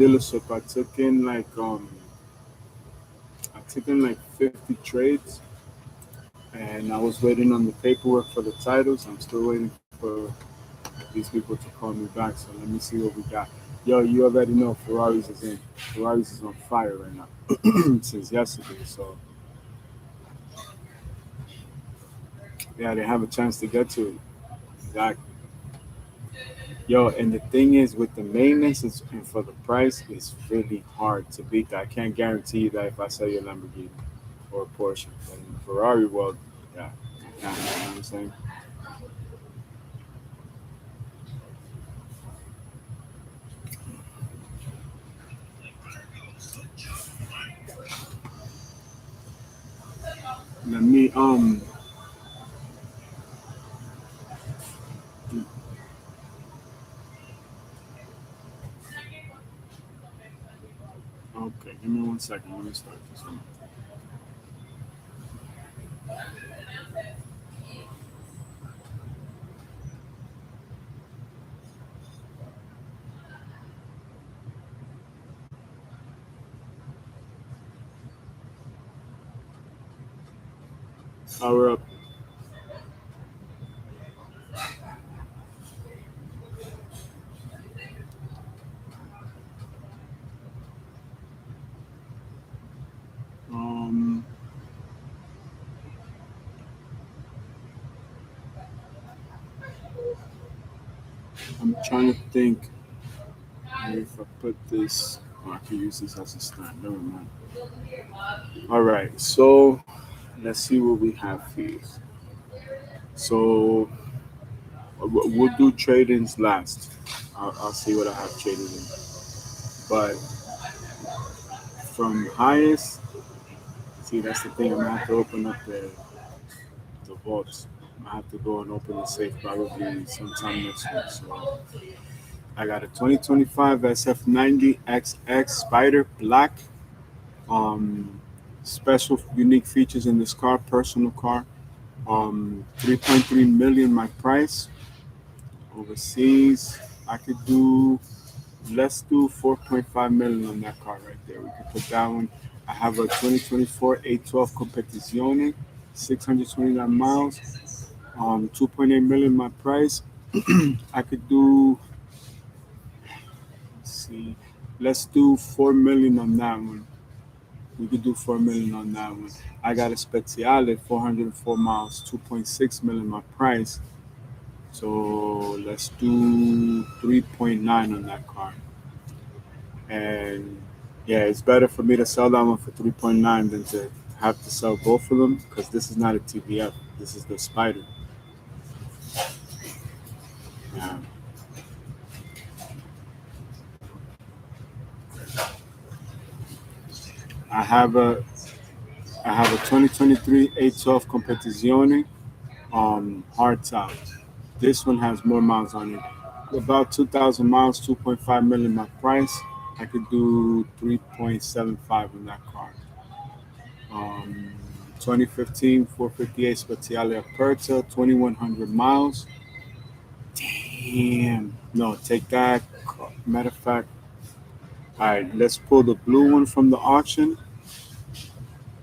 dealership, I took in like 50 trades, and I was waiting on the paperwork for the titles. I'm still waiting for these people to call me back. So let me see what we got. Yo, you already know Ferraris is in. Ferraris is on fire right now since yesterday. So yeah, they have a chance to get to it. Exactly. Yo, and the thing is, with the maintenance and for the price, it's really hard to beat that. I can't guarantee you that if I sell you a Lamborghini or a Porsche, but in the Ferrari world, yeah, I can. You know what I'm saying? Let me okay, give me 1 second. Let me start this one. Power up. Um, I'm trying to think if I put this. Oh, I can use this as a stand. Never mind. All right, so let's see what we have here. So we'll do trade-ins last. I'll see what I have traded in. But from highest, see that's the thing. I'm gonna have to open up the vaults. I have to go and open the safe probably sometime next week. So I got a 2025 SF90 XX Spider Black. Um, special unique features in this car, personal car. 3.3 million my price. Overseas, I could do. Let's do 4.5 million on that car right there. We could put that one. I have a 2024 812 Competizione, 629 miles. 2.8 million my price. I could do. Let's see. Let's do 4 million on that one. We could do 4 million on that one. I got a Speciale, 404 miles, 2.6 million my price. So let's do 3.9 on that car. And yeah, it's better for me to sell that one for 3.9 than to have to sell both of them because this is not a TBF. This is the Spider. Yeah. I have a I have a 2023 812 Competizione hard top. This one has more miles on it. About 2,000 miles, 2.5 million my price. I could do 3.75 on that car. Um, 2015 458 Speciale Aperta, 2,100 miles. Damn. No, take that. Matter of fact, all right, let's pull the blue one from the auction,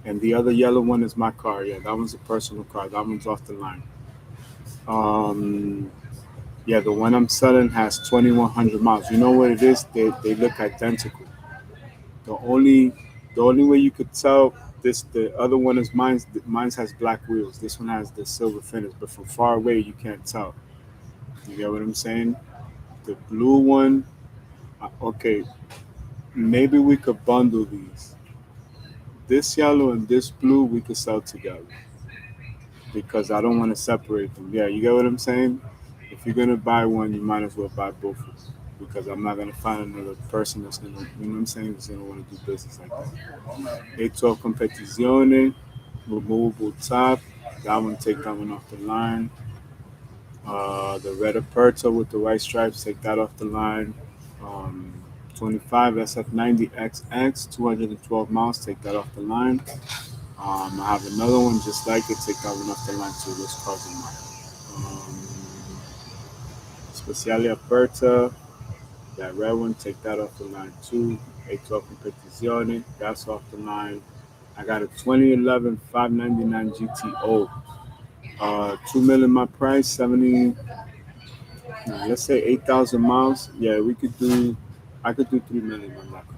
and the other yellow one is my car. Yeah, that one's a personal car. That one's off the line. Um, yeah, the one I'm selling has 2,100 miles. You know what it is? They look identical. The only the only way you could tell this the other one is mine's. Mine's has black wheels. This one has the silver finish, but from far away you can't tell. You get what I'm saying? The blue one. Okay, maybe we could bundle these. This yellow and this blue we could sell together because I don't want to separate them. Yeah, you get what I'm saying? If you're gonna buy one, you might as well buy both of them because I'm not gonna find another person that's gonna, you know what I'm saying, that's gonna want to do business like that. 812 Competizione, removable top. That one, take that one off the line. The red Aperta with the white stripes, take that off the line. Um, 25 SF90XX, 212 miles, take that off the line. I have another one just like it, take that one off the line too. This car's of mine. Speciale Aperta, That red one, take that off the line too. A12 competizione, that's off the line. I got a 2011 599 GTO. 2 million my price, 70, let's say 8,000 miles. Yeah, we could do, I could do 3 million on that car.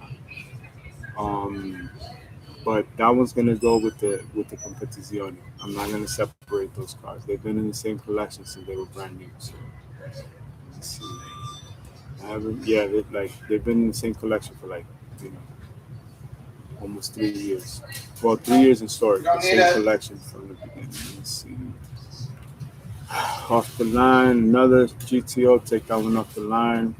But that one's gonna go with the competizione. I'm not gonna separate those cars. They've been in the same collection since they were brand new. So let's see. I haven't. Yeah, they've been in the same collection for like you know almost 3 years. Well, 3 years in storage. The same collection from the beginning. Let's see. Off the line, another GTO. Take that one off the line.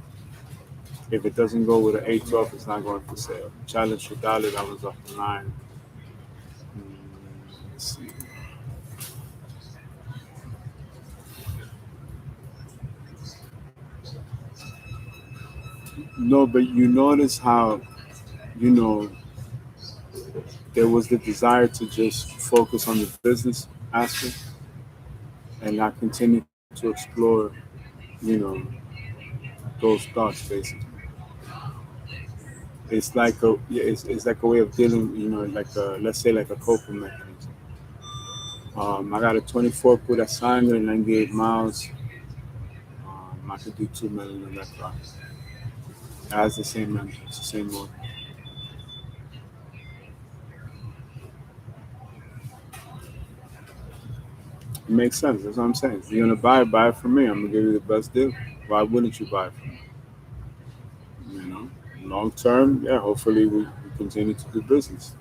If it doesn't go with an A12, it's not going for sale. Challenge Stradale, that one's off the line. Let's see. No, but you notice how you know there was the desire to just focus on the business aspect and not continue to explore, you know, those thoughts basically. It's like a yeah, it's like a way of dealing, like let's say like a coping mechanism. I got a 24 pura sangre, 98 miles. I could do 2 million on that car. It has the same engine, it's the same motor. It makes sense. That's what I'm saying. If you're gonna buy it from me. I'm gonna give you the best deal. Why wouldn't you buy it from me? You know, long term, yeah. Hopefully, we continue to do business.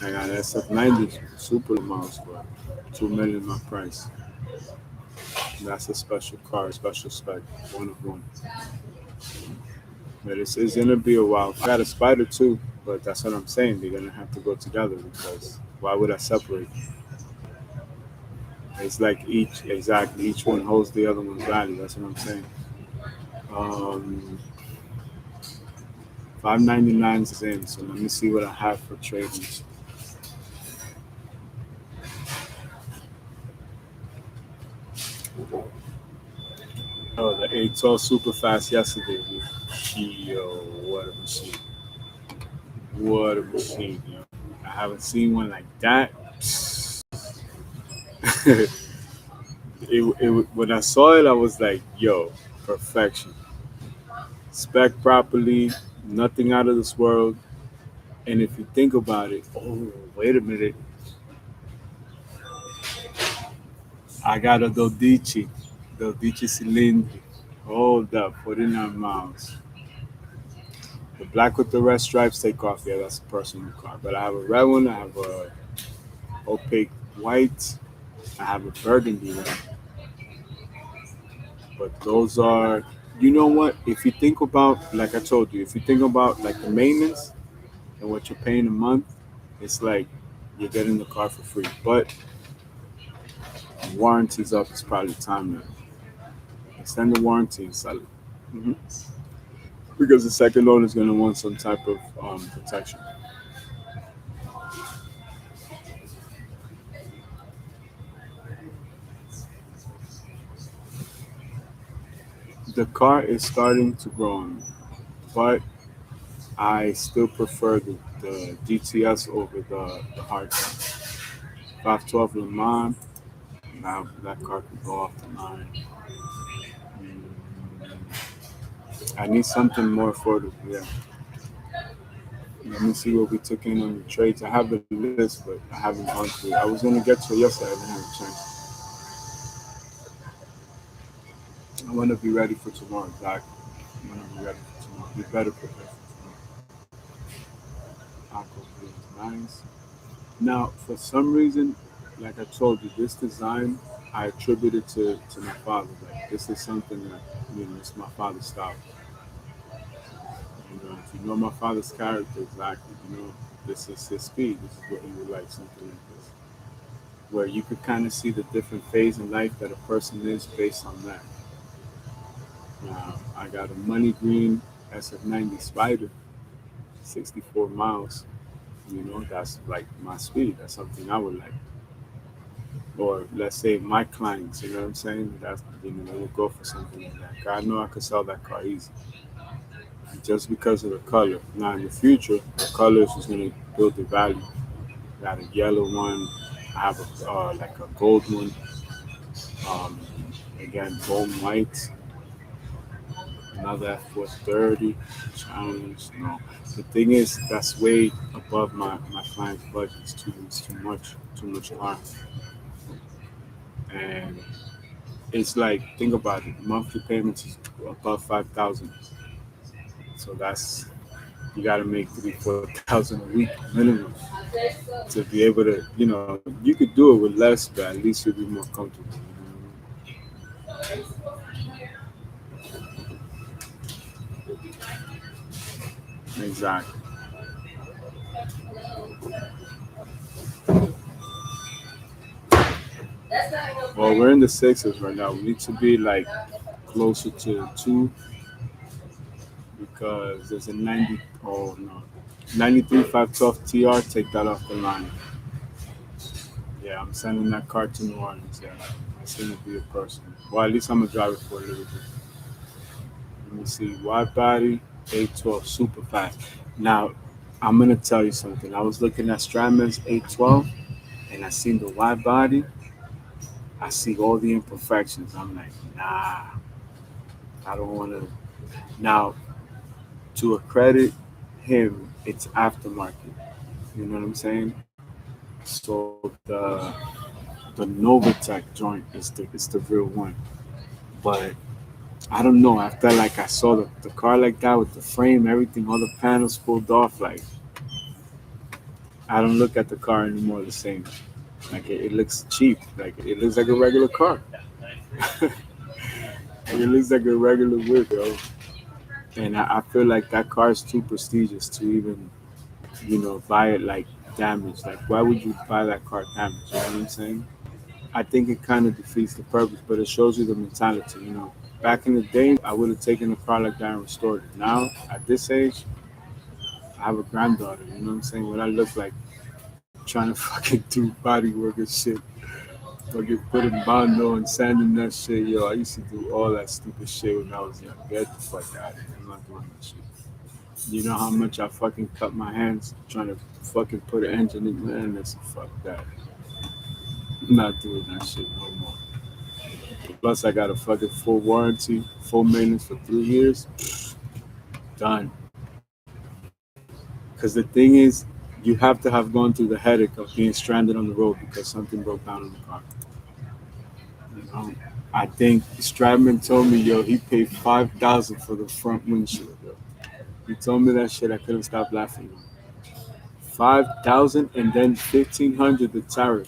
I got SF90 super miles for 2 million my price. That's a special car, special spec, one of one. But it's gonna be a while. I got a spider too, but that's what I'm saying. They're gonna have to go together because why would I separate? It's like each one holds the other one's value. That's what I'm saying. 599 is in, so let me see what I have for trading. Oh, the 812 super fast yesterday. Yo, what a machine! What a machine, yo! I haven't seen one like that. When I saw it, I was like, yo, perfection. Spec properly, nothing out of this world. And if you think about it, oh, wait a minute, I got a Dodici Cilindri. Hold up, 49 miles. The black with the red stripes take off. Yeah, that's a personal car. But I have a red one. I have a opaque white. I have a burgundy one. But those are, you know what? If you think about, like I told you, if you think about like the maintenance and what you're paying a month, it's like you're getting the car for free. But warranty's up. It's probably time to extend the warranty and sell it. Hmm. Because the second owner is going to want some type of protection. The car is starting to grow on me, but I still prefer the GTS over the hard car. 512 Le Mans, now that car could go off the line. Mm, I need something more affordable. Yeah. Let me see what we took in on the trades. I have the list, but I haven't gone through it. I was gonna get to it yesterday. I didn't have a chance. I want to be ready for tomorrow, exactly. I want to be ready for tomorrow. Be better prepared for tomorrow. Aqua blue is nice. Now, for some reason, like I told you, this design I attribute it to my father. Like this is something that it's my father's style. If you know my father's character exactly, this is his speed. This is what he would like, something like this, where you could kind of see the different phase in life that a person is based on that. Now, I got a money green SF90 Spider, 64 miles. That's like my speed. That's something I would like. or let's say my clients, you know what I'm saying? That's, they will go for something like that. 'Cause I know I could sell that car easy just because of the color. Now in the future, the colors is gonna build the value. Got a yellow one. I have a like a gold one. Um, again, gold and white. Another F430 challenge. No, the thing is that's way above my client's budget. It's too much. Too much car. And it's like, think about it. Monthly payments is above 5,000. So that's, you got to make 3-4 thousand a week minimum to be able to, you could do it with less, but at least you'll be more comfortable. Exactly. Well, we're in the sixes right now. We need to be like closer to two because there's a 90. Oh no, 93 512 TR. Take that off the line. Yeah, I'm sending that car to New Orleans. Yeah, it's gonna be a person. Well, at least I'm gonna drive it for a little bit. Let me see. Wide body, 812, super fast. Now, I'm gonna tell you something. I was looking at Stradman's 812, and I seen the wide body. I see all the imperfections. I'm like, nah, I don't want to. Now, to accredit him, it's aftermarket. You know what I'm saying? So the Novatech joint is the real one. But I don't know. I felt like I saw the car like that with the frame, everything, all the panels pulled off. Like, I don't look at the car anymore the same. Like it looks cheap. Like it looks like a regular car. It looks like a regular whip, yo. And I feel like that car is too prestigious to even, buy it like damaged. Like, why would you buy that car damaged? You know what I'm saying? I think it kind of defeats the purpose, but it shows you the mentality. Back in the day, I would have taken a car like that and restored it. Now, at this age, I have a granddaughter. You know what I'm saying? What I look like trying to fucking do body work and shit. Fucking putting bondo and sanding that shit. Yo, I used to do all that stupid shit when I was young. Get the fuck out of here. I'm not doing that shit. You know how much I fucking cut my hands trying to fucking put an engine in? Man, that's fuck that. I'm not doing that shit no more. Plus, I got a fucking full warranty, full maintenance for 3 years. Done. Because the thing is, you have to have gone through the headache of being stranded on the road because something broke down in the car. You know, I think Stradman told me, yo, he paid 5,000 for the front windshield. Yo. He told me that shit. I couldn't stop laughing. 5,000 and then 1,500 the tariff.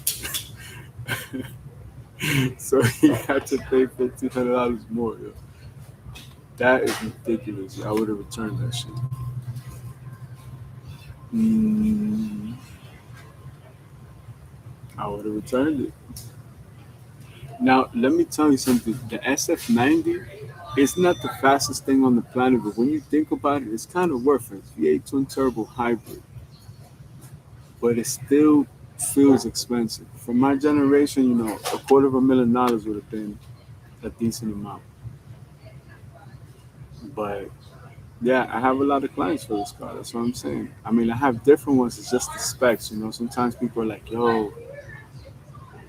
So he had to pay $1,500 more. Yo. That is ridiculous. I would have returned that shit. Mm, I would have returned it. Now, let me tell you something. The SF90 is not the fastest thing on the planet, but when you think about it, it's kind of worth it. V8 twin turbo hybrid, but it still feels expensive. For my generation, a $250,000 would have been a decent amount. But yeah, I have a lot of clients for this car. That's what I'm saying. I mean, I have different ones. It's just the specs. Sometimes people are like, "Yo,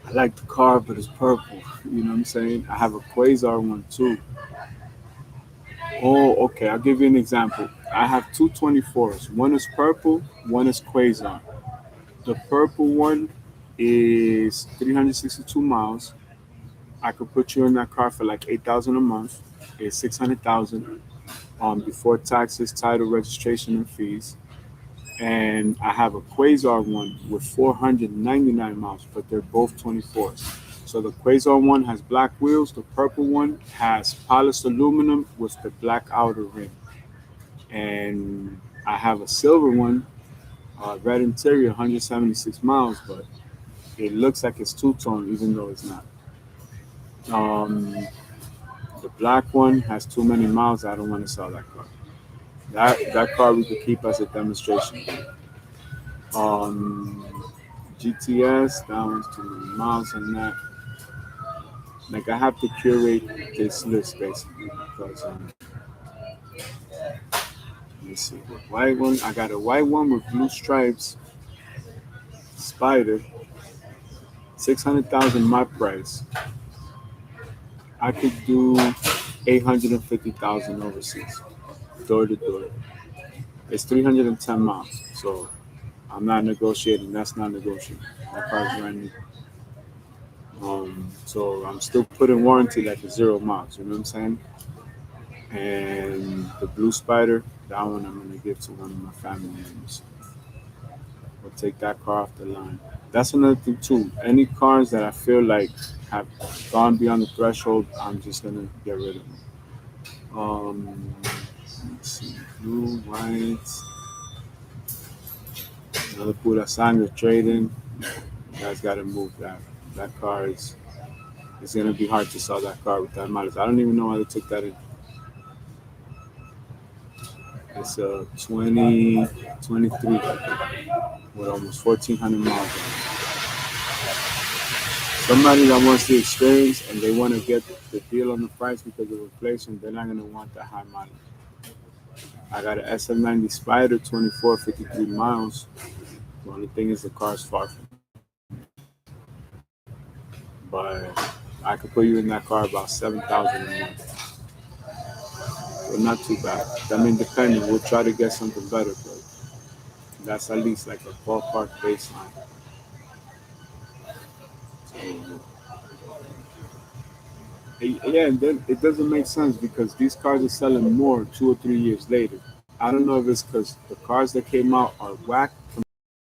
I like the car, but it's purple." You know what I'm saying? I have a Quasar one too. Oh, okay. I'll give you an example. I have two 24s. One is purple, one is Quasar. The purple one is 362 miles. I could put you in that car for like 8,000 a month. It's 600,000 before taxes, title, registration, and fees. And I have a Quasar one with 499 miles, but they're both 24s. So the Quasar one has black wheels. The purple one has polished aluminum with the black outer rim. And I have a silver one, red interior, 176 miles, but it looks like it's two tone, even though it's not. Um, the black one has too many miles. I don't want to sell that car. That car we could keep as a demonstration. Um, GTS, that one's too many miles on that. Like I have to curate this list basically because let me see, the white one. I got a white one with blue stripes, Spider, 600,000 my price. I could do 850,000 overseas, door to door. It's 310 miles, so I'm not negotiating. That's not negotiable. That car's brand new. So I'm still putting warranty like a 0 miles. You know what I'm saying? And the blue spider, that one I'm gonna give to one of my family members. We'll take that car off the line. That's another thing too. Any cars that I feel like have gone beyond the threshold, I'm just gonna get rid of them. Let's see, blue, white, another pura sangre trading. You guys gotta move that. That car is. It's gonna be hard to sell that car with that mileage. I don't even know why they took that in. It's a 2023 with almost 1,400 miles. Somebody that wants the experience and they want to get the deal on the price because of inflation, they're not gonna want that high mileage. I got an SM90 Spider, 2453 miles. The only thing is the car's far from me. But I could put you in that car about 7,000 a month. So not too bad. I mean, depending, we'll try to get something better, but that's at least like a ballpark baseline. So, yeah, and then it doesn't make sense because these cars are selling more 2 or 3 years later. I don't know if it's because the cars that came out are whack from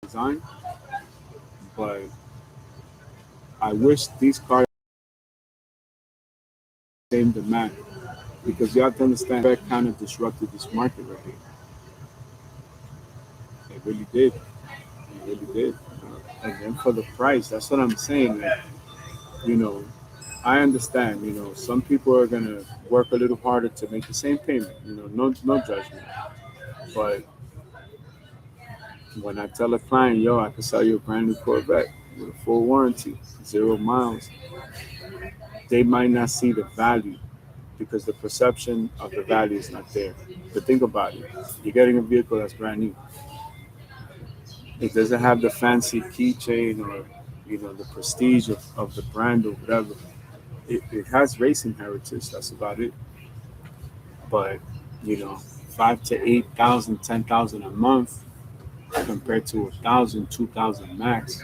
design, but I wish these cars had the same demand because you have to understand that kind of disrupted this market right here. It really did. It really did. And then for the price, that's what I'm saying. Like, you know, I understand. Some people are gonna work a little harder to make the same payment. No judgment. But when I tell a client, yo, I can sell you a brand new Corvette with a full warranty, 0 miles, they might not see the value because the perception of the value is not there. But think about it. You're getting a vehicle that's brand new. It doesn't have the fancy keychain or the prestige of the brand or whatever. It has racing heritage. That's about it. But you know, 5 to 8,000, 10,000 a month compared to 1,000, 2,000 max.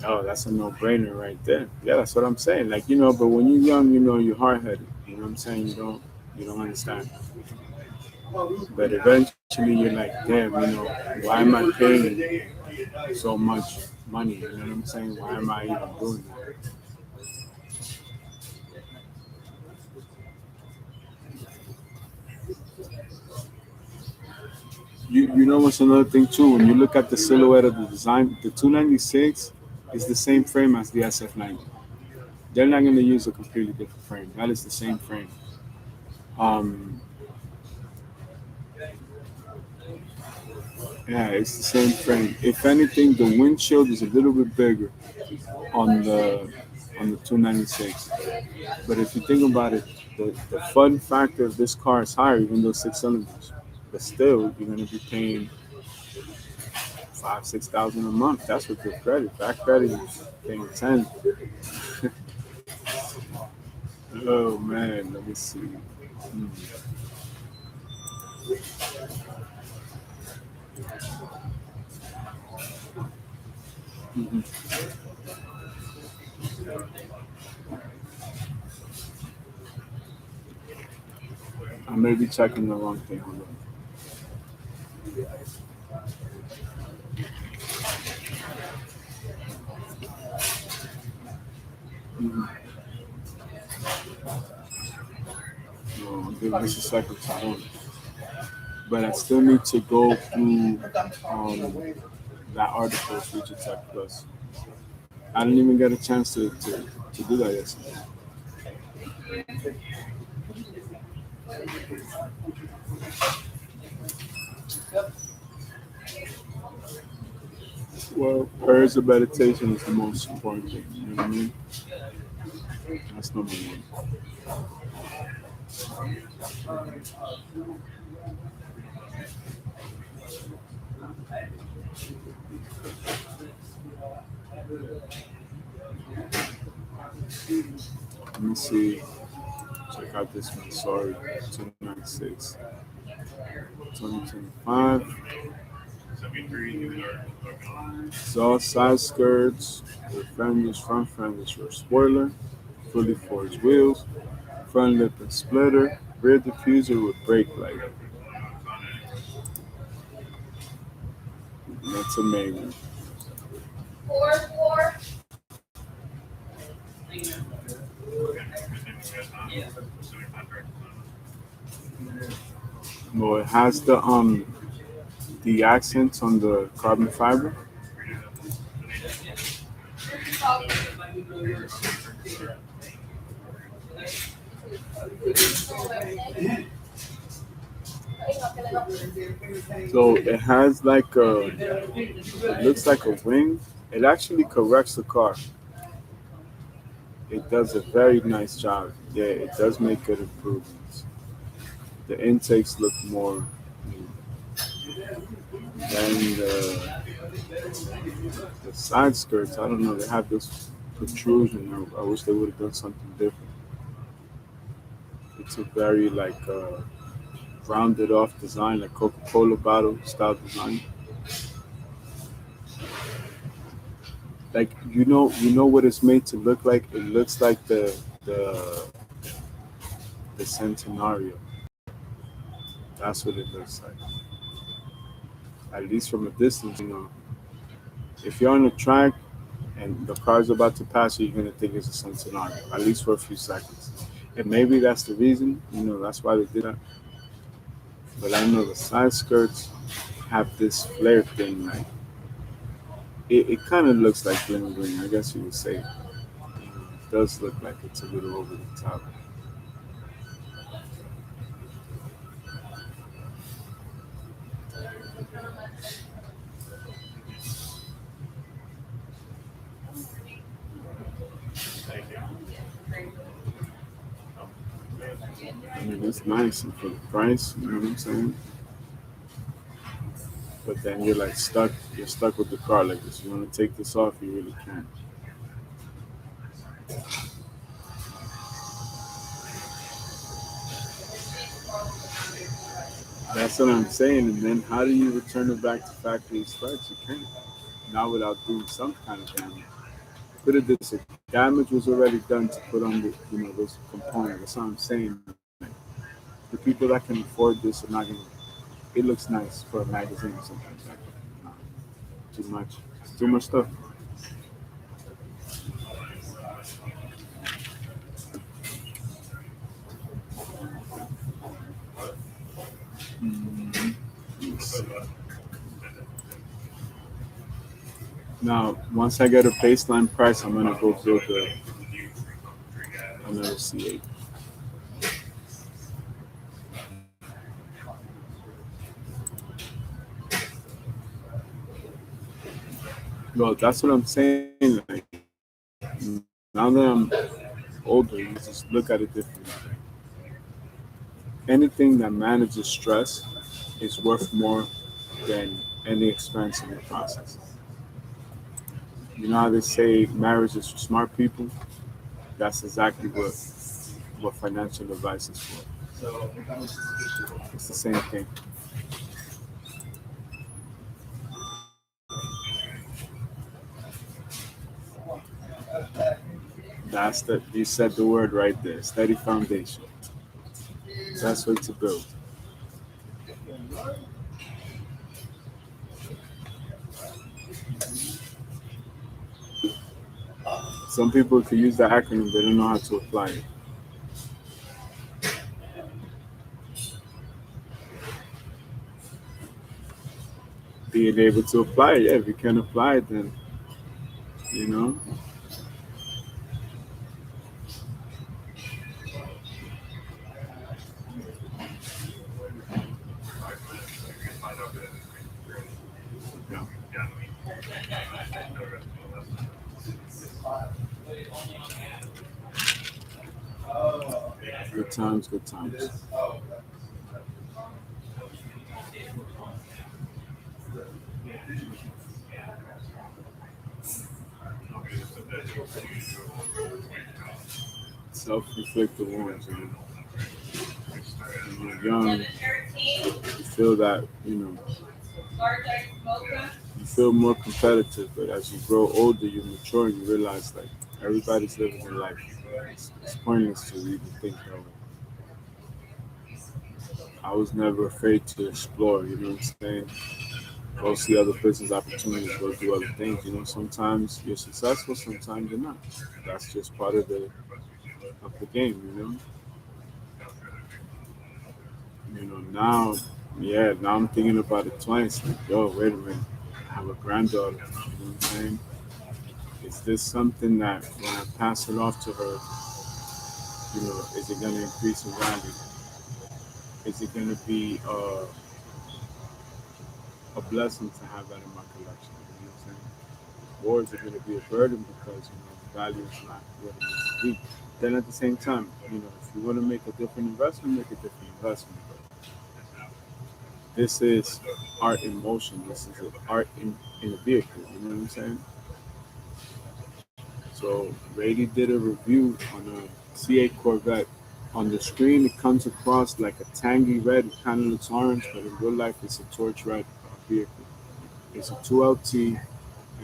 Oh, that's a no-brainer right there. Yeah, that's what I'm saying. Like but when you're young, you're hard-headed. You know what I'm saying? You don't understand. But eventually, you're like, damn, why am I paying so much money? You know what I'm saying? Why am I even doing that? You know what's another thing too? When you look at the silhouette of the design, the 296 is the same frame as the SF90. They're not going to use a completely different frame. That is the same frame. Um, yeah, it's the same frame. If anything, the windshield is a little bit bigger on the 296. But if you think about it, the fun factor of this car is higher, even though it's 6 cylinders. But still, you're going to be paying 5, 6,000 a month. That's with good credit. Bad credit is paying 10. Oh man, let me see. Mm-hmm. I may be checking the wrong thing. Hold on. Mm-hmm. No, I'll give this a second to hold. But I still need to go through that article, Future Tech Plus. I didn't even get a chance to do that yesterday. Well, prayers of meditation is the most important thing. You know what I mean? That's number one. Let me see. Check out this one. Sorry, 296, 2025. Exhaust side skirts with fenders, front fenders for spoiler, fully forged wheels, front lip and splitter, rear diffuser with brake light. That's amazing. Well, it has the accents on the carbon fiber. So it has like it looks like a wing. It actually corrects the car. It does a very nice job. Yeah, it does make good improvements. The intakes look more, and the side skirts. I don't know. They have this protrusion. I wish they would have done something different. It's a very like rounded off design, like Coca-Cola bottle style design. Like you know what it's made to look like. It looks like the Centenario. That's what it looks like. At least from a distance, you know. If you're on the track and the car's about to pass you, you're gonna think it's a Centenario, at least for a few seconds. And maybe that's the reason, you know, that's why they did that. But I know the side skirts have this flare thing, like it kind of looks like bling bling. I guess you would say it does look like it's a little over the top. I mean, it's nice and for the price, you know what I'm saying? But then you're like stuck. You're stuck with the car like this. You want to take this off, you really can't. That's what I'm saying. And then how do you return it back to factory specs? You can't. Not without doing some kind of damage. Put it this way: damage was already done to put on the, you know, those components. That's what I'm saying. Like, the people that can afford this are not gonna. It looks nice for a magazine or something like that. Nah, too much. It's too much stuff. Mhm. Now, once I get a baseline price, I'm gonna go build another C8. Well, that's what I'm saying. Like now that I'm older, you just look at it differently. Anything that manages stress is worth more than any expense in the process. You know how they say marriage is for smart people? That's exactly what financial advice is for. It's the same thing. You said the word right there. Steady foundation. Best way to build. Some people could use the acronym, they don't know how to apply it. Being able to apply it, yeah, if you can apply it, then you know. Good times, good times. Self-inflicted wounds. When you're young, you feel that you feel more competitive, but as you grow older, you mature, and you realize like everybody's living their life. It's pointless to even think that way. I was never afraid to explore. You know what I'm saying? Go see other business opportunities. Go do other things. Sometimes you're successful, sometimes you're not. That's just part of the game. Now, yeah, now I'm thinking about it twice. Like, yo, wait a minute, I have a granddaughter. You know what I'm saying? Is this something that when I pass it off to her, is it going to increase in value? Is it going to be a blessing to have that in my collection? You know what I'm saying? Or is it going to be a burden because the value is not what it needs to be? Then at the same time, if you want to make a different investment, make a different investment. But this is art in motion. This is art in a vehicle. You know what I'm saying? So Rady did a review on a C8 Corvette. On the screen, it comes across like a tangy red. It kind of looks orange, but in real life, it's a torch red vehicle. It's a 2LT,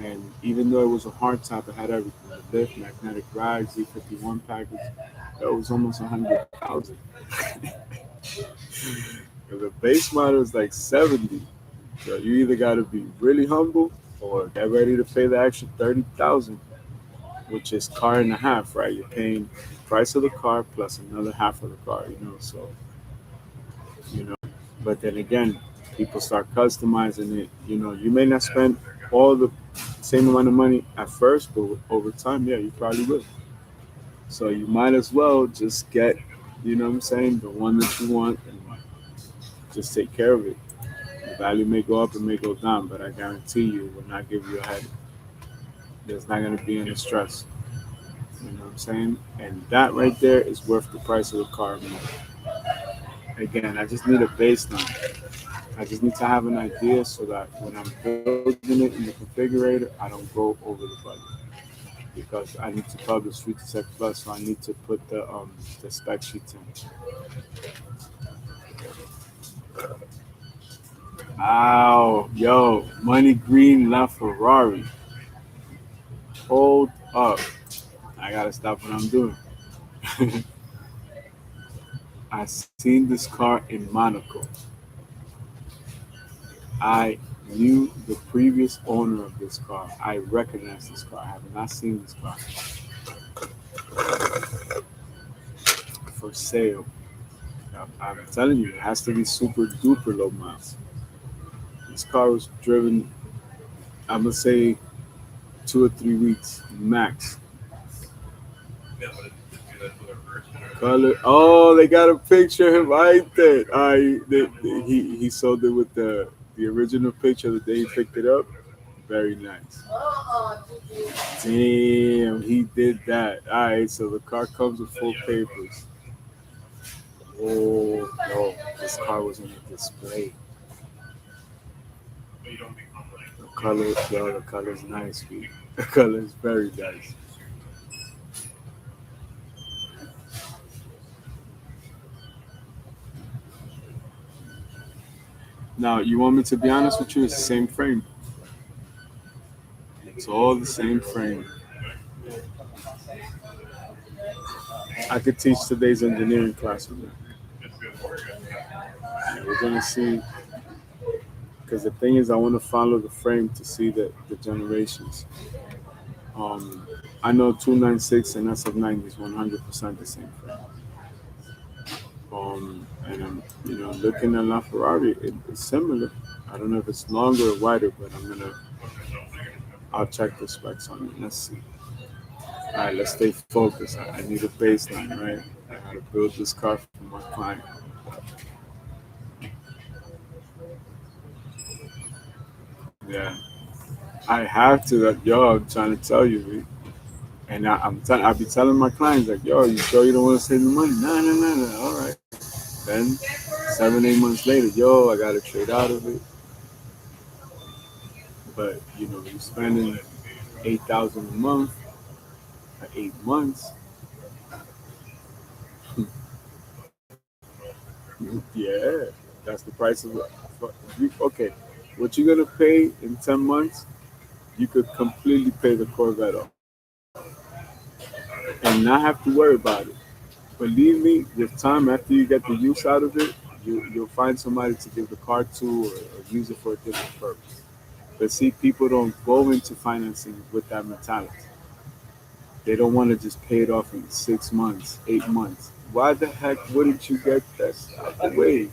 and even though it was a hardtop, it had everything: the lift, magnetic ride, Z51 package. That was almost 100,000. The base model is like 70. So you either got to be really humble or get ready to pay the extra 30,000, which is car and a half, right? You're paying the price of the car plus another half of the car. So you know. But then again, people start customizing it. You may not spend all the same amount of money at first, but over time, yeah, you probably will. So you might as well just get, what I'm saying, the one that you want, and just take care of it. The value may go up and may go down, but I guarantee you, it will not give you a headache. There's not going to be any stress. You know what I'm saying? And that right there is worth the price of the car more. Again, I just need a baseline. I just need to have an idea so that when I'm building it in the configurator, I don't go over the budget because I need to publish Street to Tech Plus, so I need to put the spec sheets in. Ow, yo, Money Green LaFerrari. Hold up, I gotta stop what I'm doing. I seen this car in Monaco. I knew the previous owner of this car. I recognize this car. I have not seen this car for sale. I'm telling you, it has to be super duper low miles. This car was driven, I'm gonna say 2 or 3 weeks max. Color. Oh, they got a picture of him right there. He sold it with the original picture the day he picked it up. Very nice. Damn, he did that. All right, so the car comes with full papers. Oh no, this car was on a display. The color, yo, the color's nice, dude. The color is very nice. Now, you want me to be honest with you? It's the same frame. It's all the same frame. I could teach today's engineering class with that. Yeah, we're gonna see, because the thing is, I want to follow the frame to see the generations. Um, I know 296 and SF90 is 100% the same frame. And I'm, looking at LaFerrari, it's similar. I don't know if it's longer or wider, but I'll check the specs on it. Let's see. All right, let's stay focused. I need a baseline, right? I gotta build this car for my client. Yeah, I have to. Yo, I'm trying to tell you, And I'll be telling my clients like, yo, you sure you don't want to save the money? No, no, no, no. All right. Then 7, 8 months later, yo, I got to trade out of it. But you're spending 8,000 a month for 8 months. Yeah, that's the price of it. Okay, what you're gonna pay in 10 months, you could completely pay the Corvette off and not have to worry about it. Believe me, with time, after you get the use out of it, you'll find somebody to give the car to or use it for a different purpose. But see, people don't go into financing with that mentality. They don't want to just pay it off in 6 months, 8 months. Why the heck wouldn't you get that out the way?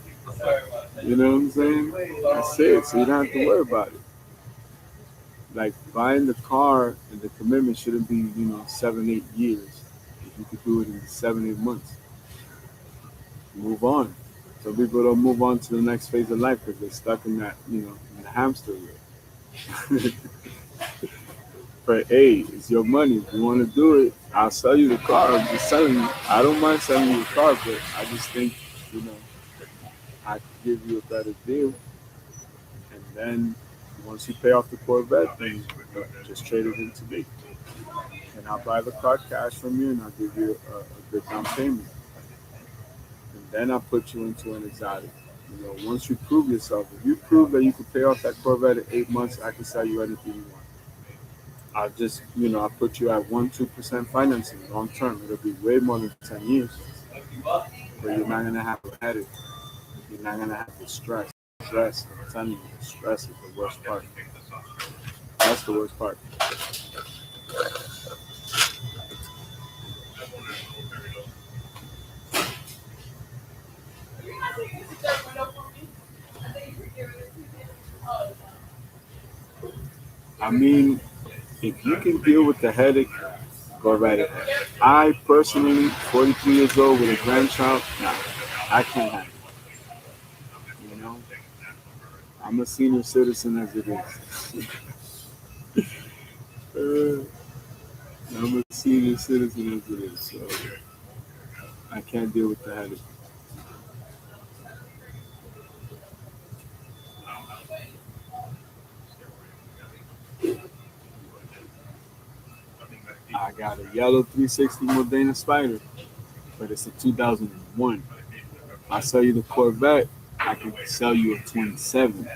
You know what I'm saying? That's it. So you don't have to worry about it. Like buying the car and the commitment shouldn't be, 7, 8 years. If you could do it in 7, 8 months, move on. Some people don't move on to the next phase of life because they're stuck in that, in the hamster wheel. But hey, it's your money. If you want to do it, I'll sell you the car. I'm just selling you. I don't mind selling you the car, but I just think, you know, I could give you a better deal. And then once you pay off the Corvette, then just trade it into me. And I'll buy the car cash from you and I'll give you a good down payment. And then I'll put you into an exotic. Once you prove yourself, if you prove that you can pay off that Corvette in 8 months, I can sell you anything you want. I'll just, I'll put you at 1, 2% financing long term. It'll be way more than 10 years, but you're not gonna have a headache. You're not gonna have the stress. Stress, I'm telling you, the stress is the worst part. That's the worst part. I mean, if you can deal with the headache, go right ahead. I personally, 43 years old with a grandchild, nah, I can't handle it. I'm a senior citizen as it is. I'm a senior citizen as it is, so I can't deal with the headache. I got a yellow 360 Modena Spider, but it's a 2001. I sell you the Corvette, I can sell you a 27.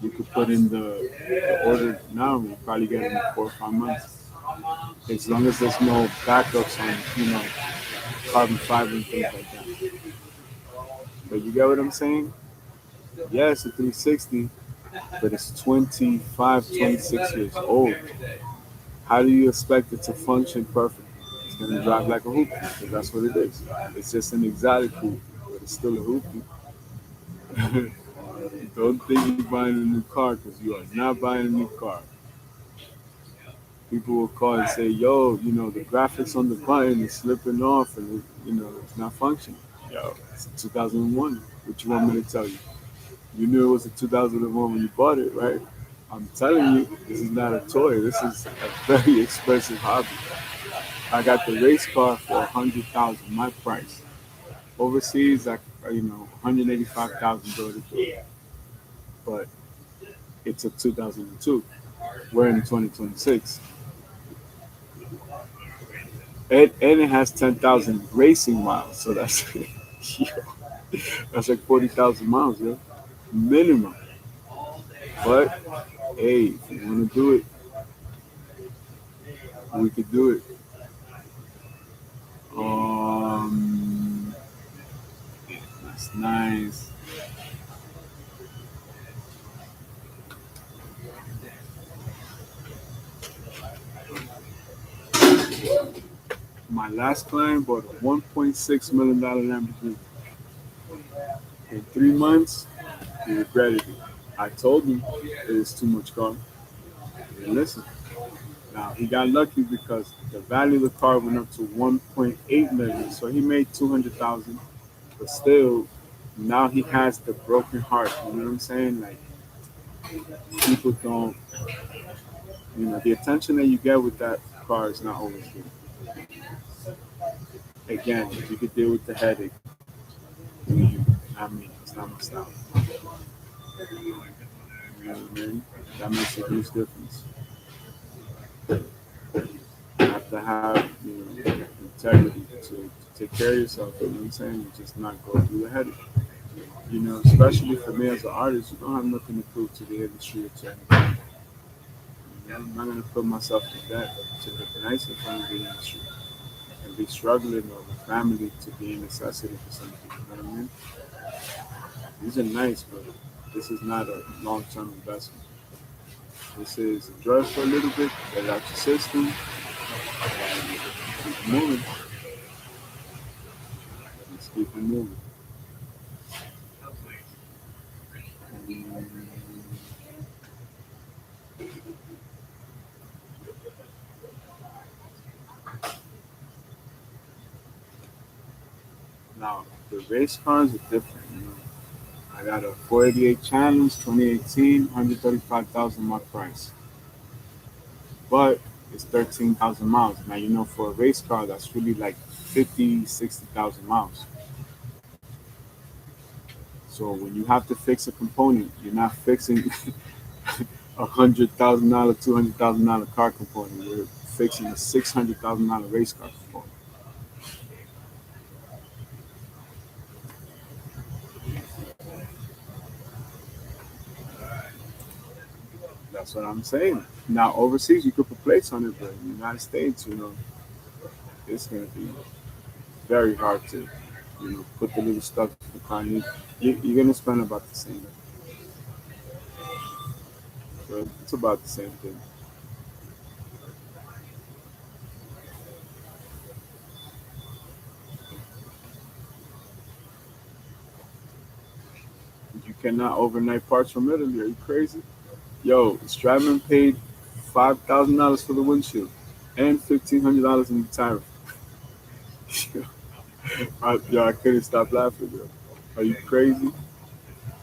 You could put in the order now, we'll probably get it in 4 or 5 months. As long as there's no backups on, carbon fiber and things like that. But you get what I'm saying? Yeah, it's a 360, but it's 25, 26 years old. How do you expect it to function perfectly? It's going to drive like a hoopty because that's what it is. It's just an exotic hoopty, but it's still a hoopty. Don't think you're buying a new car because you are not buying a new car. People will call and say, "Yo, the graphics on the button is slipping off and it's not functioning." Yo, it's a 2001. What you want me to tell you? You knew it was a 2001 when you bought it, right? I'm telling you, this is not a toy. This is a very expensive hobby. I got the race car for 100,000, my price. Overseas, 185,000 door to door. But it's a 2002. We're in 2026, and it has 10,000 racing miles. So that's that's like 40,000 miles, yeah, minimum. But hey, if you want to do it, we could do it. Um, that's nice. My last client bought a $1.6 million Lamborghini. In 3 months, he regretted it. I told him it was too much car. He didn't listen. Now he got lucky because the value of the car went up to 1.8 million, so he made 200,000. But still, now he has the broken heart. You know what I'm saying? Like people don't, the attention that you get with that. car is not always good. Again, if you could deal with the headache, you, I mean, it's not my style. You know what I mean? That makes a huge difference. You have to have, integrity to take care of yourself. You know what I'm saying? And just not go through the headache. Especially for me as an artist, you don't have nothing to prove to the industry or to anybody. I'm not gonna put myself to death to look nice in front of the industry and be struggling or with family to be a necessity for something. You know what I mean? These are nice, but this is not a long-term investment. This is enjoy it for a little bit, get it out your system, and keep moving. Let's keep it moving. Um, Now, the race cars are different. I got a 488 Challenge 2018, 135,000 my price. But it's 13,000 miles. Now, for a race car, that's really like 50, 60,000 miles. So when you have to fix a component, you're not fixing $100,000, $200,000 car component. You're fixing a $600,000 race car component. That's what I'm saying. Now overseas, you could put plates on it, but in the United States, it's gonna be very hard to, put the little stuff in the car. You're gonna spend about the same. So it's about the same thing. You cannot overnight parts from Italy. Are you crazy? Yo, Stradman paid $5,000 for the windshield and $1,500 in the tire. I couldn't stop laughing, yo. Are you crazy?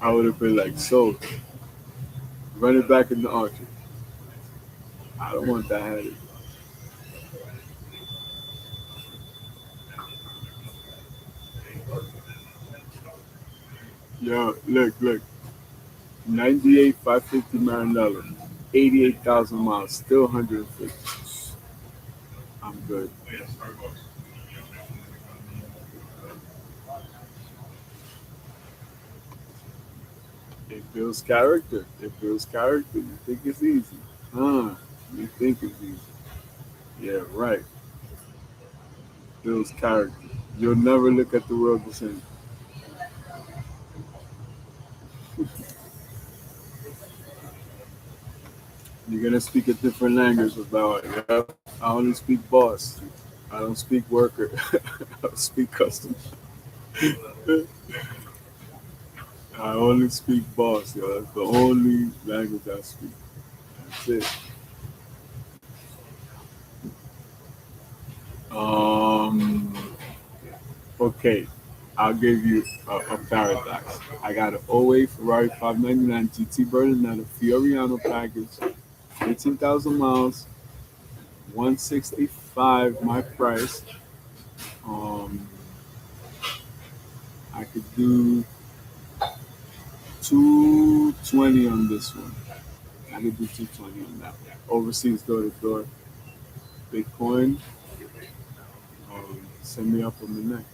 I would have been like, so, run it back in the auction. I don't want that headache. Yo, look, 98 550 Maranello, 88,000 miles, still 150. I'm good. It builds character. It builds character. You think it's easy. Huh. You think it's easy. Yeah, right. Builds character. You'll never look at the world the same. You're gonna speak a different language about it. Yeah? I only speak boss. I don't speak worker. I don't speak customer. I only speak boss, yo. That's the only language I speak. That's it. Um. Okay. I'll give you a paradox. I got an '08 Ferrari 599 GT Berlinetta Fioriano package, 18,000 miles, 165 my price. Um, I could do 220 on this one. I could do 220 on that one. Overseas door to door. Bitcoin. Send me up on the neck.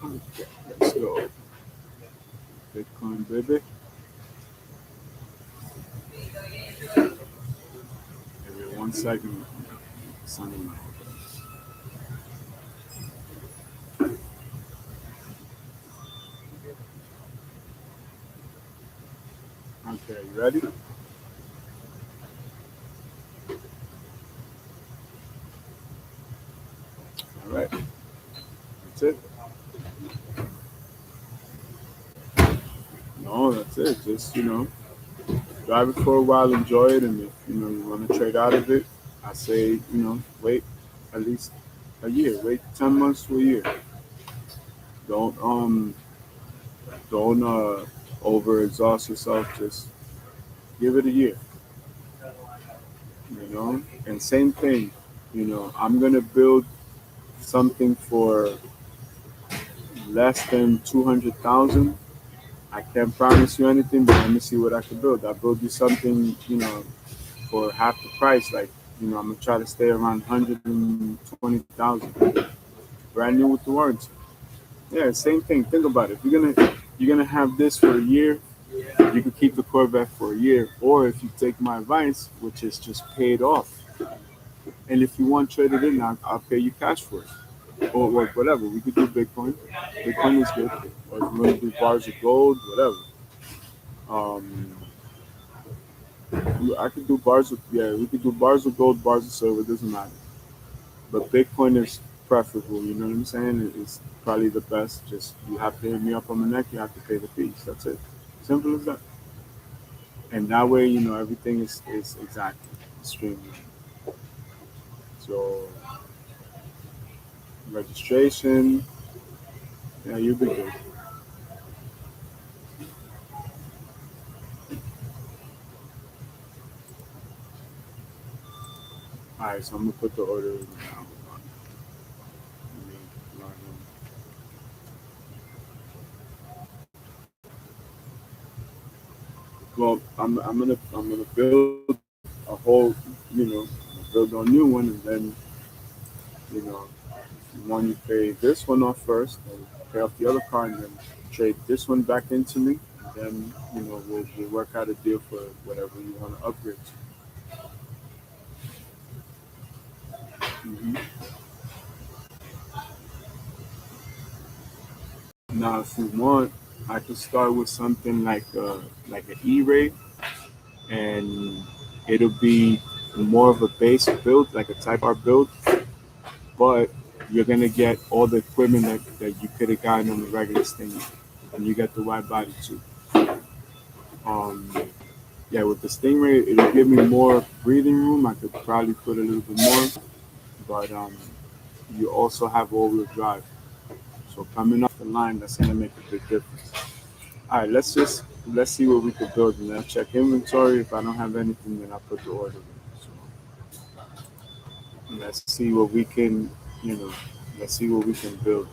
Okay, let's go. Bitcoin, baby. Give me 1 second. Sending my. Okay, you ready? All right. That's it. No, that's it. Just, drive it for a while, enjoy it, and if, you want to trade out of it, I say, wait at least a year. Wait 10 months to a year. Don't don't overexhaust yourself. Just give it a year, you know. And same thing, you know, I'm gonna build something for less than 200,000. I can't promise you anything, but let me see what I can build. I'll build you something, you know, for half the price. Like, you know, I'm gonna try to stay around 120,000, brand new with the warranty. Yeah, same thing. Think about it. If you're gonna have this for a year, you could keep the Corvette for a year, or if you take my advice, which is just pay it off, and if you want to trade it in, I'll pay you cash for it, or whatever. We could do Bitcoin. Bitcoin is good, or if you want to do bars of gold, whatever. Um, I could do bars of yeah, we could do bars of gold, bars of silver. Doesn't matter. But Bitcoin is preferable. You know what I'm saying? It's probably the best. Just you have to hit me up on the neck. You have to pay the fees. That's it. Simple as that. And that way, you know, everything is exactly streamlined. So registration, yeah, you'll be good. All right, so I'm gonna put the order in now. Hold on. Let me log in. Well, I'm gonna build a whole, you know, build a new one, and then, you know, one you pay this one off first, and pay off the other car, and then trade this one back into me. And then, you know, we'll work out a deal for whatever you want to upgrade to. Now, if you want, I could start with something like an E-Ray, and it'll be more of a base build, like a Type R build, but you're gonna get all the equipment that you could have gotten on the regular Stinger, and you get the wide body too. Um, yeah, with the Stingray, it'll give me more breathing room. I could probably put a little bit more, but you also have all-wheel drive. So coming off the line, that's gonna make a big difference. All right, let's see what we could build, and then check inventory. If I don't have anything, then I'll put the order in. So let's see what we can, you know, let's see what we can build.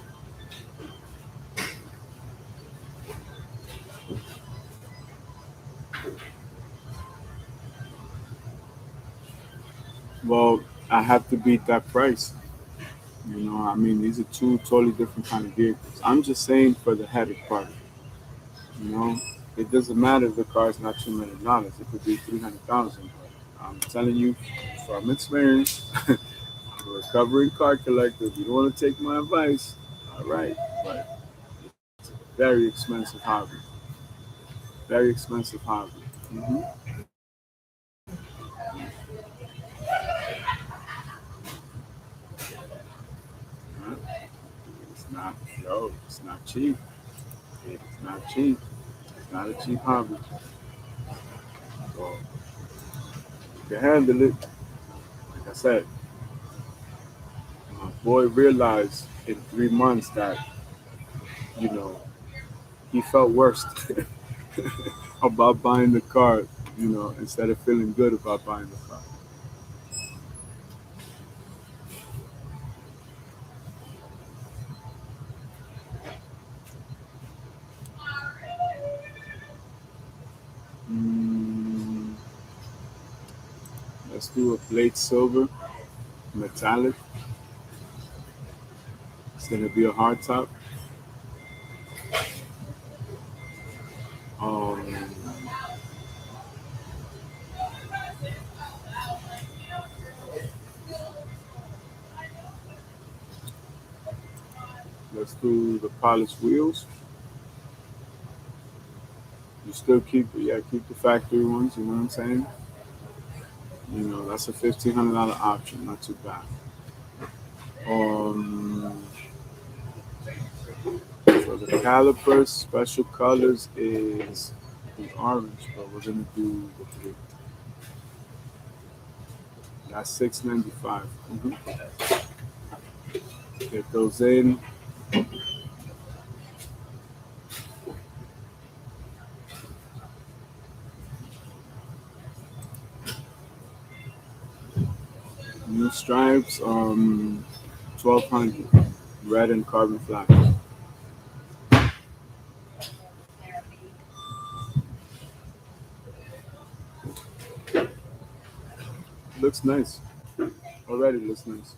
Well, I have to beat that price. You know, I mean, these are two totally different kind of vehicles. I'm just saying for the headache part. You know, it doesn't matter if the car is not $2 million. It could be 300,000. I'm telling you from experience, a recovering car collector. If you don't want to take my advice, all right, but it's a very expensive hobby. Very expensive hobby. Mm-hmm. It's not, yo, it's not cheap. It's not cheap. It's not a cheap hobby. So you can handle it. Like I said, my boy realized in 3 months that, you know, he felt worse about buying the car, you know, instead of feeling good about buying the car. Mm, let's do a plate silver, metallic. It's gonna be a hard top. Um, let's do the polished wheels. You still keep the factory ones. You know what I'm saying? You know, that's a $1,500 option. Not too bad. Um, for the calipers, special colors is the orange, but we're gonna do the blue. That's 695. Mm-hmm. Get those in. New stripes, 1200, red and carbon flash. Looks nice. Already looks nice.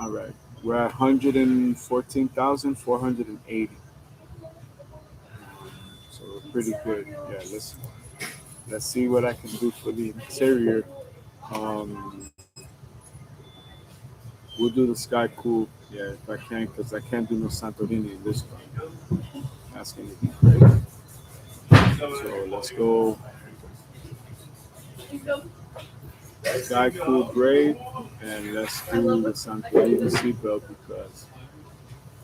All right. We're at 114,480. So we're pretty good. Yeah, let's see what I can do for the interior. Um, we'll do the sky cool. Yeah, if I can, because I can't do no Santorini in this one. That's gonna be great. So let's go sky cool gray, and let's do the Santorini seatbelt because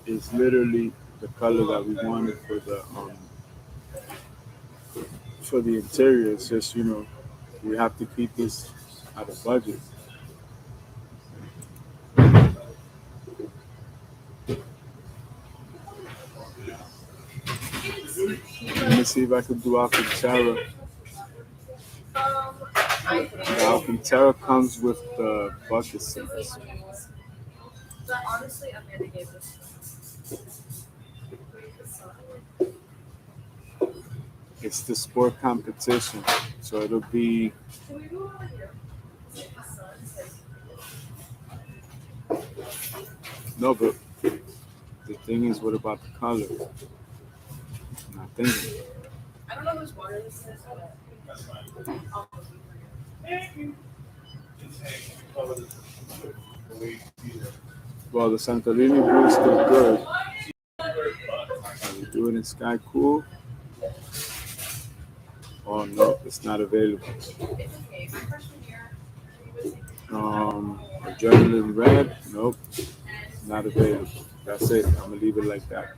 it's literally the color that we wanted for the interior. It's just we have to keep this at a budget. Let me see if I could do Alcantara. The Alcantara comes with the bucket seats. It's the sport competition, so it'll be no. But the thing is, what about the color? I'm not thinking. Well, the Santorini blue is still good. We do it in Sky Cool. Oh no, it's not available. Adrenaline red, nope, not available. That's it. I'm gonna leave it like that.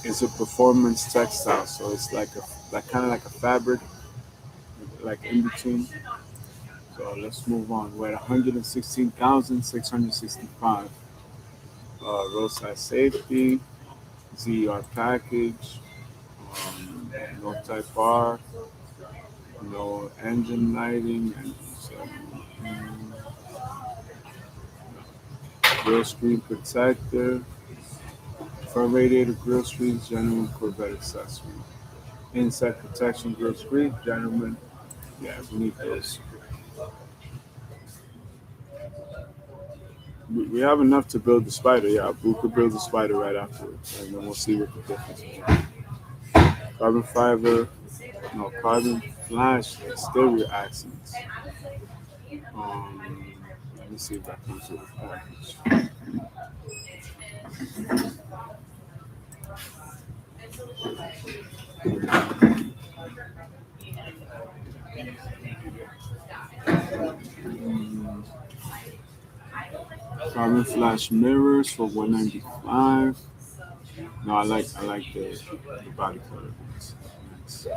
It's a performance textile, so it's like kind of like a fabric, like in between. So let's move on. We're at 116,665. Roadside safety, ZR package, no type R, no engine lighting, and grill screen protector, front radiator grill screens, gentlemen Corvette accessory. Inside protection grill screen, gentlemen. Yeah, we need those. We have enough to build the spider. Yeah, we could build the spider right afterwards, and then we'll see what the difference is. Carbon fiber, no carbon flash exterior accents. Um, Let me see if that comes with a package. Mm, Carbon flash mirrors for 195. No, I like the body color. It's nice.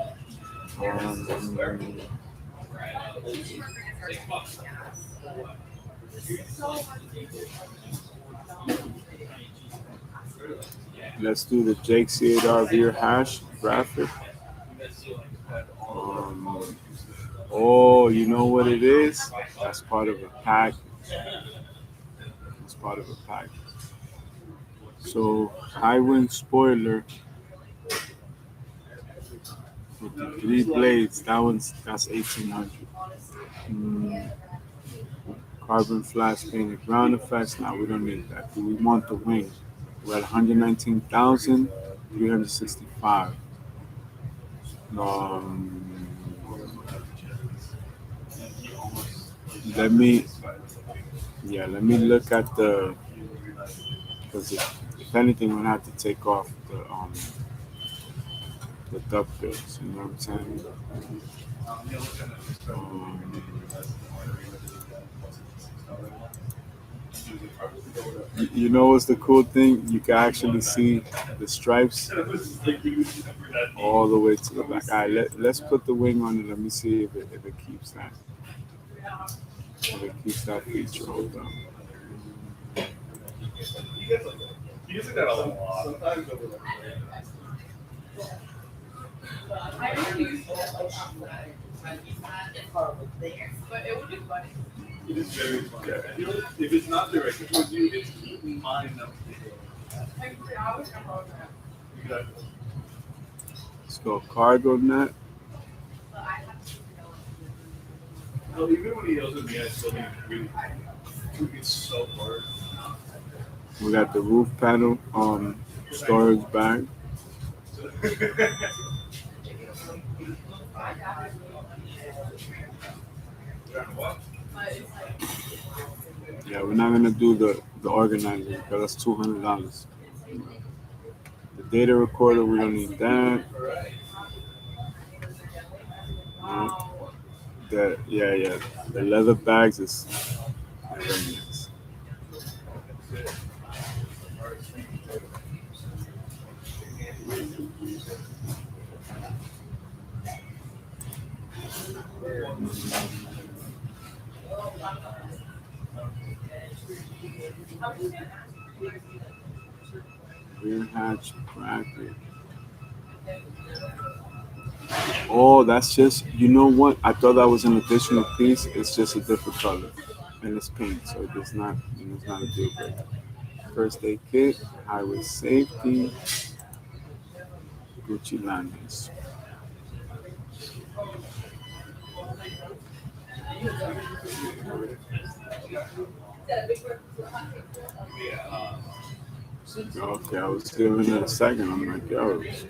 Um, let's do the Jake C8R rear hash graphic. Um, oh, you know what it is? That's part of a package. It's part of a package. So high wing spoiler with the three blades. That's 1800. Mm, carbon flash painted ground effects. Now we don't need that. We want the wing. We're at 119,365. Um, let me let me look at the because if anything we're gonna have to take off the duckbills. You know what I'm saying? Um, you know what's the cool thing? You can actually see the stripes all the way to the back. All right, let's put the wing on it. Let me see if it keeps that. If it keeps that feature. Hold on. It is very fun. If it's not directed towards you, it's mine enough to go. Exactly. Let's go cargo net. No, even when he yells at me, I still think really, it's so hard. We got the roof panel storage bag. Yeah, we're not gonna do the organizer because that's $200. The data recorder, we don't need that. No. Yeah. The leather bags is very nice. Green hatch bracket. Oh, that's just, you know what? I thought that was an additional piece. It's just a different color. And it's pink, so it's not, it's not a deal breaker. First aid kit, highway safety, Gucci landings. Okay, I was giving it a second. I'm like, yo, it's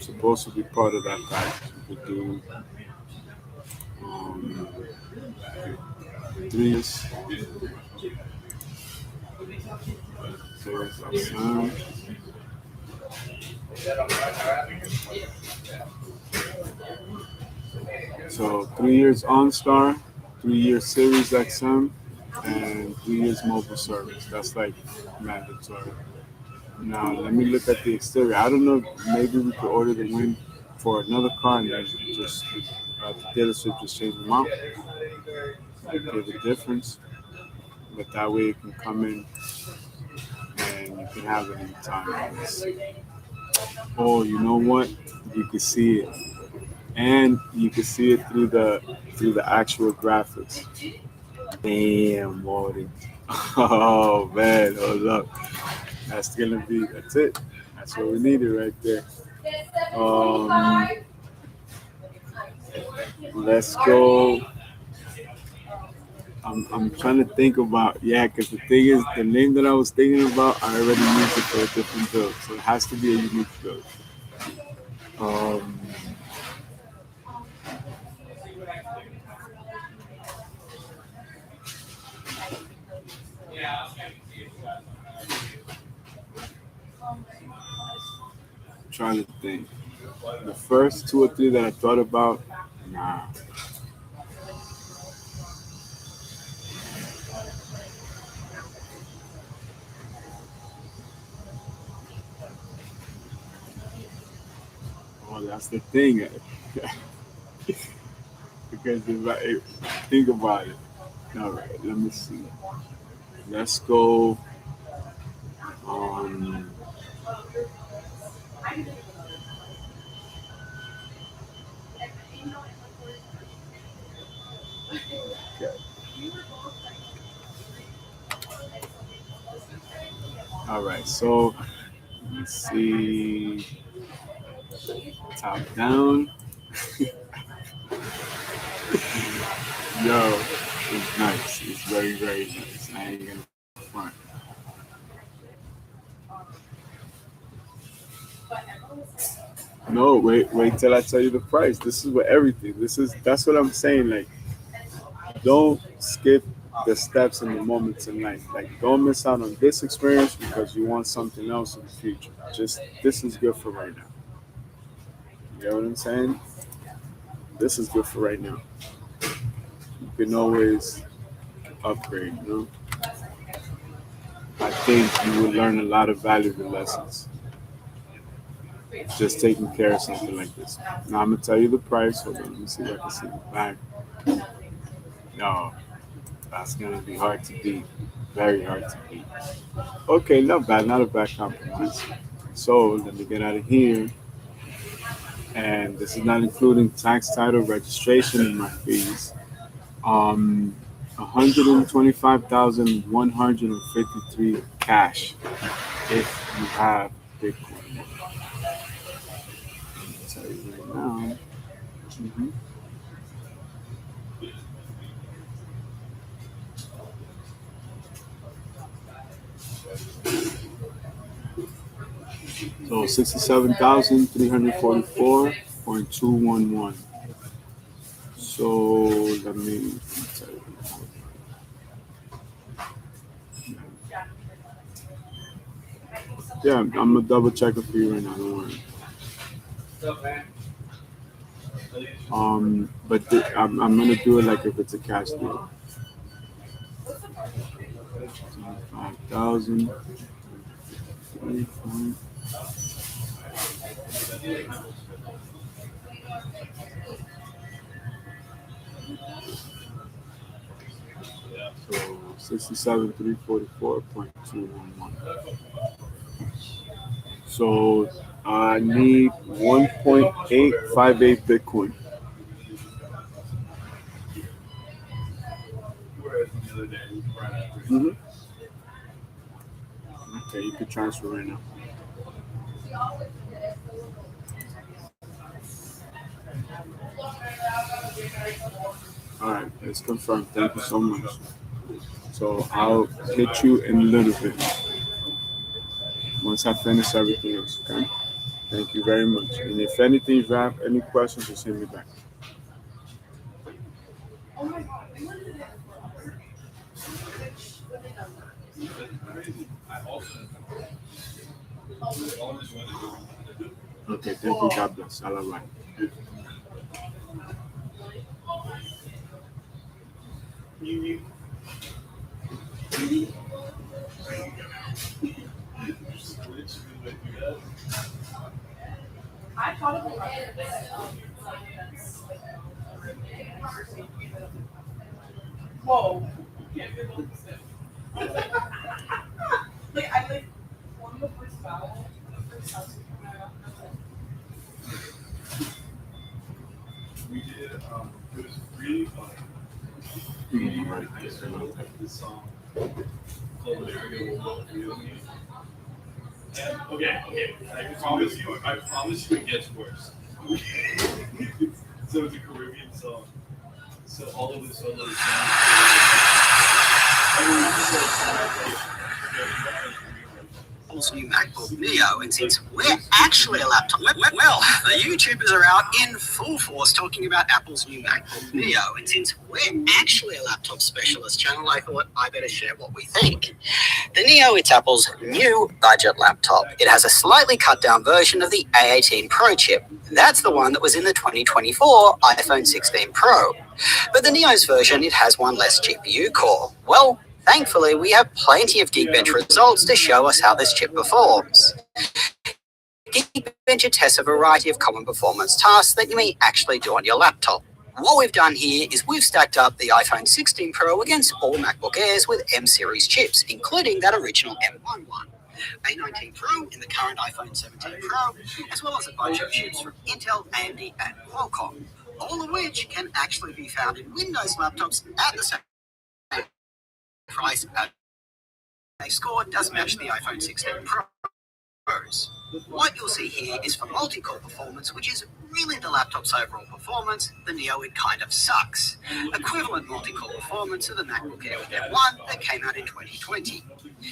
supposed to be part of that package. You could do um, 3 years, series of sound. So 3 years OnStar, 3 years Series XM, and 3 years mobile service. That's like mandatory. Now let me look at the exterior. I don't know. Maybe we could order the wing for another car and then just the dealership just change them out. Might be the difference, but that way it can come in and you can have it anytime. Oh, you know what? You can see it, and you can see it through the actual graphics. Damn, Morty. Oh man, hold up. That's it. That's what we needed right there. Um, let's go. I'm trying to think about, yeah, because the thing is, the name that I was thinking about, I already used it for a different build, so it has to be a unique build. Um, trying to think. The first two or three that I thought about, nah. Oh, that's the thing. Because if I think about it, all right, let me see. Let's go. Um, okay. All right, so let's see. Top down. Yo, it's nice. It's very, very nice. I ain't gonna front. No, wait till I tell you the price. This is what everything. That's what I'm saying. Like, don't skip the steps and the moments in life. Like, don't miss out on this experience because you want something else in the future. Just this is good for right now. You know what I'm saying? This is good for right now. You can always upgrade. You know, I think you will learn a lot of valuable lessons just taking care of something like this. Now I'm gonna tell you the price. Hold on, let me see if I can see the back. No, that's gonna be hard to beat. Very hard to beat. Okay, not bad, not a bad compromise. So let me get out of here. and this is not including tax, title, registration, and my fees. 125,153 cash if you have Bitcoin. I'll tell you right now. Mhm. So 67,344.211. So let me tell you. Yeah, I'm gonna double check it for you right now. Don't worry. I'm gonna do it like if it's a cash deal. 5,000. So 67,344.211. So I need 1.858 Bitcoin. Mm-hmm. Okay, you can transfer right now. All right, it's confirmed. Thank you so much. So I'll hit you in a little bit once I finish everything else. Okay. Thank you very much. And if anything, if you have any questions, just hit me back. Okay. Thank you. God bless. All right. Right. Okay. I promise you it gets worse. So it's a Caribbean song. So all of the solos Apple's new MacBook Neo, and since we're actually a laptop, well, the YouTubers are out in full force talking about Apple's new MacBook Neo, and since we're actually a laptop specialist channel, I thought I better share what we think. The Neo, it's Apple's new budget laptop. It has a slightly cut down version of the A18 Pro chip. That's the one that was in the 2024 iPhone 16 Pro. But the Neo's version, it has one less GPU core. Well, thankfully, we have plenty of Geekbench results to show us how this chip performs. Geekbench tests a variety of common performance tasks that you may actually do on your laptop. What we've done here is we've stacked up the iPhone 16 Pro against all MacBook Airs with M-series chips, including that original M1 one, A19 Pro in the current iPhone 17 Pro, as well as a bunch of chips from Intel, AMD, and Qualcomm, all of which can actually be found in Windows laptops at the same price. They score does match the iPhone 16 Pros. What you'll see here is for multi-core performance, which is really the laptop's overall performance. The Neo, it kind of sucks. Equivalent multi-core performance of the MacBook Air with M1 that came out in 2020.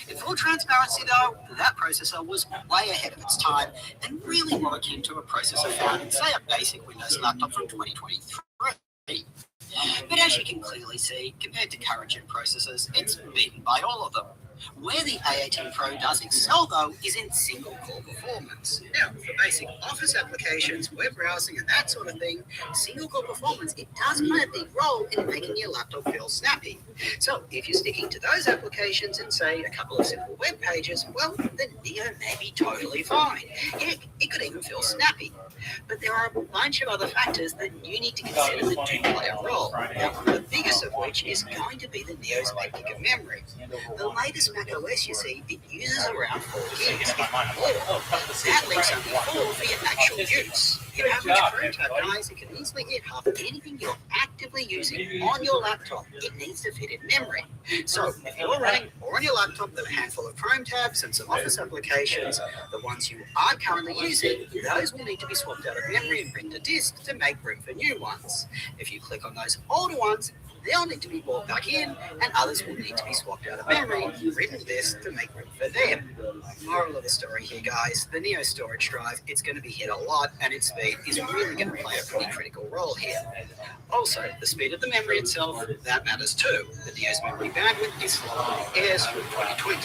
In full transparency though, that processor was way ahead of its time and really more akin to a processor found in, say, a basic Windows laptop from 2023. But as you can clearly see, compared to current gen processors, it's beaten by all of them. Where the A18 Pro does excel, though, is in single-core performance. Now, for basic office applications, web browsing, and that sort of thing, single-core performance, it does play a big role in making your laptop feel snappy. So, if you're sticking to those applications and, say, a couple of simple web pages, well, the Neo may be totally fine. Heck, it could even feel snappy. But there are a bunch of other factors that you need to consider that do play a role. Now, the biggest of which is going to be the Neo's 8 gig of memory. The latest Mac OS, you see, it uses around 4 gigs. That leaves only 4 for your actual use. Your average Chrome tab, guys, it can easily hit half of anything you're actively using on your laptop. It needs to fit in memory. So if you're running or on your laptop with a handful of Chrome tabs and some Office applications, the ones you are currently using, those will need to be swapped out of memory and written to disk to make room for new ones. If you click on those older ones, they'll need to be brought back in, and others will need to be swapped out of memory, written to disk to make room for them. Moral of the story here, guys, the Neo storage drive, it's going to be hit a lot, and its speed is really going to play a pretty critical role here. Also, the speed of the memory itself, that matters too. The Neo's memory bandwidth is slower than the Air's from 2020,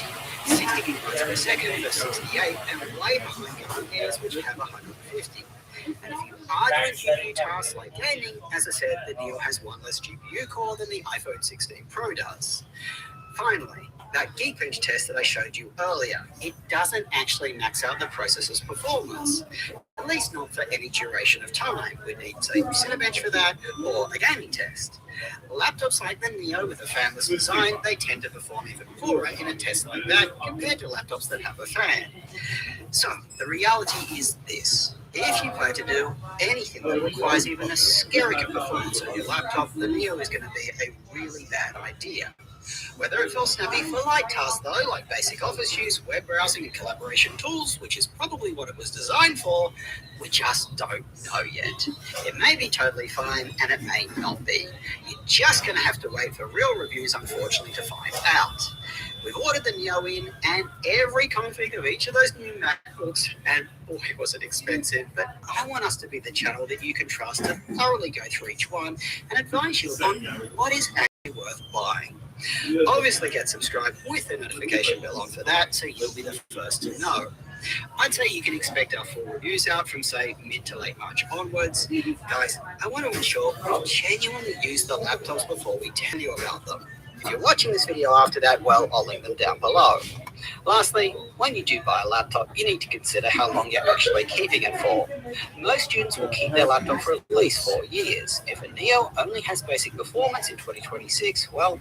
60 gigabytes per second for 68, and way behind the Air's, which have 150. And if you are doing GPU tasks like gaming, as I said, the Neo has one less GPU core than the iPhone 16 Pro does. Finally, that Geekbench test that I showed you earlier, it doesn't actually max out the processor's performance, at least not for any duration of time. We need, say, Cinebench for that, or a gaming test. Laptops like the Neo with a fanless design, they tend to perform even poorer in a test like that compared to laptops that have a fan. So, the reality is this. If you plan to do anything that requires even a skerrick of performance on your laptop, the Neo is going to be a really bad idea. Whether it feels snappy for light tasks though, like basic office use, web browsing and collaboration tools, which is probably what it was designed for, we just don't know yet. It may be totally fine and it may not be. You're just going to have to wait for real reviews, unfortunately, to find out. We've ordered the Neo in, and every config of each of those new MacBooks, and boy, was it expensive, but I want us to be the channel that you can trust to thoroughly go through each one and advise you on what is actually worth buying. Obviously get subscribed with the notification bell on for that, so you'll be the first to know. I'd say you can expect our full reviews out from, say, mid to late March onwards. Guys, I want to ensure we genuinely use the laptops before we tell you about them. If you're watching this video after that, well, I'll link them down below. Lastly, when you do buy a laptop, you need to consider how long you're actually keeping it for. Most students will keep their laptop for at least 4 years. If a Neo only has basic performance in 2026, well,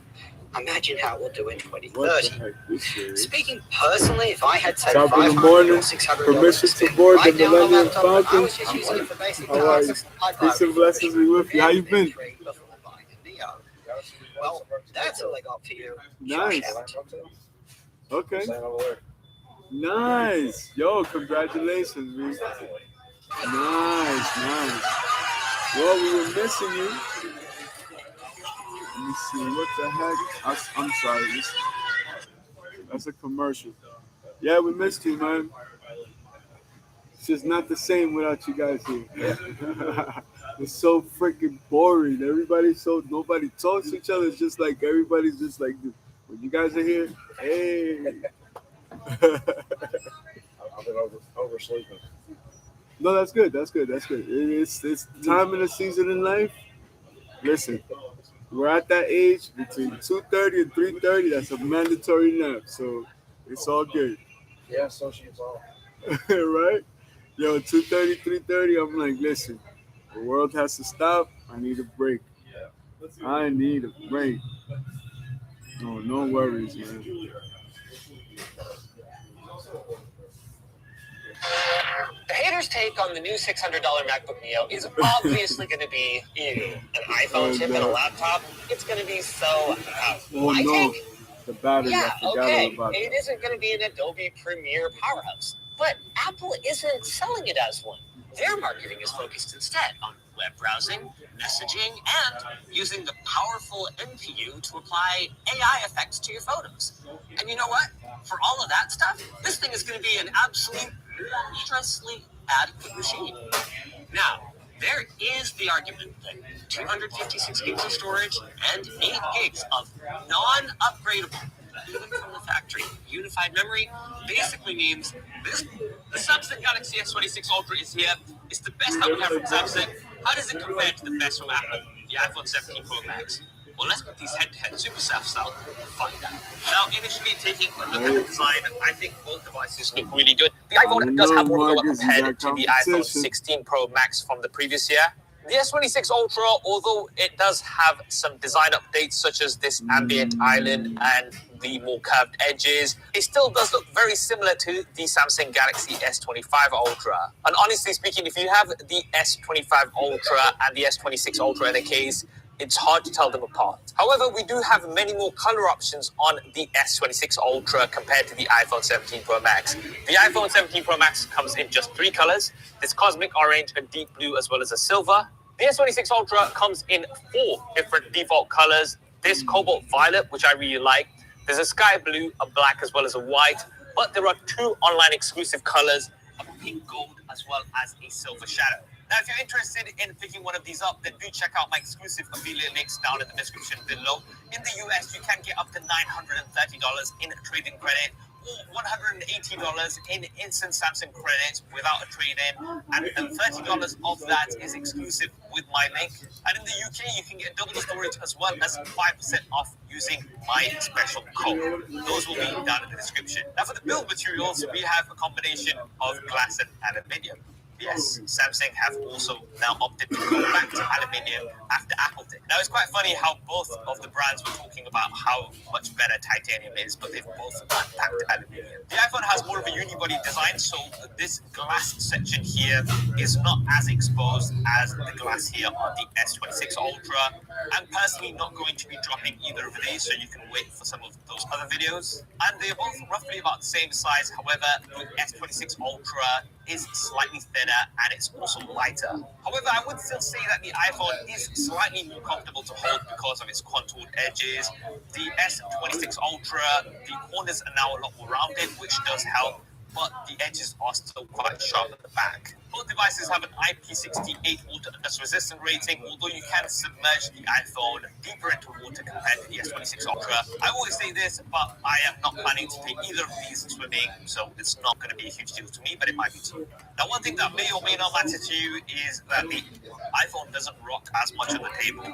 imagine how it will do in 2030. Speaking personally, if I had say $500 or $600 to spend right now on a laptop and I was just using it for basic tasks, I'd buy Peace and blessings be with you. How you been? before buying a Neo. Well, that's all I got for you. Nice. Josh out. Okay. Nice. Yo, congratulations, man. Nice, nice. Well, we were missing you. Let me see. What the heck? I'm sorry. That's a commercial. Yeah, we missed you, man. It's just not the same without you guys here. It's so freaking boring. Nobody talks to each other. It's just like everybody's just like this. When you guys are here, hey. I've been oversleeping. No, that's good. That's good. It's time in the season in life. Listen, we're at that age between 2:30 and 3:30. That's a mandatory nap. So it's all good. Yeah, so she's all. Right? Yo, 2:30, 3:30, I'm like, listen, the world has to stop. I need a break. I need a break. No worries, man. The haters' take on the new $600 MacBook Neo is obviously going to be, an iPhone chip and a laptop. It's going to be so Oh no, the battery. Yeah, I forgot okay. all about It that. isn't going to be an Adobe Premiere powerhouse, but Apple isn't selling it as one. Their marketing is focused instead on web browsing, messaging, and using the powerful NPU to apply AI effects to your photos. And you know what? For all of that stuff, this thing is going to be an absolute monstrously adequate machine. Now, there is the argument that 256 gigs of storage and 8 gigs of non-upgradable, even from the factory, unified memory basically means the Samsung Galaxy S26 Ultra is here. It's the best that we have from Samsung. How does it compare to the best from Apple, the iPhone 17 Pro Max? Well, let's put these head-to-head super soft style and find out. Now, initially taking a look at the design, I think both devices look really good. The iPhone does have more to go compared to the iPhone 16 Pro Max from the previous year. The S26 Ultra, although it does have some design updates such as this ambient island and the more curved edges. It still does look very similar to the Samsung Galaxy S25 Ultra. And honestly speaking, if you have the S25 Ultra and the S26 Ultra in a case, it's hard to tell them apart. However, we do have many more color options on the S26 Ultra compared to the iPhone 17 Pro Max. The iPhone 17 Pro Max comes in just 3 colors. There's cosmic orange, a deep blue, as well as a silver. The S26 Ultra comes in 4 different default colors. There's cobalt violet, which I really like. There's a sky blue, a black, as well as a white. But there are 2 online exclusive colors, a pink gold, as well as a silver shadow. Now, if you're interested in picking one of these up, then do check out my exclusive affiliate links down in the description below. In the US, you can get up to $930 in trade-in credit or $180 in instant Samsung credit without a trade-in, and $30 of that is exclusive with my link. And in the UK, you can get double the storage as well as 5% off using my special code. Those will be down in the description. Now, for the build materials, we have a combination of glass and aluminium. Yes, Samsung have also now opted to go back to aluminium after Apple did. Now, it's quite funny how both of the brands were talking about how much better titanium is, but they've both gone back to aluminium. The iPhone has more of a unibody design, so this glass section here is not as exposed as the glass here on the S26 Ultra. I'm personally not going to be dropping either of these, so you can wait for some of those other videos. And they're both roughly about the same size. However, the S26 Ultra is slightly thinner and it's also lighter. However, I would still say that the iPhone is slightly more comfortable to hold because of its contoured edges. The S26 Ultra, the corners are now a lot more rounded, which does help, but the edges are still quite sharp at the back. Both devices have an IP68 water dust resistant rating, although you can submerge the iPhone deeper into water compared to the S26 Ultra. I always say this, but I am not planning to take either of these swimming, so it's not going to be a huge deal to me, but it might be to you. Now, one thing that may or may not matter to you is that the iPhone doesn't rock as much on the table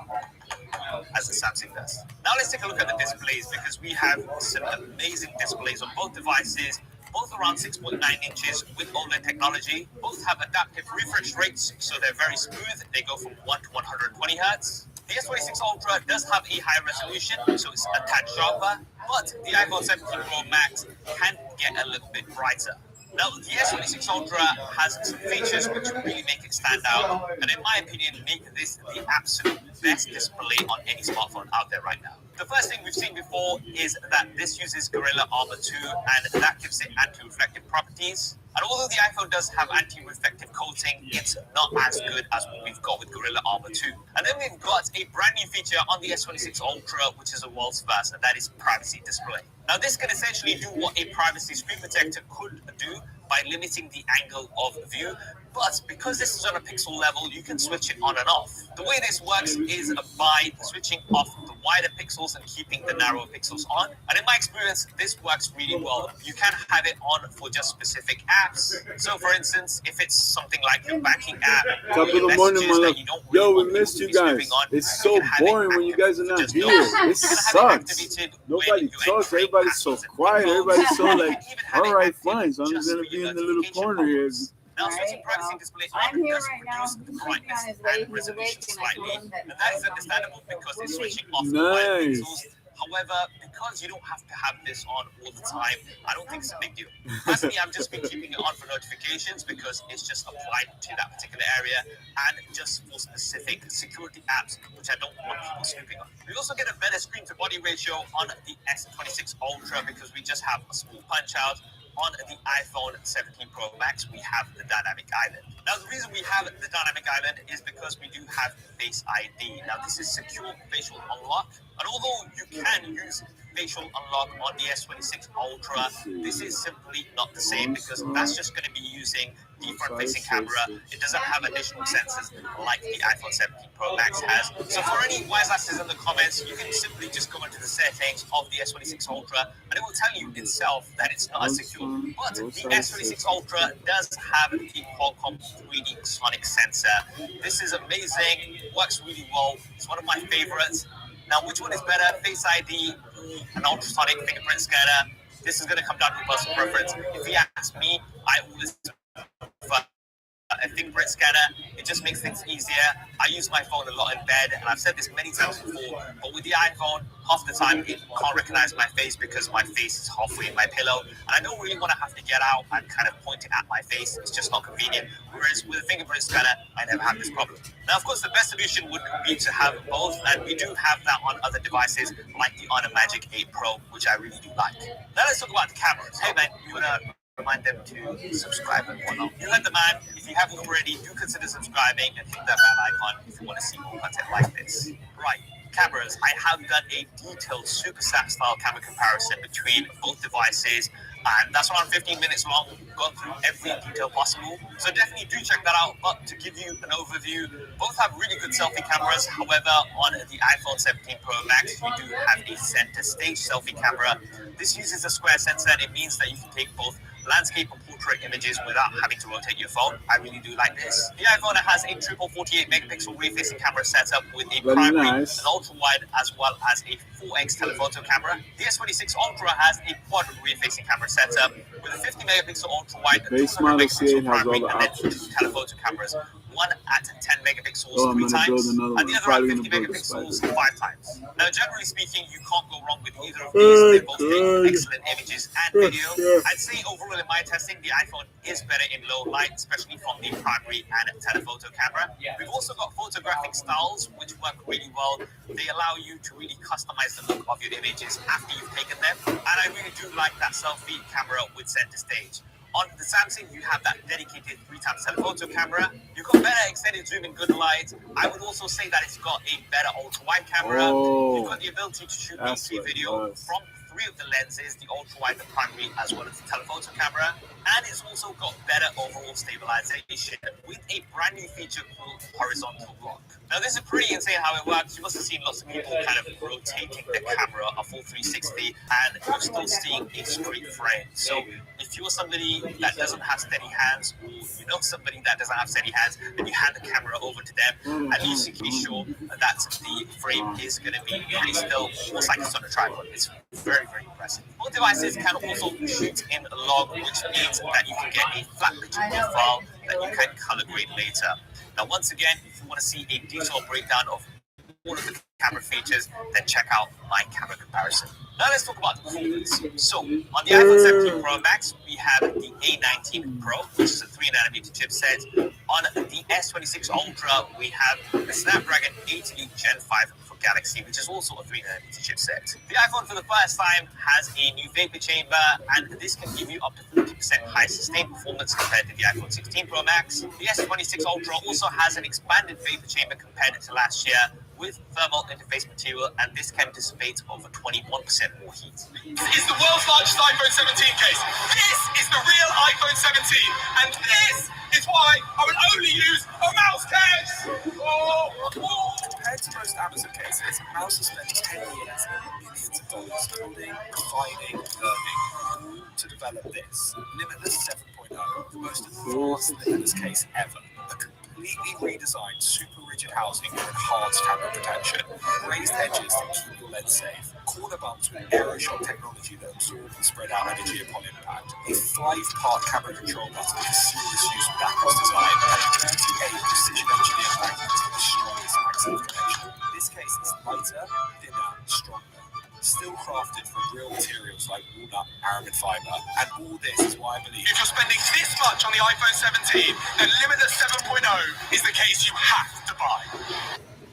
as the Samsung does. Now let's take a look at the displays, because we have some amazing displays on both devices. Both around 6.9 inches with OLED technology. Both have adaptive refresh rates, so they're very smooth. They go from 1 to 120 Hz. The S26 Ultra does have a higher resolution, so it's a tad sharper, but the iPhone 17 Pro Max can get a little bit brighter. Now, the S26 Ultra has some features which really make it stand out, and in my opinion, make this the absolute best display on any smartphone out there right now. The first thing we've seen before is that this uses Gorilla Armor 2, and that gives it anti-reflective properties. And although the iPhone does have anti-reflective coating, it's not as good as what we've got with Gorilla Armor 2. And then we've got a brand new feature on the S26 Ultra, which is a world's first, and that is privacy display. Now, this can essentially do what a privacy screen protector could do by limiting the angle of view, but because this is on a pixel level, you can switch it on and off. The way this works is by switching off the wider pixels and keeping the narrower pixels on. And in my experience, this works really well. You can have it on for just specific apps. So for instance, if it's something like your banking app, Top of the morning, my love. Yo, we missed you guys. It's so boring when you guys are not here. It sucks. Nobody talks. Everybody's so quiet. Everybody's so like, all right, fine. So I'm just gonna be in the little corner here. Now, switching privacy display on does reduce the brightness and resolution slightly, and that is understandable because it's switching off the wider pixels. However, because you don't have to have this on all the time, I don't think it's a big deal. Personally, I've just been keeping it on for notifications because it's just applied to that particular area and just for specific security apps, which I don't want people snooping on. We also get a better screen-to-body ratio on the S26 Ultra because we just have a small punch-out. On the iPhone 17 Pro Max, we have the Dynamic Island. Now, the reason we have the Dynamic Island is because we do have Face ID. Now, this is secure facial unlock. And although you can use facial unlock on the S26 Ultra, this is simply not the same because that's just going to be using the front-facing camera. It doesn't have additional sensors like the iPhone 17 Pro Max has. So for any wise asses in the comments, you can simply just go into the settings of the S26 Ultra and it will tell you itself that it's not as secure. But the S26 Ultra does have the Qualcomm 3D sonic sensor. This is amazing. It works really well. It's one of my favorites. Now, which one is better, Face ID or an ultrasonic fingerprint scanner? This is going to come down to personal preference. If you ask me, I always prefer a fingerprint scanner. It just makes things easier. I use my phone a lot in bed, and I've said this many times before, but with the iPhone, half the time it can't recognize my face because my face is halfway in my pillow, and I don't really want to have to get out and kind of point it at my face. It's just not convenient. Whereas with a fingerprint scanner, I never have this problem. Now, of course, the best solution would be to have both, and we do have that on other devices like the Honor Magic 8 Pro, which I really do like. Now let's talk about the cameras. Hey man, you wanna remind them to subscribe and whatnot. You heard the man. If you haven't already, do consider subscribing and hit that bell icon if you want to see more content like this. Right. Cameras, I have done a detailed super sat style camera comparison between both devices, and that's around 15 minutes long. Gone through every detail possible, so definitely do check that out. But to give you an overview, both have really good selfie cameras. However, on the iPhone 17 Pro Max, you do have a center stage selfie camera. This uses a square sensor, and it means that you can take both landscape and portrait images without having to rotate your phone. I really do like this. The iPhone has a triple 48 megapixel rear-facing camera setup with a Very primary, nice. an ultra-wide, as well as a 4x telephoto camera. The S26 Ultra has a quad rear-facing camera setup with a 50 megapixel ultra-wide, The base 200 model megapixel C8 has all primary, the and then options. 2 telephoto cameras. One at 10 megapixels Oh, I'm 3 gonna build times, another and one. the other Probably at gonna 50 build a megapixels spider. 5 times. Now, generally speaking, you can't go wrong with either of these. They both take excellent images and video. I'd say overall in my testing, the iPhone is better in low light, especially from the primary and telephoto camera. We've also got photographic styles, which work really well. They allow you to really customize the look of your images after you've taken them. And I really do like that selfie camera with center stage. On the Samsung, you have that dedicated 3x telephoto camera. You've got better extended zoom in good light. I would also say that it's got a better ultra-wide camera. Oh, You've got the ability to shoot that's 8K what it video was. from 3 of the lenses, the ultra-wide, the primary, as well as the telephoto camera. And it's also got better overall stabilization with a brand new feature called horizontal lock. Now, this is pretty insane how it works. You must have seen lots of people kind of rotating the camera a full 360, and you're still seeing a straight frame. So if you're somebody that doesn't have steady hands, or you know somebody that doesn't have steady hands, and you hand the camera over to them, at least you can be sure that the frame is going to be pretty still, almost like it's on a tripod. It's very, very impressive. Both devices can also shoot in log, which means that you can get a flat picture profile that you can color grade later. Now, once again, if you want to see a detailed breakdown of all of the camera features, then check out my camera comparison. Now let's talk about the performance. So on the iPhone 17 Pro Max, we have the A19 Pro, which is a 3nm chipset. On the S26 Ultra, we have the Snapdragon 8 Elite Gen 5 for Galaxy, which is also a 3nm chipset. The iPhone for the first time has a new vapor chamber, and this can give you up to 40% higher sustained performance compared to the iPhone 16 Pro Max. The S26 Ultra also has an expanded vapor chamber compared to last year, with thermal interface material, and this can dissipate over 21% more heat. This is the world's largest iPhone 17 case. This is the real iPhone 17, and this is why I would only use a mouse case. Compared to most Amazon cases, Mouse has spent 10 years and millions of dollars coding, refining, learning, all to develop this Limitless 7.0, the most advanced Limitless case ever. A completely redesigned super rigid housing for enhanced camera protection, raised edges to keep your lens safe, corner bumps with aeroshock technology that absorb and spread out energy upon impact, a 5-part camera control button for seamless use with Apple's design, and a 28 precision engineered magnet for the strongest accent connection. This case is lighter, thinner, stronger, still crafted from real materials like walnut, aramid fiber, and all this is why I believe If you're spending this much on the iPhone 17, then Limitless 7.0 is the case you have to buy.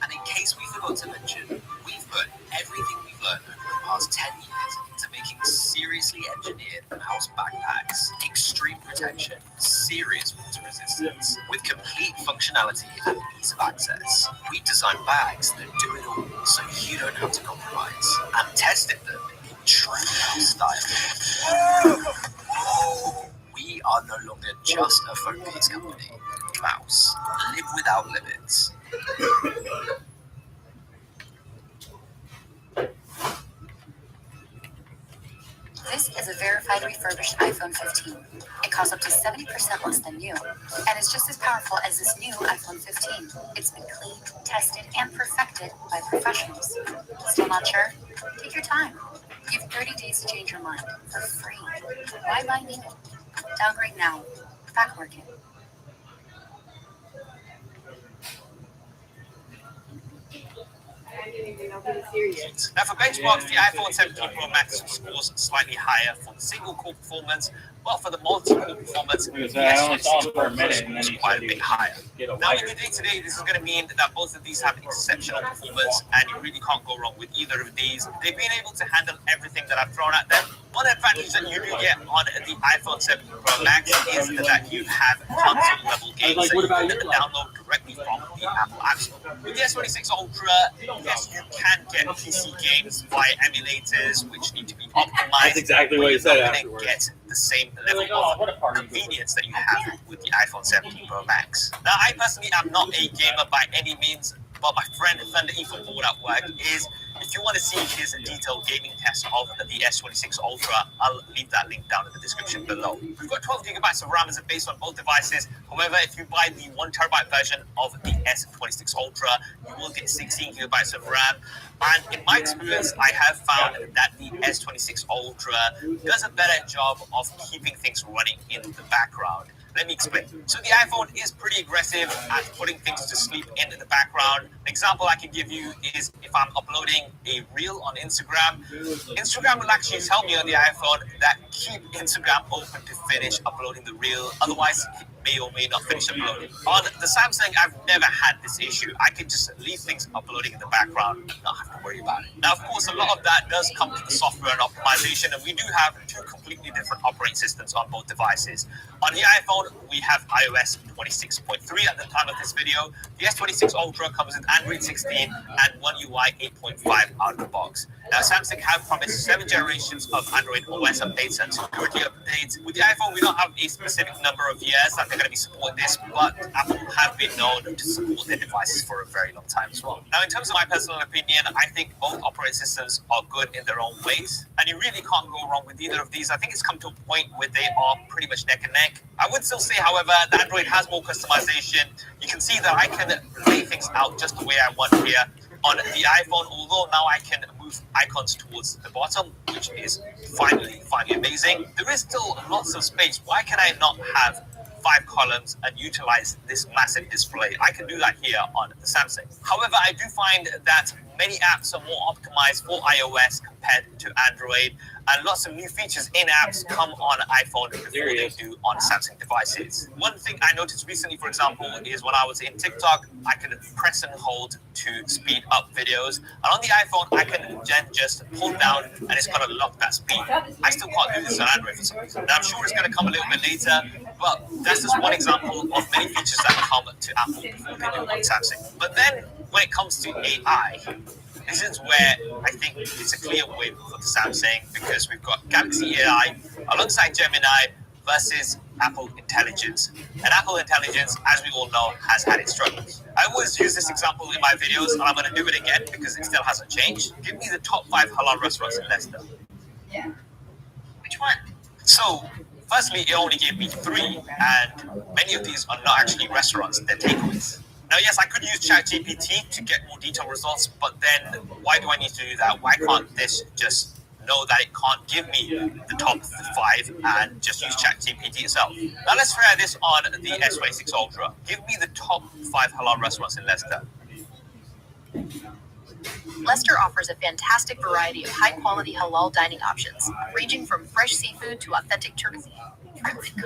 And in case we forgot to mention, we've put everything we've learned over the past 10 years into making seriously engineered mouse backpacks, extreme protection, serious water resistance, with complete functionality and ease of access. We designed bags that do it all, so you don't have to compromise, and tested them in true mouse style. We are no longer just a phone case company. Mouse, live without limits. This is a verified refurbished iPhone 15. It costs up to 70% less than new, and is just as powerful as this new iPhone 15. It's been cleaned, tested, and perfected by professionals. Still not sure? Take your time. You have 30 days to change your mind for free. Why buy new? Downgrade now. Back market. Now for benchmarks, the iPhone 17 Pro Max scores slightly higher for the single-core performance, but for the multi-core performance, the S26 Pro scores quite a bit higher. Now in the day-to-day, this is going to mean that both of these have exceptional performance, and you really can't go wrong with either of these. They've been able to handle everything that I've thrown at them. One advantage that you do get on the iPhone 17 Pro Max is that you have console-level games that you can download directly from the Apple App Store. With the S26 Ultra, yes, you can get PC games via emulators, which need to be optimized. That's exactly what you said You're afterwards. get the same level of convenience that you have with the iPhone 17 Pro Max. Now, I personally am not a gamer by any means, but my friend Thunder Ethan Ford at work is. If you want to see his detailed gaming test of the S26 Ultra, I'll leave that link down in the description below. We've got 12 gigabytes of RAM as a base on both devices. However, if you buy the 1 terabyte version of the S26 Ultra, you will get 16 gigabytes of RAM. And in my experience, I have found that the S26 Ultra does a better job of keeping things running in the background. Let me explain. So the iPhone is pretty aggressive at putting things to sleep in the background. An example I can give you is if I'm uploading a reel on Instagram, Instagram will actually tell me on the iPhone that keep Instagram open to finish uploading the reel. Otherwise, it may or may not finish uploading. On the Samsung, I've never had this issue. I can just leave things uploading in the background and not have to worry about it. Now, of course, a lot of that does come to the software and optimization, and we do have two completely different operating systems on both devices. On the iPhone, we have iOS 26.3 at the time of this video. The S26 Ultra comes with Android 16 and One UI 8.5 out of the box. Now, Samsung have promised 7 generations of Android OS updates and security updates. With the iPhone, we don't have a specific number of years that they're going to be supporting this, but Apple have been known to support their devices for a very long time as well. Now, in terms of my personal opinion, I think both operating systems are good in their own ways, and you really can't go wrong with either of these. I think it's come to a point where they are pretty much neck and neck. I would still say, however, that Android has more customization. You can see that I can lay things out just the way I want here. On the iPhone, although now I can move icons towards the bottom, which is finally amazing, there is still lots of space. Why can I not have 5 columns and utilize this massive display? I can do that here on the Samsung. However, I do find that many apps are more optimized for iOS compared to Android, and lots of new features in apps come on iPhone before they do on Samsung devices. One thing I noticed recently, for example, is when I was in TikTok, I can press and hold to speed up videos, and on the iPhone, I can then just pull down and it's going to lock that speed. I still can't do this on Android for some reason. Now, I'm sure it's going to come a little bit later, but that's just one example of many features that come to Apple before they do on Samsung. But then, when it comes to AI, this is where I think it's a clear win for the Samsung, because we've got Galaxy AI alongside Gemini versus Apple Intelligence. And Apple Intelligence, as we all know, has had its struggles. I always use this example in my videos, and I'm going to do it again because it still hasn't changed. Give me the top 5 halal restaurants in Leicester. Yeah. Which one? So, firstly, it only gave me 3, and many of these are not actually restaurants, they're takeaways. Now, yes, I could use ChatGPT to get more detailed results, but then why do I need to do that? Why can't this just know that it can't give me the top 5 and just use ChatGPT itself? Now, let's try this on the S26 Ultra. Give me the top 5 halal restaurants in Leicester. Leicester offers a fantastic variety of high-quality halal dining options, ranging from fresh seafood to authentic turkey.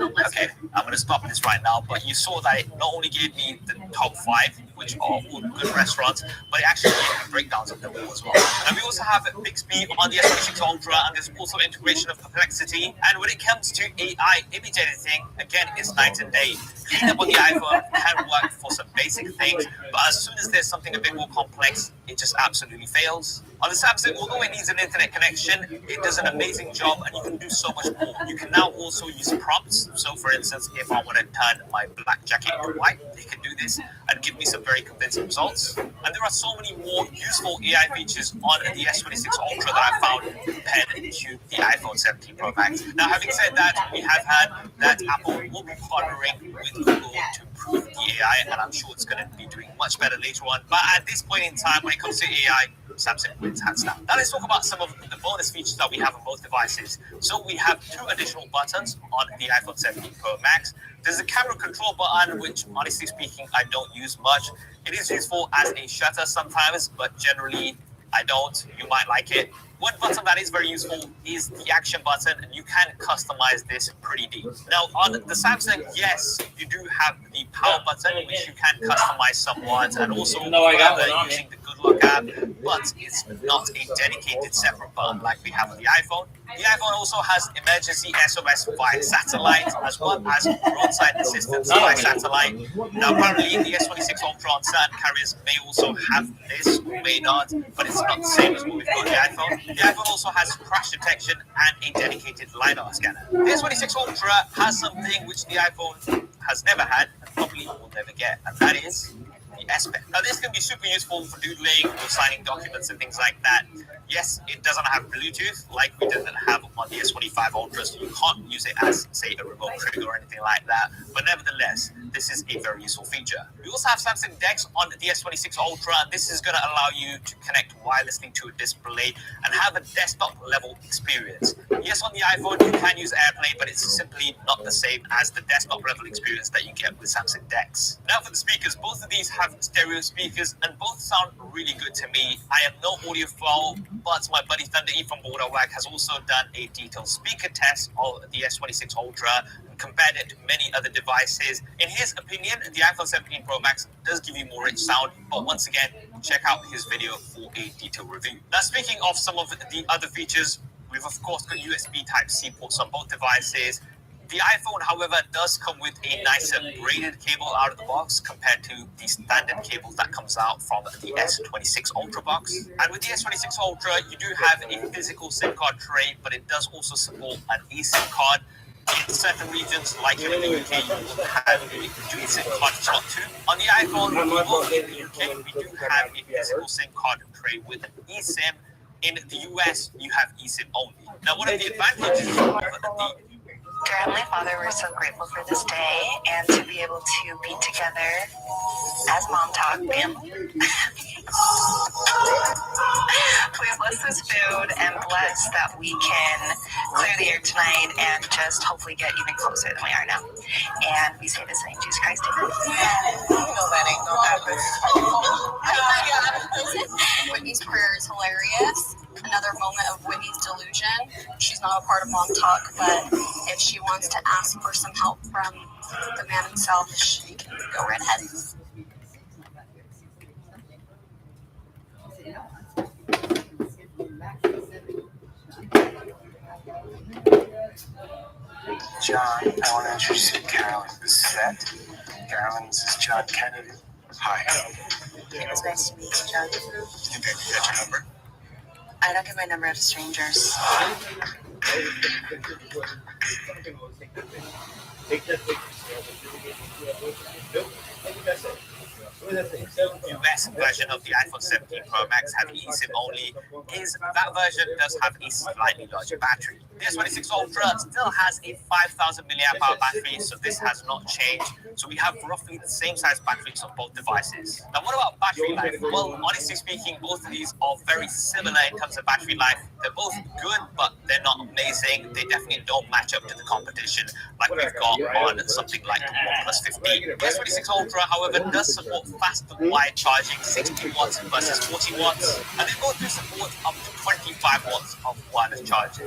Okay, I'm going to stop this right now, but you saw that it not only gave me the top 5, which are all good restaurants, but it actually gave me breakdowns of them all as well. And we also have Bixby on the S26 Ultra, and there's also integration of Perplexity. And when it comes to AI image editing, again, it's night and day. Cleaning up on the iPhone can work for some basic things, but as soon as there's something a bit more complex, it just absolutely fails. On the Samsung, although it needs an internet connection, it does an amazing job, and you can do so much more. You can now also use prompts. So, for instance, if I want to turn my black jacket into white, it can do this and give me some very convincing results. And there are so many more useful AI features on the S26 Ultra that I found compared to the iPhone 17 Pro Max. Now, having said that, we have had that Apple will be partnering with Google to improve the AI, and I'm sure it's going to be doing much better later on. But at this point in time, when it comes to AI, Samsung wins hands down. Now let's talk about some of the bonus features that we have on both devices. So we have 2 additional buttons on the iPhone 17 Pro Max. There's a camera control button, which honestly speaking, I don't use much. It is useful as a shutter sometimes, but generally I don't. You might like it. One button that is very useful is the action button, and you can customize this pretty deep. Now, on the Samsung, yes, you do have the power button, which you can customize somewhat, and also further using the Good Luck app, but it's not a dedicated separate button like we have on the iPhone. The iPhone also has emergency SOS via satellite, as well as roadside assistance via satellite. Now, apparently, the S26 Ultra on certain carriers may also have this, or may not, but it's not the same as what we've got on the iPhone. The iPhone also has crash detection and a dedicated LiDAR scanner. The S26 Ultra has something which the iPhone has never had and probably will never get, and that is the S Pen. Now, this can be super useful for doodling or signing documents and things like that. Yes, it doesn't have Bluetooth like we didn't have on the S25 Ultra, so you can't use it as, say, a remote trigger or anything like that. But nevertheless, this is a very useful feature. We also have Samsung DeX on the S26 Ultra, and this is going to allow you to connect wirelessly to a display and have a desktop-level experience. Yes, on the iPhone, you can use AirPlay, but it's simply not the same as the desktop-level experience that you get with Samsung DeX. Now for the speakers, both of these have stereo speakers, and both sound really good to me. I am no audiophile, but my buddy Thunder E from BorderWag has also done a detailed speaker test of the S26 Ultra and compared it to many other devices. In his opinion, the iPhone 17 Pro Max does give you more rich sound, but once again, check out his video for a detailed review. Now, speaking of some of the other features, we've of course got USB Type-C ports on both devices. The iPhone, however, does come with a nicer braided cable out of the box compared to the standard cable that comes out from the S26 Ultra box. And with the S26 Ultra, you do have a physical SIM card tray, but it does also support an eSIM card. In certain regions, like in the UK, you will have a dual SIM card slot too. On the iPhone, well, in the UK, we do have a physical SIM card tray with an eSIM. In the US, you have eSIM only. Now, one of the advantages of the Dear Heavenly Father, we're so grateful for this day and to be able to be together as Mom Talk family. Please bless this food and bless that we can clear the air tonight and just hopefully get even closer than we are now. And we say this in Jesus Christ. Amen. No, that ain't gonna happen. Whitney's prayer is hilarious. Another moment of Whitney's delusion. She's not a part of Mom Talk, but if she wants to ask for some help from the man himself, she can go right ahead. John, I want to introduce you to Carolyn Bissett. Carolyn, this is John Kennedy. Hi. It was nice to meet you, John. You gave me your number? I don't give my number out to strangers. The US version of the iPhone 17 Pro Max having eSIM only is that version does have a slightly larger battery. The S26 Ultra still has a 5,000 milliamp hour battery, so this has not changed. So we have roughly the same size batteries on both devices. Now, what about battery life? Well, honestly speaking, both of these are very similar in terms of battery life. They're both good, but they're not amazing. They definitely don't match up to the competition like we've got on something like the OnePlus 15. The S26 Ultra, however, does support faster wide charging, 60 watts versus 40 watts, and they both do support up to 25 watts of wireless charging.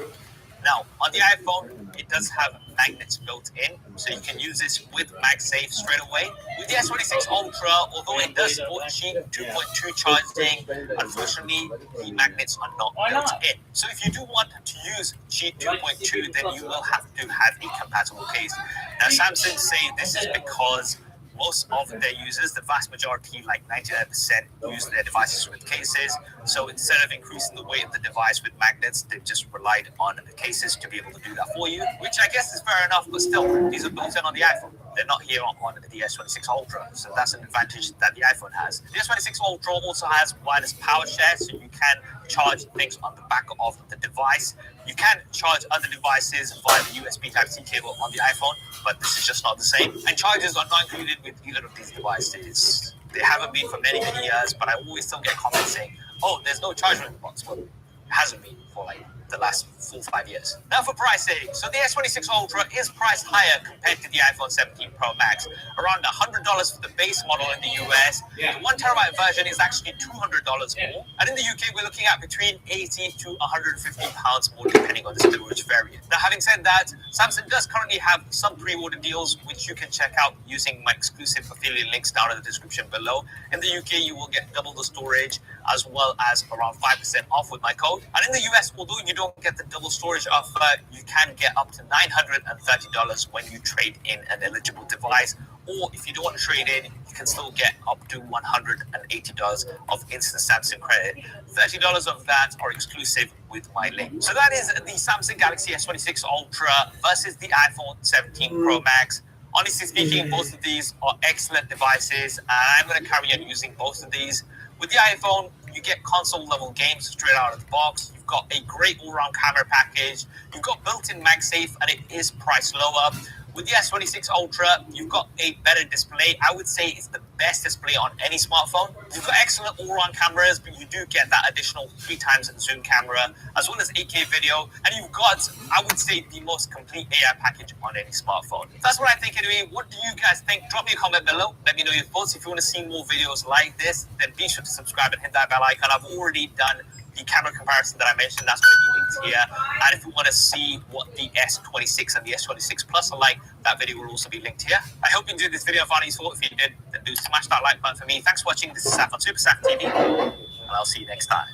Now, on the iPhone, it does have magnets built in, so you can use this with MagSafe straight away. With the S26 Ultra, although it does support Qi 2.2 charging, unfortunately, the magnets are not built in. So if you do want to use Qi 2.2, then you will have to have a compatible case. Now, Samsung say this is because most of their users, the vast majority, like 99%, use their devices with cases. So instead of increasing the weight of the device with magnets, they've just relied on the cases to be able to do that for you, which I guess is fair enough, but still, these are built in on the iPhone. They're not here on the S26 Ultra, so that's an advantage that the iPhone has. The S26 Ultra also has wireless power share, so you can charge things on the back of the device. You can charge other devices via the USB Type-C cable on the iPhone, but this is just not the same. And chargers are not included with either of these devices. They haven't been for many, many years, but I always still get comments saying, oh, there's no charger in the box. Well, it hasn't been for like the last 4-5 years. Now for pricing. So the S26 Ultra is priced higher compared to the iPhone 17 Pro Max. Around $100 for the base model in the US. The 1TB version is actually $200 more. And in the UK, we're looking at between 80 to 150 pounds more depending on the storage variant. Now, having said that, Samsung does currently have some pre-order deals which you can check out using my exclusive affiliate links down in the description below. In the UK, you will get double the storage as well as around 5% off with my code. And in the US, although you don't get the double storage offer, you can get up to $930 when you trade in an eligible device. Or if you don't want to trade in, you can still get up to $180 of instant Samsung credit. $30 of that are exclusive with my link. So that is the Samsung Galaxy S26 Ultra versus the iPhone 17 Pro Max. Honestly speaking, both of these are excellent devices, and I'm going to carry on using both of these. With the iPhone, you get console-level games straight out of the box. You've got a great all-round camera package. You've got built-in MagSafe, and it is priced lower. With the S26 Ultra, you've got a better display. I would say it's the best display on any smartphone. You've got excellent all-round cameras, but you do get that additional 3x zoom camera, as well as 8K video. And you've got, I would say, the most complete AI package on any smartphone. That's what I think anyway. What do you guys think? Drop me a comment below. Let me know your thoughts. If you want to see more videos like this, then be sure to subscribe and hit that bell icon. I've already done the camera comparison that I mentioned. That's going to be linked here. And if you want to see what the S26 and the S26 Plus are like, that video will also be linked here. I hope you enjoyed this video and found it useful. If you did, then do smash that like button for me. Thanks for watching. This is Saf on Super Saf TV, and I'll see you next time.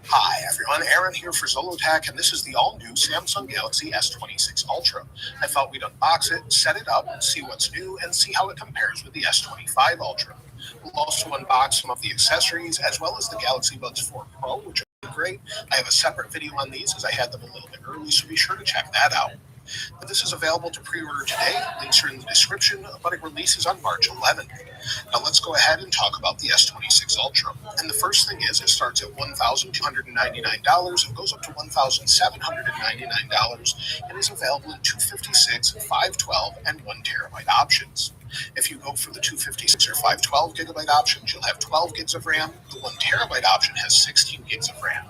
Hi everyone, Aaron here for Zolotech, and this is the all-new Samsung Galaxy S26 Ultra. I thought we'd unbox it, set it up, see what's new, and see how it compares with the S25 Ultra. We'll also unbox some of the accessories, as well as the Galaxy Buds 4 Pro, which are great. I have a separate video on these, as I had them a little bit early, so be sure to check that out. But this is available to pre-order today. Links are in the description, but it releases on March 11th. Now let's go ahead and talk about the S26 Ultra. And the first thing is, it starts at $1,299 and goes up to $1,799 and is available in 256, 512, and 1 terabyte options. If you go for the 256 or 512 gigabyte options, you'll have 12 gigs of RAM. The 1 terabyte option has 16 gigs of RAM.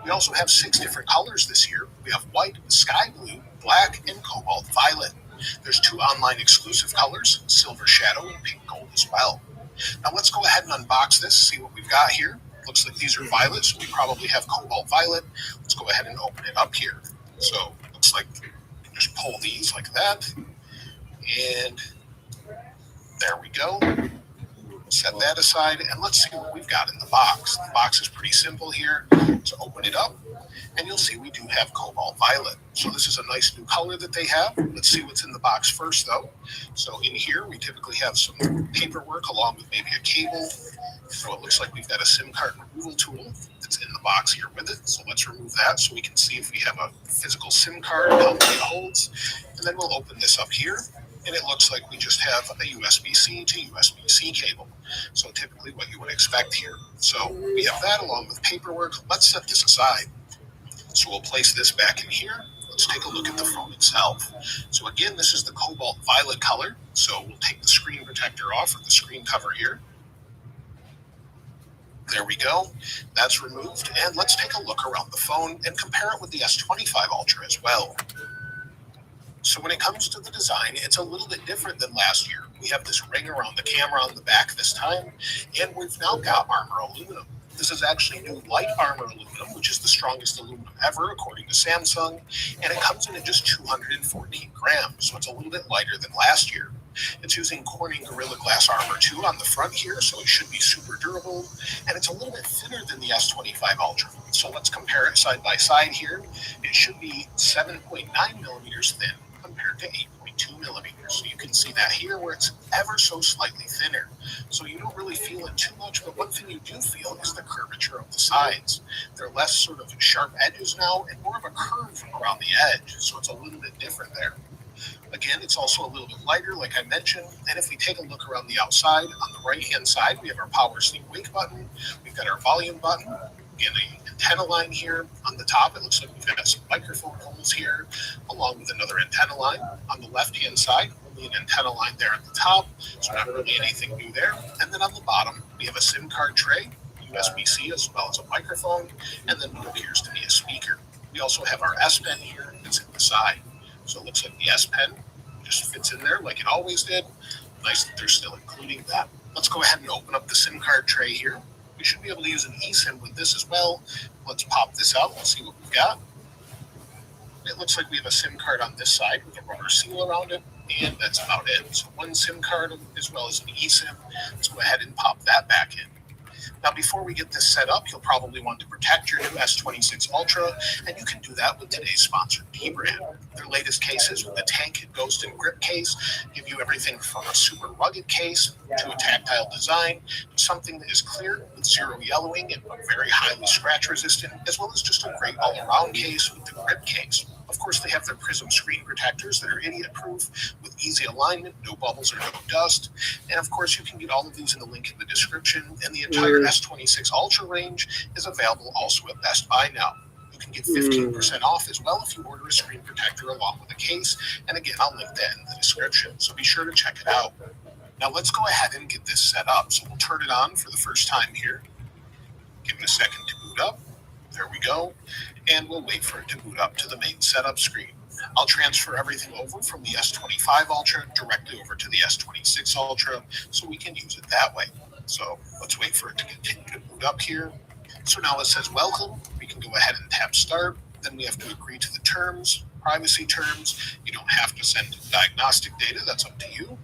We also have 6 different colors this year. We have white, sky blue, black, and cobalt violet. There's 2 online exclusive colors, silver shadow and pink gold as well. Now let's go ahead and unbox this, see what we've got here. Looks like these are violet, so we probably have cobalt violet. Let's go ahead and open it up here. So looks like you can just pull these like that. And there we go. Set that aside, and let's see what we've got in the box. The box is pretty simple here. So open it up, and you'll see we do have cobalt violet. So this is a nice new color that they have. Let's see what's in the box first, though. So in here, we typically have some paperwork along with maybe a cable. So it looks like we've got a SIM card removal tool that's in the box here with it. So let's remove that so we can see if we have a physical SIM card, how many it holds. And then we'll open this up here. And it looks like we just have a USB-C to USB-C cable. So typically what you would expect here. So we have that along with paperwork. Let's set this aside. So we'll place this back in here. Let's take a look at the phone itself. So again, this is the cobalt violet color. So we'll take the screen protector off, or the screen cover here. There we go. That's removed. And let's take a look around the phone and compare it with the S25 Ultra as well. So when it comes to the design, it's a little bit different than last year. We have this ring around the camera on the back this time, and we've now got armor aluminum. This is actually new light armor aluminum, which is the strongest aluminum ever, according to Samsung, and it comes in at just 214 grams, so it's a little bit lighter than last year. It's using Corning Gorilla Glass Armor 2 on the front here, so it should be super durable, and it's a little bit thinner than the S25 Ultra. So let's compare it side by side here. It should be 7.9 millimeters thin compared to 8.2 millimeters. So you can see that here where it's ever so slightly thinner. So you don't really feel it too much, but one thing you do feel is the curvature of the sides. They're less sort of sharp edges now and more of a curve around the edge. So it's a little bit different there. Again, it's also a little bit lighter, like I mentioned. And if we take a look around the outside, on the right-hand side, we have our power sleep wake button. We've got our volume button. Again, an antenna line here on the top. It looks like we've got some microphone holes here, along with another antenna line. On the left-hand side, only an antenna line there at the top, so not really anything new there. And then on the bottom, we have a SIM card tray, USB-C, as well as a microphone, and then what appears to be a speaker. We also have our S Pen here that's in the side. So it looks like the S Pen just fits in there like it always did. Nice that they're still including that. Let's go ahead and open up the SIM card tray here. We should be able to use an eSIM with this as well. Let's pop this out and see what we've got. It looks like we have a SIM card on this side with a rubber seal around it, and that's about it. So one SIM card as well as an eSIM. Let's go ahead and pop that back in. Now, before we get this set up, you'll probably want to protect your new S26 Ultra, and you can do that with today's sponsor, B-Brand. Their latest cases with the Tank, Ghost, and Grip case give you everything from a super rugged case to a tactile design, to something that is clear with zero yellowing and very highly scratch resistant, as well as just a great all-around case with the Grip case. Of course, they have their Prism screen protectors that are idiot-proof with easy alignment, no bubbles or no dust. And of course, you can get all of these in the link in the description. And the entire S26 Ultra range is available also at Best Buy now. You can get 15% off as well if you order a screen protector along with a case. And again, I'll link that in the description, so be sure to check it out. Now let's go ahead and get this set up. So we'll turn it on for the first time here. Give it a second to boot up. There we go. And we'll wait for it to boot up to the main setup screen. I'll transfer everything over from the S25 Ultra directly over to the S26 Ultra so we can use it that way. So let's wait for it to continue to boot up here. So now it says welcome. We can go ahead and tap start. Then we have to agree to the terms, privacy terms. You don't have to send diagnostic data. That's up to you.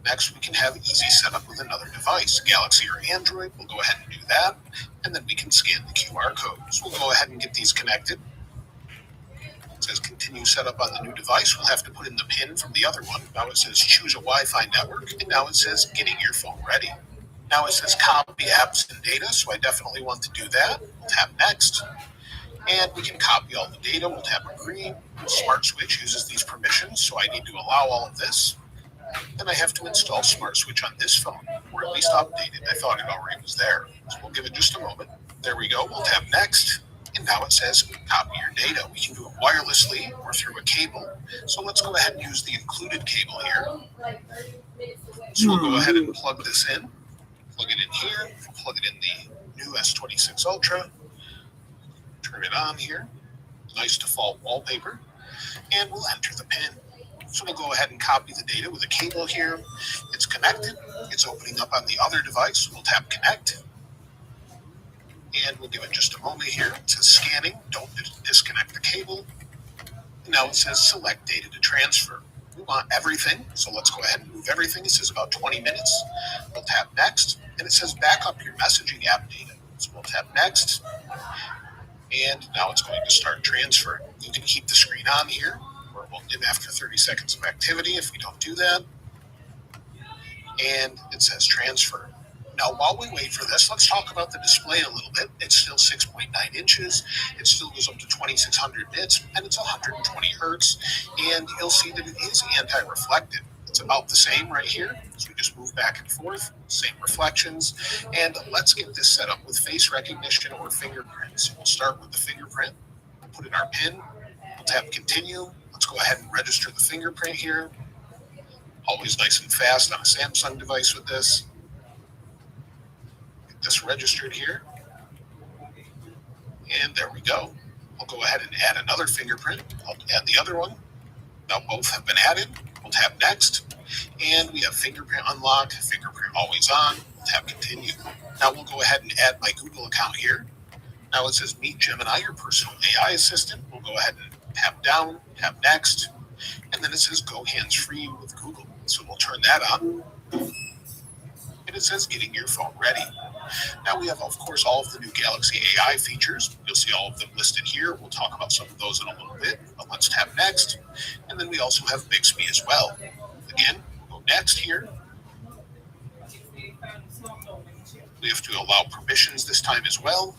Next, we can have easy setup with another device, Galaxy or Android. We'll go ahead and do that, and then we can scan the QR code. So we'll go ahead and get these connected. It says continue setup on the new device. We'll have to put in the PIN from the other one. Now it says choose a Wi-Fi network, and now it says getting your phone ready. Now it says copy apps and data, so I definitely want to do that. We'll tap next, and we can copy all the data. We'll tap agree. Smart Switch uses these permissions, so I need to allow all of this. Then I have to install Smart Switch on this phone, or at least update it. I thought it already was there. So we'll give it just a moment. There we go. We'll tap next. And now it says copy your data. We can do it wirelessly or through a cable. So let's go ahead and use the included cable here. So we'll go ahead and plug this in. Plug it in here. Plug it in the new S26 Ultra. Turn it on here. Nice default wallpaper. And we'll enter the PIN. So we'll go ahead and copy the data with a cable here. It's connected. It's opening up on the other device. We'll tap connect. And we'll give it just a moment here. It says scanning. Don't disconnect the cable. And now it says select data to transfer. We want everything. So let's go ahead and move everything. It says about 20 minutes. We'll tap next. And it says back up your messaging app data. So we'll tap next. And now it's going to start transferring. You can keep the screen on here, or it will dim after 30 seconds of activity if we don't do that. And it says transfer. Now, while we wait for this, let's talk about the display a little bit. It's still 6.9 inches. It still goes up to 2600 nits, and it's 120 hertz. And you'll see that it is anti-reflective. It's about the same right here. So we just move back and forth, same reflections. And let's get this set up with face recognition or fingerprint. So we'll start with the fingerprint. We'll put in our PIN. We'll tap continue. Let's go ahead and register the fingerprint here. Always nice and fast on a Samsung device with this. Get this registered here. And there we go. We'll go ahead and add another fingerprint. I'll add the other one. Now both have been added. We'll tap next. And we have fingerprint unlock, fingerprint always on. We'll tap continue. Now we'll go ahead and add my Google account here. Now it says meet Gemini, your personal AI assistant. We'll go ahead and tap down, tap next. And then it says go hands-free with Google. So we'll turn that on. And it says getting your phone ready. Now we have, of course, all of the new Galaxy AI features. You'll see all of them listed here. We'll talk about some of those in a little bit, but let's tap next. And then we also have Bixby as well. Again, we'll go next here. We have to allow permissions this time as well.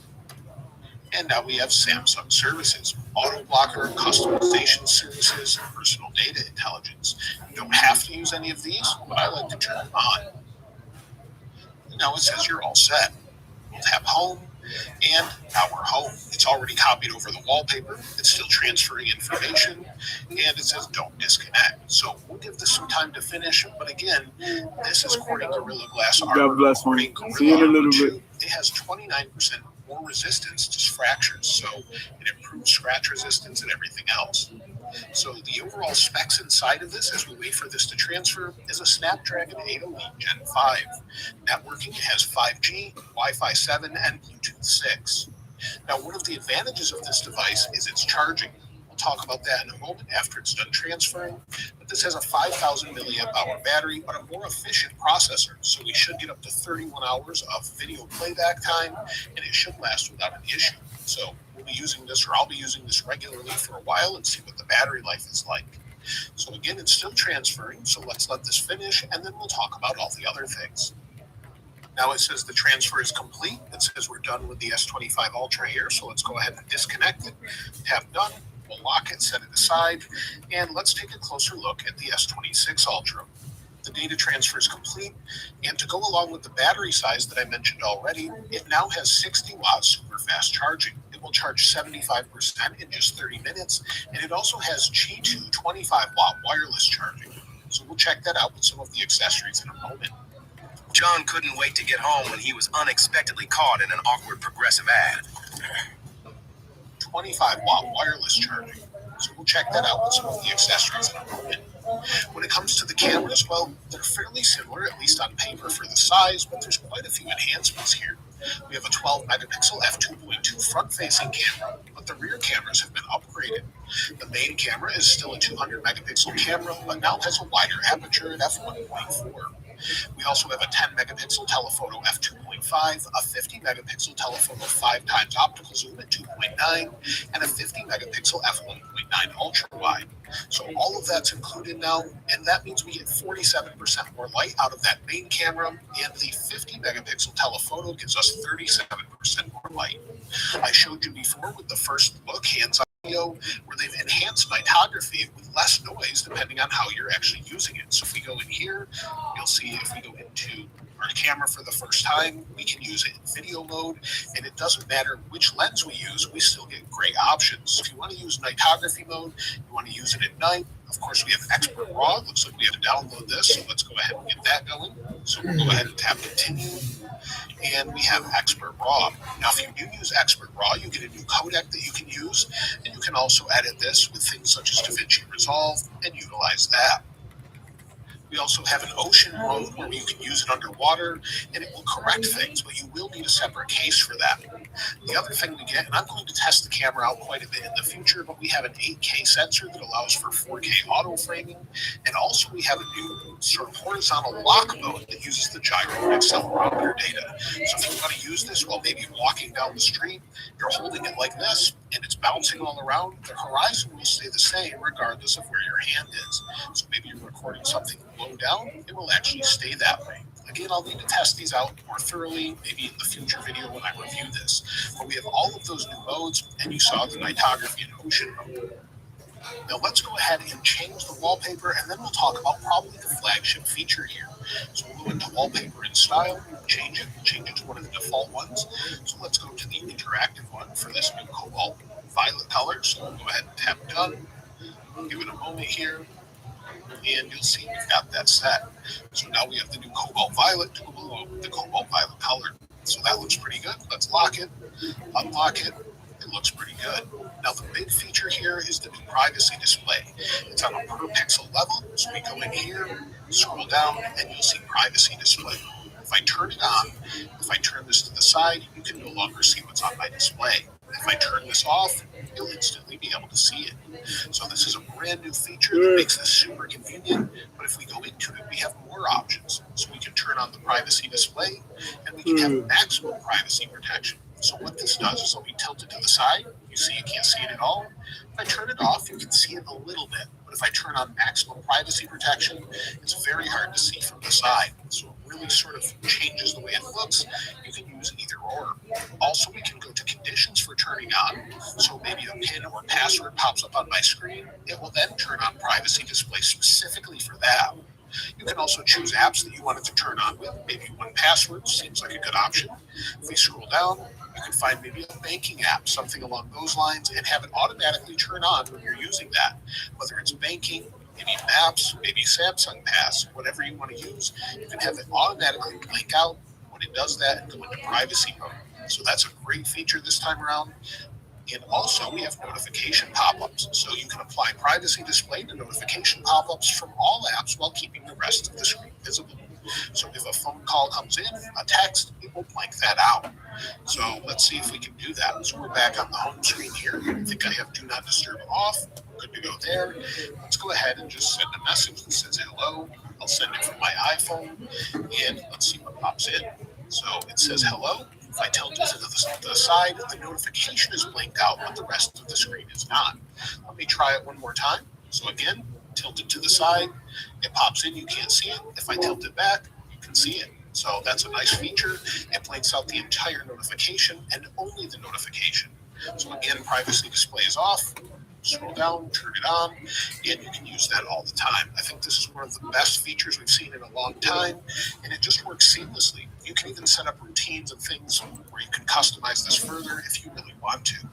And now we have Samsung services, auto blocker, customization services, and personal data intelligence. You don't have to use any of these, but I like to turn them on. And now it says you're all set. We'll tap home, and now It's already copied over the wallpaper. It's still transferring information, and it says don't disconnect. So we'll give this some time to finish. But again, this is Corning Gorilla Glass Armor. God bless Corning me. See you in a Gorilla little Armor bit. 2. It has 29% more resistance to fractures, so it improves scratch resistance and everything else. So the overall specs inside of this, as we wait for this to transfer, is a Snapdragon 8 Elite Gen 5. Networking has 5G, Wi-Fi 7, and Bluetooth 6. Now, one of the advantages of this device is its charging. We'll talk about that in a moment after it's done transferring. But this has a 5,000 milliamp hour battery, but a more efficient processor. So we should get up to 31 hours of video playback time, and it should last without an issue. So we'll be using this, or I'll be using this regularly for a while and see what the battery life is like. So again, it's still transferring. So let's let this finish, and then we'll talk about all the other things. Now it says the transfer is complete. It says we're done with the S25 Ultra here. So let's go ahead and disconnect it. Tap done. We'll lock it, set it aside, and let's take a closer look at the S26 Ultra. The data transfer is complete, and to go along with the battery size that I mentioned already, it now has 60 watts super fast charging. It will charge 75% in just 30 minutes, and it also has G2 25 watt wireless charging. So we'll check that out with some of the accessories in a moment. John couldn't wait to get home when he was unexpectedly caught in an awkward progressive ad. 25 watt wireless charging. So we'll check that out with some of the accessories in a moment. When it comes to the cameras, well, they're fairly similar, at least on paper for the size, but there's quite a few enhancements here. We have a 12 megapixel f2.2 front-facing camera, but the rear cameras have been upgraded. The main camera is still a 200 megapixel camera, but now has a wider aperture at f1.4. We also have a 10 megapixel telephoto f2.5, a 50 megapixel telephoto 5x optical zoom at 2.9, and a 50 megapixel f1.9 ultra wide. So all of that's included now, and that means we get 47% more light out of that main camera, and the 50 megapixel telephoto gives us 37% more light. I showed you before with the first look, hands-on video, where they've enhanced nightography with less noise depending on how you're actually using it. So if we go in here, you'll see if we go into our camera for the first time, we can use it in video mode, and it doesn't matter which lens we use, we still get great options. So if you want to use nightography mode, you want to use it at night, of course we have Expert RAW. It looks like we have to download this, so let's go ahead and get that going. So we'll go ahead and tap continue, and we have Expert RAW. Now if you do use Expert RAW, you get a new codec that you can use, and you can also edit this with things such as DaVinci Resolve and utilize that. We also have an ocean mode where you can use it underwater and it will correct things, but you will need a separate case for that. The other thing we get, and I'm going to test the camera out quite a bit in the future, but we have an 8K sensor that allows for 4K auto framing, and also we have a new sort of horizontal lock mode that uses the gyro and accelerometer data. So if you want to use this while maybe walking down the street, you're holding it like this, and it's bouncing all around, the horizon will stay the same regardless of where your hand is. So maybe you're recording something low down, it will actually stay that way. Again, I'll need to test these out more thoroughly, maybe in the future video when I review this. But we have all of those new modes, and you saw the nightography and ocean mode. Now let's go ahead and change the wallpaper, and then we'll talk about probably the flagship feature here. So we'll go into wallpaper and style, change it to one of the default ones. So let's go to the interactive one for this new cobalt violet color. So we'll go ahead and tap done. Give it a moment here, and you'll see we've got that set. So now we have the new cobalt violet to go below with the cobalt violet color. So that looks pretty good. Let's lock it, unlock it. It looks pretty good. Now the big feature here is the new privacy display. It's on a per pixel level, so we go in here, scroll down, and you'll see privacy display. If I turn it on, if I turn this to the side, you can no longer see what's on my display. If I turn this off, you'll instantly be able to see it. So this is a brand new feature that makes this super convenient, but if we go into it, we have more options. So we can turn on the privacy display, and we can have maximum privacy protection. So what this does is, let me tilt it to the side. You see you can't see it at all. If I turn it off, you can see it a little bit. But if I turn on maximum privacy protection, it's very hard to see from the side. So it really sort of changes the way it looks. You can use either or. Also, we can go to conditions for turning on. So maybe a PIN or password pops up on my screen. It will then turn on privacy display specifically for that. You can also choose apps that you wanted to turn on with. Maybe 1Password seems like a good option. If we scroll down, You can find maybe a banking app, something along those lines, and have it automatically turn on when you're using that. Whether it's banking, maybe maps, maybe Samsung Pass, whatever you want to use, you can have it automatically blink out when it does that and go into privacy mode. So that's a great feature this time around. And also, we have notification pop-ups. So you can apply privacy display to notification pop-ups from all apps while keeping the rest of the screen visible. So if a phone call comes in, a text, it will blank that out. So let's see if we can do that. So we're back on the home screen here. I think I have Do Not Disturb off. Good to go there. Let's go ahead and just send a message that says hello. I'll send it from my iPhone, and let's see what pops in. So it says hello. If I tilt it to the side, the notification is blinked out, but the rest of the screen is not. Let me try it one more time. So again, tilt it to the side. It pops in. You can't see it. If I tilt it back, you can see it. So that's a nice feature. It blinks out the entire notification and only the notification. So again, privacy display is off. Scroll down, turn it on, and you can use that all the time. I think this is one of the best features we've seen in a long time, and it just works seamlessly. You can even set up routines and things where you can customize this further if you really want to.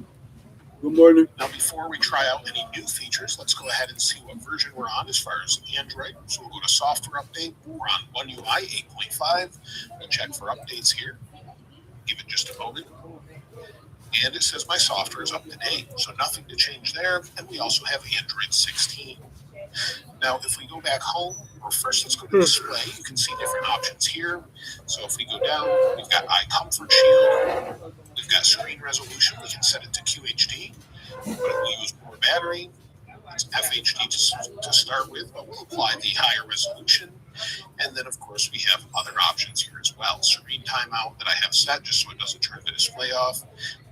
Good morning. Now, before we try out any new features, let's go ahead and see what version we're on as far as Android. So we'll go to Software Update. We're on One UI 8.5. We'll check for updates here. Give it just a moment. And it says my software is up to date, so nothing to change there. And we also have Android 16. Now, if we go back home, or first let's go to display. You can see different options here. So if we go down, we've got Eye Comfort Shield. We've got screen resolution. We can set it to QHD, but it will use more battery. It's FHD to start with, but we'll apply the higher resolution. And then, of course, we have other options here as well. Screen timeout that I have set just so it doesn't turn the display off.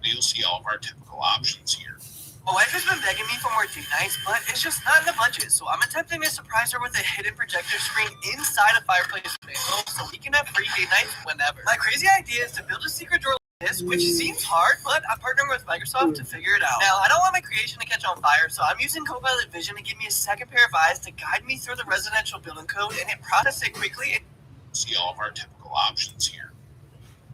But you'll see all of our typical options here. My wife has been begging me for more date nights, but it's just not in the budget. So I'm attempting to surprise her with a hidden projector screen inside a fireplace mantle so we can have free date nights whenever. My crazy idea is to build a secret door like this, which seems hard, but I'm partnering with Microsoft to figure it out. Now, I don't want my creation to catch on fire, so I'm using Copilot Vision to give me a second pair of eyes to guide me through the residential building code and it processes it quickly. See all of our typical options here.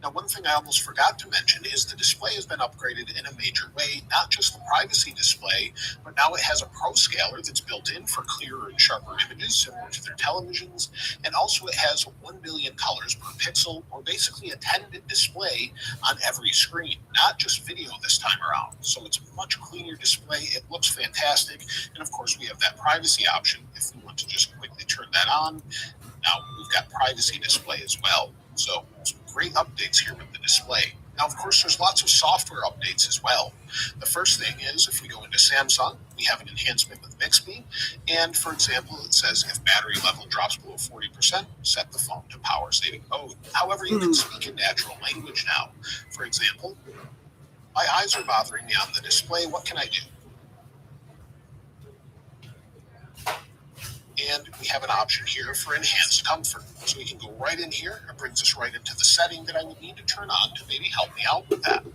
Now, one thing I almost forgot to mention is the display has been upgraded in a major way, not just the privacy display, but now it has a pro scaler that's built in for clearer and sharper images similar to their televisions, and also it has 1 billion colors per pixel, or basically a 10-bit display on every screen, not just video this time around. So it's a much cleaner display, it looks fantastic, and of course we have that privacy option if we want to just quickly turn that on. Now we've got privacy display as well. So some great updates here with the display. Now, of course, there's lots of software updates as well. The first thing is if we go into Samsung, we have an enhancement with Bixby. And for example, it says if battery level drops below 40%, set the phone to power saving mode. However, you can speak in natural language now. For example, my eyes are bothering me on the display. What can I do? And we have an option here for enhanced comfort. So we can go right in here. It brings us right into the setting that I would need to turn on to maybe help me out with that.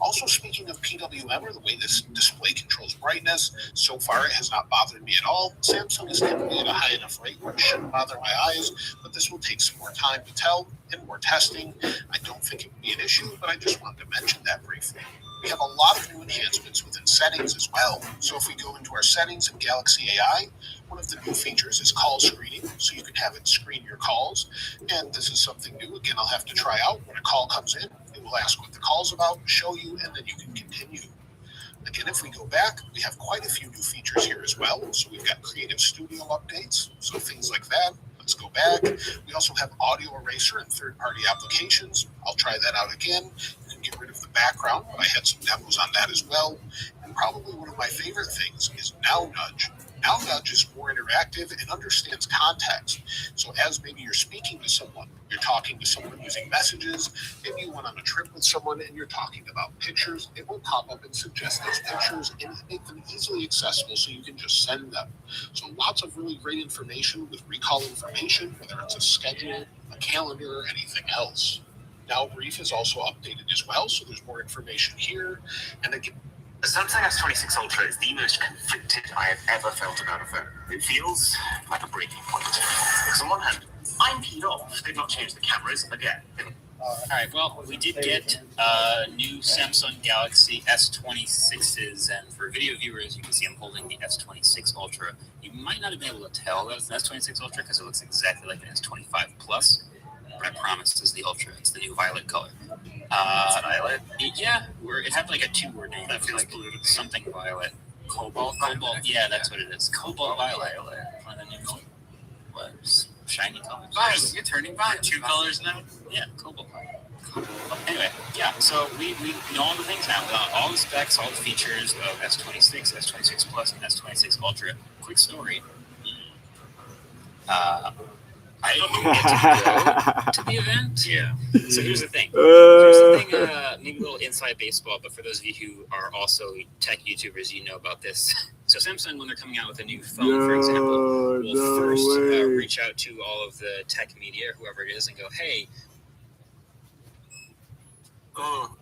Also, speaking of PWM, or the way this display controls brightness, so far it has not bothered me at all. Samsung is typically at a high enough rate where it shouldn't bother my eyes, but this will take some more time to tell and more testing. I don't think it would be an issue, but I just wanted to mention that briefly. We have a lot of new enhancements within settings as well. So if we go into our settings in Galaxy AI, one of the new features is call screening, so you can have it screen your calls. And this is something new. Again, I'll have to try out. When a call comes in, it will ask what the call's about, show you, and then you can continue. Again, if we go back, we have quite a few new features here as well. So we've got Creative Studio updates, so things like that. Let's go back. We also have Audio Eraser and third-party applications. I'll try that out again. You can get rid of the background. I had some demos on that as well. And probably one of my favorite things is Now Nudge. Now Nudge is more interactive and understands context. So as maybe you're speaking to someone, you're talking to someone using messages, maybe you went on a trip with someone and you're talking about pictures, it will pop up and suggest those pictures and make them easily accessible so you can just send them. So lots of really great information with recall information, whether it's a schedule, a calendar, or anything else. Now Brief is also updated as well, so there's more information here. And again, the Samsung S26 Ultra is the most conflicted I have ever felt about a phone. It feels like a breaking point. Because on one hand, I'm peed off. They've not changed the cameras again. All right. Well, we did get new Samsung Galaxy S26s, and for video viewers, you can see I'm holding the S26 Ultra. You might not have been able to tell that it's an S26 Ultra because it looks exactly like an S25 Plus, but I promise this is the Ultra. It's the new violet color. Violet? Yeah, it had like a two-word name. That feels like polluted. something violet. Cobalt? Yeah, that's what it is. Cobalt violet. One of the new what, shiny colors. Violet. You're turning violet. Two colors now? Yeah, cobalt. Anyway, yeah, so we know all the things now. All the specs, all the features of S26, S26 Plus, and S26 Ultra. Quick story. I didn't get to go to the event. Yeah. So here's the thing. Maybe a little inside baseball, but for those of you who are also tech YouTubers, you know about this. So Samsung, when they're coming out with a new phone, for example, will first reach out to all of the tech media, whoever it is, and go, hey, Oh.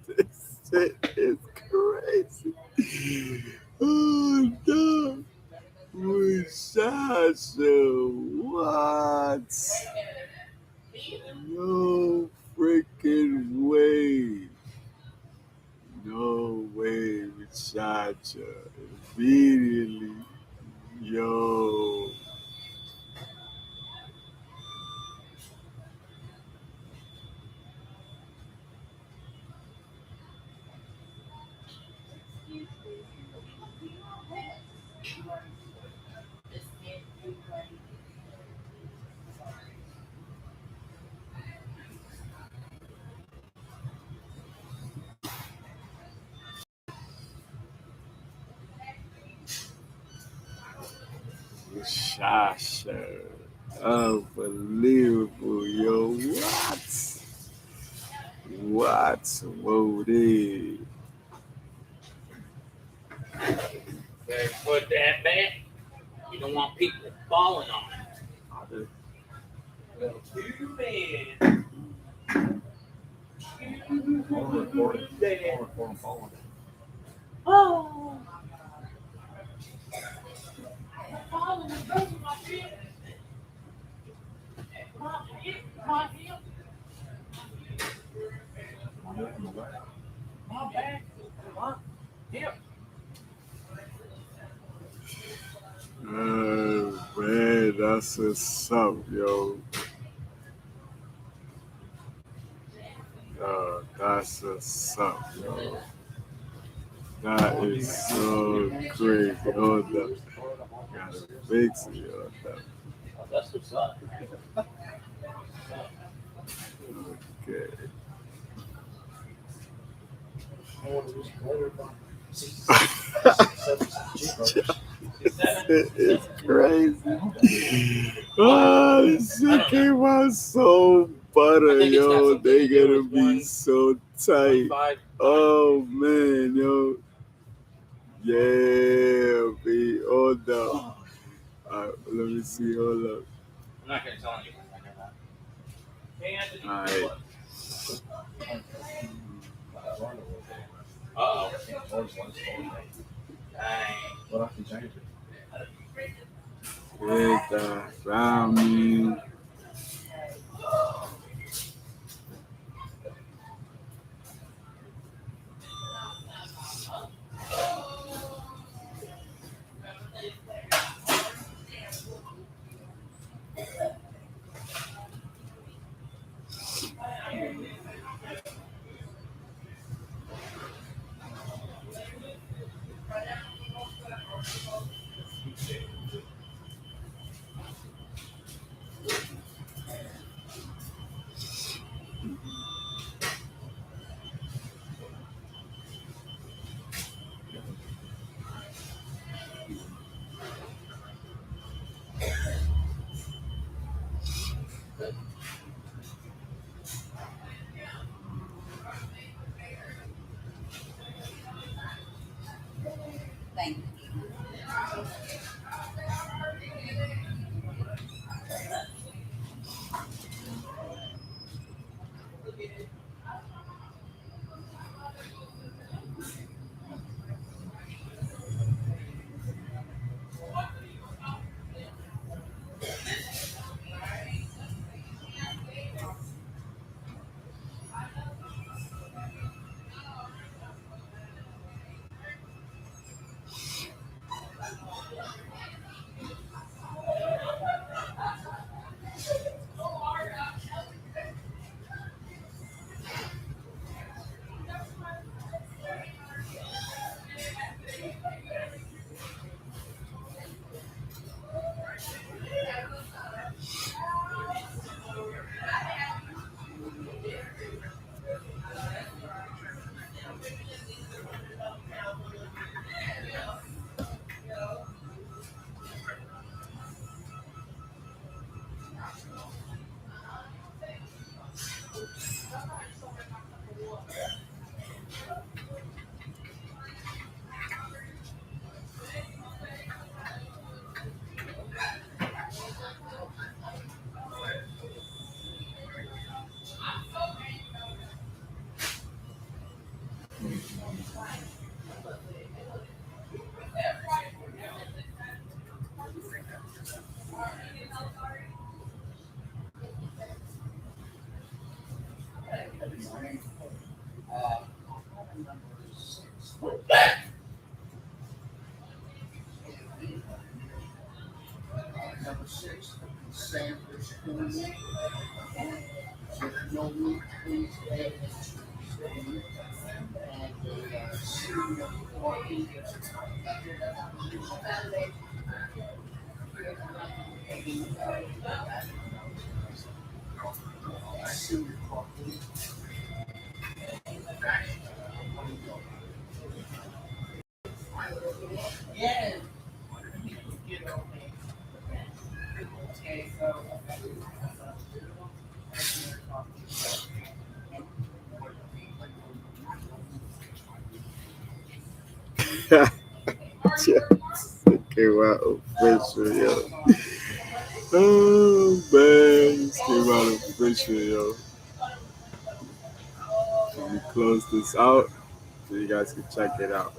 This shit is crazy. Oh no. Muchacho, what? No freaking way. No way, muchacha. Immediately. Yo. Muchacha. Unbelievable, yo. What? What? Whoa, dude. better put that back. You don't want people falling on it. Too bad. Oh. Oh, man, that's what's up, yo. That's what's up, yo. That is so crazy. Hold up. Gotta fix it, yo. That's what's up. Okay. It's crazy. Oh, this shit came out so butter, yo. They gonna be so tight. Oh man, yo. Yeah, be hold up. Let me see. Hold up. I'm not gonna tell anyone. All right. Uh-oh. Well, I can change it. With the family. Yes, it came out official, yo. Oh man, this came out official, yo. Let me close this out so you guys can check it out.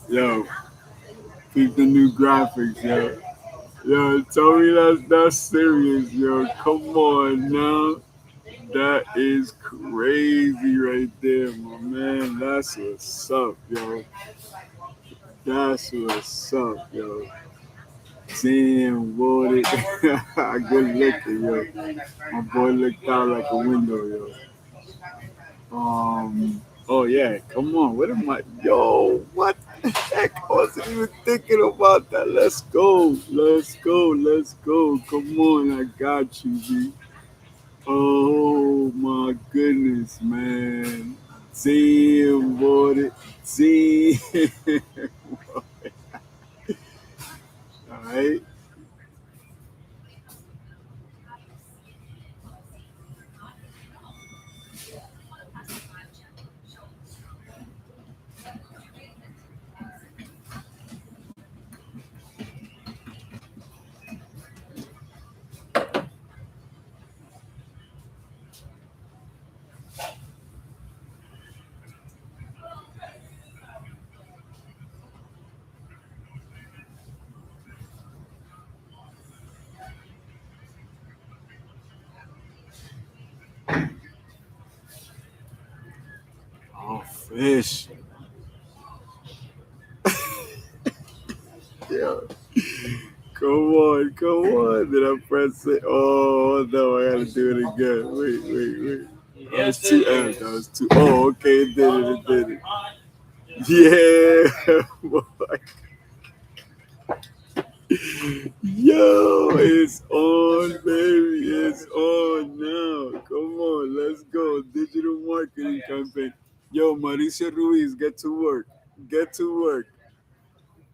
Yo, keep the new graphics, yo. Yo, tell me that's serious, yo. Come on now. That is crazy right there, my man. That's what's up, yo. That's what's up, yo. Damn, boy. Good looking, yo. My boy looked out like a window, yo. Oh yeah, come on. What am I? Yo, what the heck? I wasn't even thinking about that. Let's go. Let's go. Let's go. Come on, I got you, G. Oh my goodness, man. Damn, boy. Damn. All right. Oh, fish. Yeah. Come on, come on. Did I press it? Oh no, I gotta do it again. Wait. That was two M's. That was two. Oh, okay, it did it. It did it. Yeah, boy. Yo, it's on, baby. It's on now. Come on, let's go. Digital marketing campaign. Yo, Mauricio Ruiz, get to work. Get to work.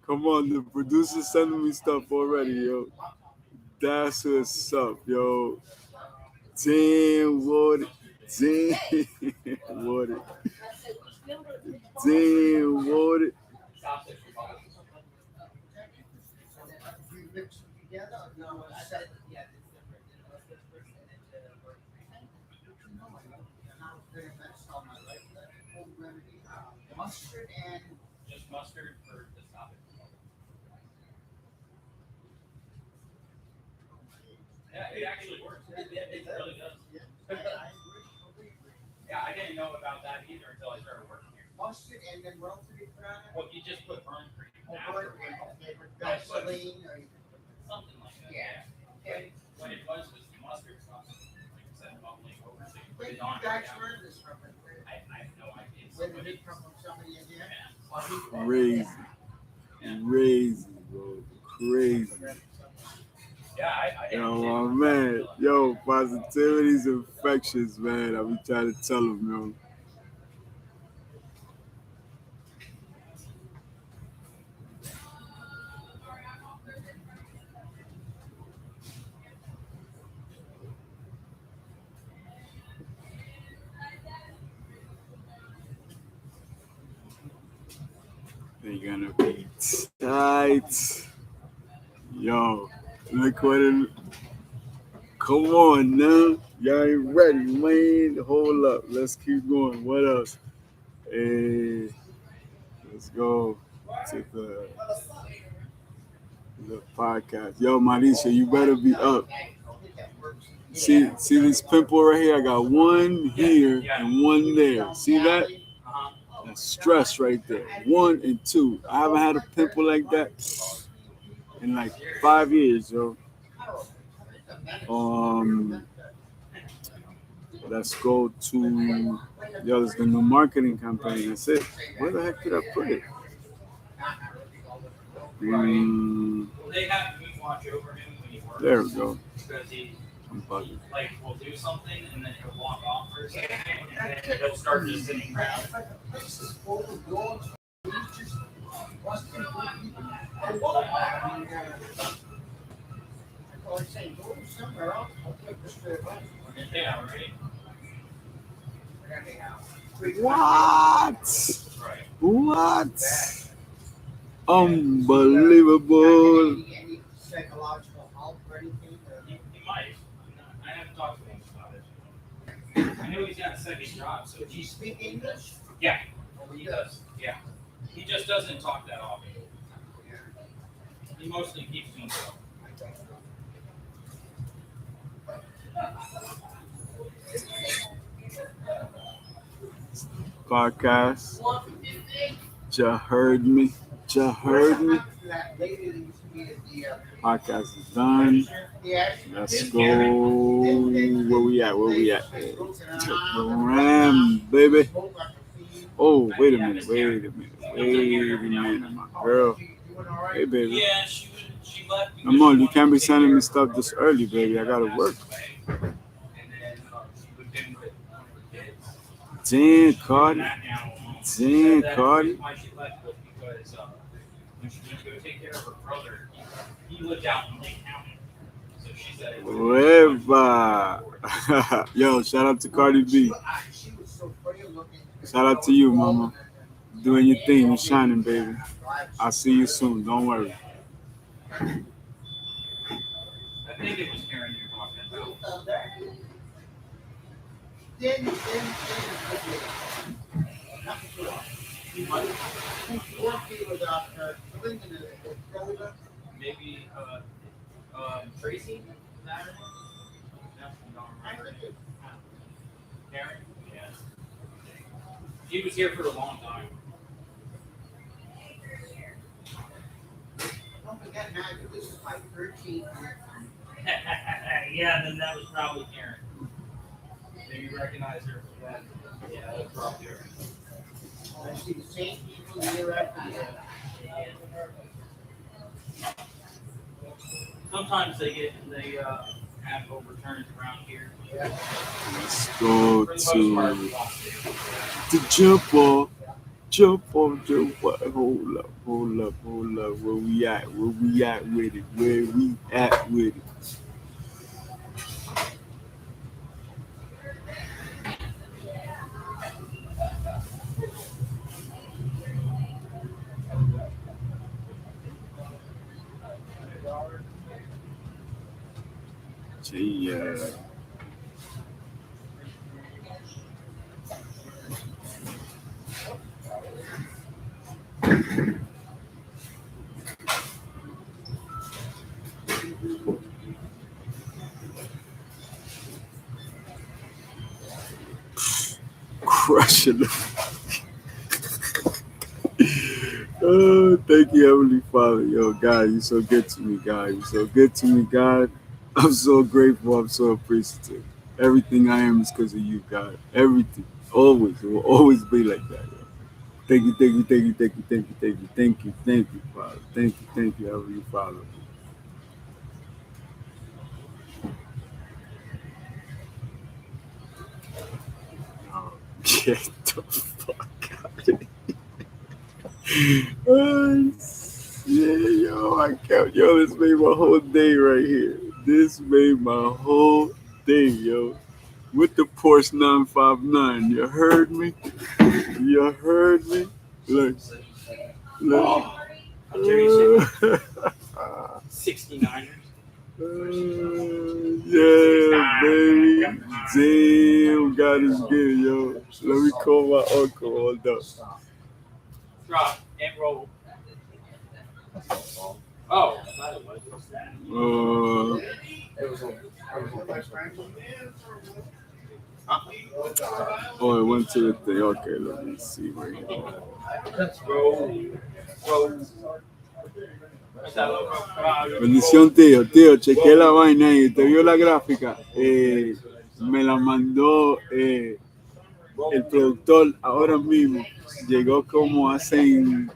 Come on, the producer's sending me stuff already, yo. That's what's up, yo. Damn, what? Damn, what? Damn, what it? Just mustard for the topic. Yeah, it actually works. It really does. Yeah, I didn't know about that either until I started working here. Mustard and then what else did you put on it? Well, you just put burn cream Or gasoline or something like that. yeah. Okay. What it was the mustard sauce. Like I said, bubbling over. So you put Where it did you on. guys learn this from? I have no idea. Where did it come from? Somebody in here? Crazy. Crazy, bro. Crazy. Yeah, I Yo, my man. Yo, positivity's infectious, man. I be trying to tell him, yo. They gonna be tight. Yo, look what it. Come on now. Y'all ain't ready, man. Hold up. Let's keep going. What else? Hey, let's go to the podcast. Yo, Marisha, you better be up. See this pimple right here? I got one here and one there. See that? That's stress right there. 1 and 2. I haven't had a pimple like that in like 5 years, yo. Let's go to there's the new marketing campaign. That's it. Where the heck did I put it? There we go. I'm bugging. Like, we'll do something and then he'll walk off for a second and then he'll start just sitting around. Yeah, right. What? Unbelievable. Any psychological help or anything? He might. I haven't talked to him about it. I know he's got a second job, so Do you speak English? yeah, he does. Yeah, he just doesn't talk that often. He mostly keeps to himself. Podcast. Ja heard me. Ja heard me. Podcast is done. Let's go. Where we at? Ram, baby. Oh, wait a minute. My girl. Hey, baby. Yeah, she left. Come on, you can't be sending me stuff this early, baby. I gotta work. Damn, Cardi. Why she left was because when she went to go take care of her brother, he lived out in Lake County. So she said, Whatever. Yo, shout out to Cardi B. Shout out to you, mama. Doing your thing. You're shining, baby. I'll see you soon. Don't worry. I think it was Karen you're talking about. Maybe Tracy? Is that her name? No, I don't remember. Karen? Yeah. He was here for a long time. Don't forget, man, this is my 13th year. Yeah, then that was probably Karen. Maybe recognize her for that. Yeah, that was probably her. I see the same people year after year. Sometimes they have overturns around here. Let's go to the jump off. Hold up. Where we at with it? Yeah. Crushing it. Oh, thank you, Heavenly Father. Yo, God, you're so good to me, God. You're so good to me, God. I'm so grateful. I'm so appreciative. Everything I am is because of you, God. Everything. Always. It will always be like that. Yo. Thank you, thank you, thank you, thank you, thank you, thank you, thank you, thank you, Father. Thank you, Heavenly Father. Oh, get the fuck out of here. Oh, yeah, yo, I can't. Yo, this made my whole day right here. This made my whole day, yo. With the Porsche 959. You heard me? You heard me? Look. Look. How dare you say Uh, 69ers? yeah, baby. Damn, God is good, yo. Let me call my uncle. Hold up. Drop and roll. Oh. Oh, I went to the thing. Okay, let me see right here. Bendición, tío. Tío, chequeé la vaina y te vio la gráfica. Me la mandó el productor ahora mismo. Llegó como hace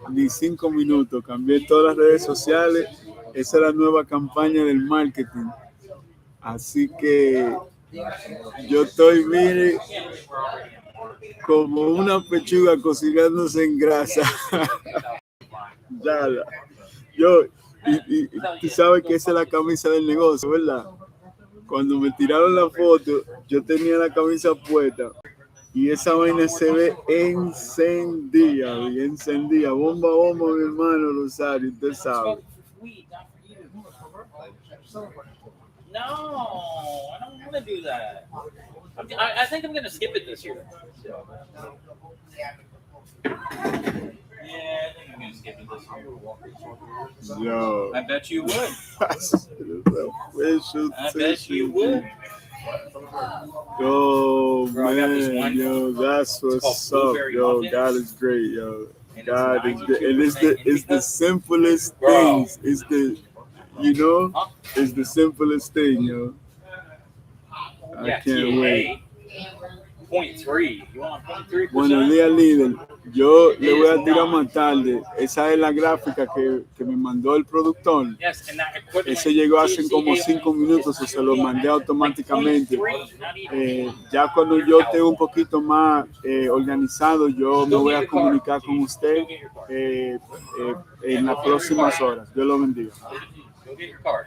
ni 5 minutos. Cambié todas las redes sociales. Esa es la nueva campaña del marketing. Así que yo estoy, mire, como una pechuga cocinándose en grasa. Ya, yo, y tú sabes que esa es la camisa del negocio, ¿verdad? Cuando me tiraron la foto, yo tenía la camisa puesta y esa vaina se ve encendida, encendida. Bomba, bomba, mi hermano Rosario, usted sabe. No, I don't want to do that. I think I'm going to skip it this year. Yeah, I think I'm going to skip it this year. Yo. I bet you would. I bet you would. Yo, Bro, man, yo, that's what's up. Yo, God is great, yo. God is great. And it's the simplest things. It's the, you know, it's the simplest thing, yo. I can't wait. 0.3. You want 0.3%? Buenos días, líder. Yo le voy a tirar más tarde. Esa es la gráfica que me mandó el productor. Ese llegó hace como 5 minutos y se lo mandé automáticamente. Ya cuando yo esté un poquito más organizado, yo me voy a comunicar con usted en las próximas horas. Dios lo bendiga. Go get your card.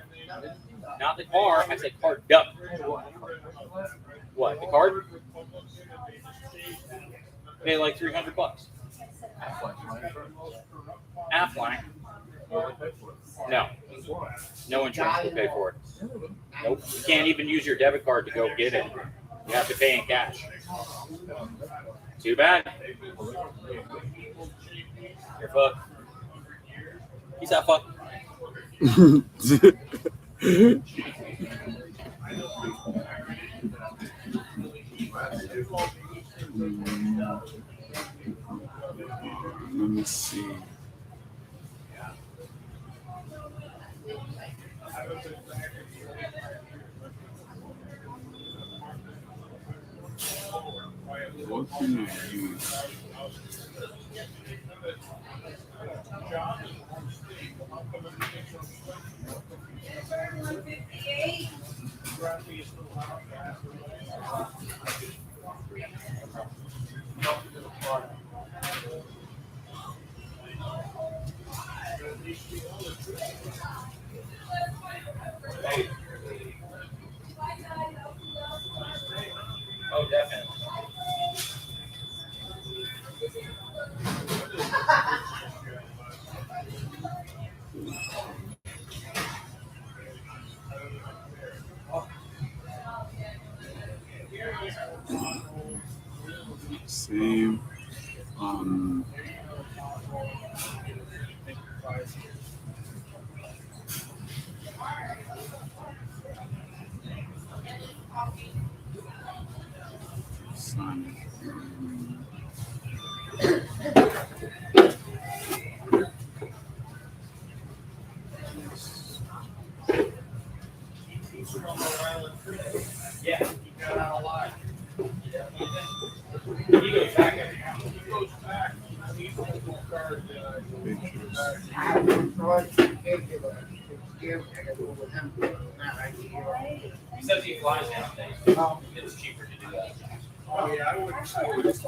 Not the car. I said card. Duck. What? The card? Pay like $300. Aflac. No. No insurance will pay for it. Nope. You can't even use your debit card to go get it. You have to pay in cash. Too bad. You're fucked. He's not fucked. Let me see. What can I use? Oh, definitely. Pictures. I have one choice, ridiculous. It's scary. I gotta go with him. Not ideal. Except he flies nowadays. It's cheaper to do that. Oh, yeah, I would yeah, it's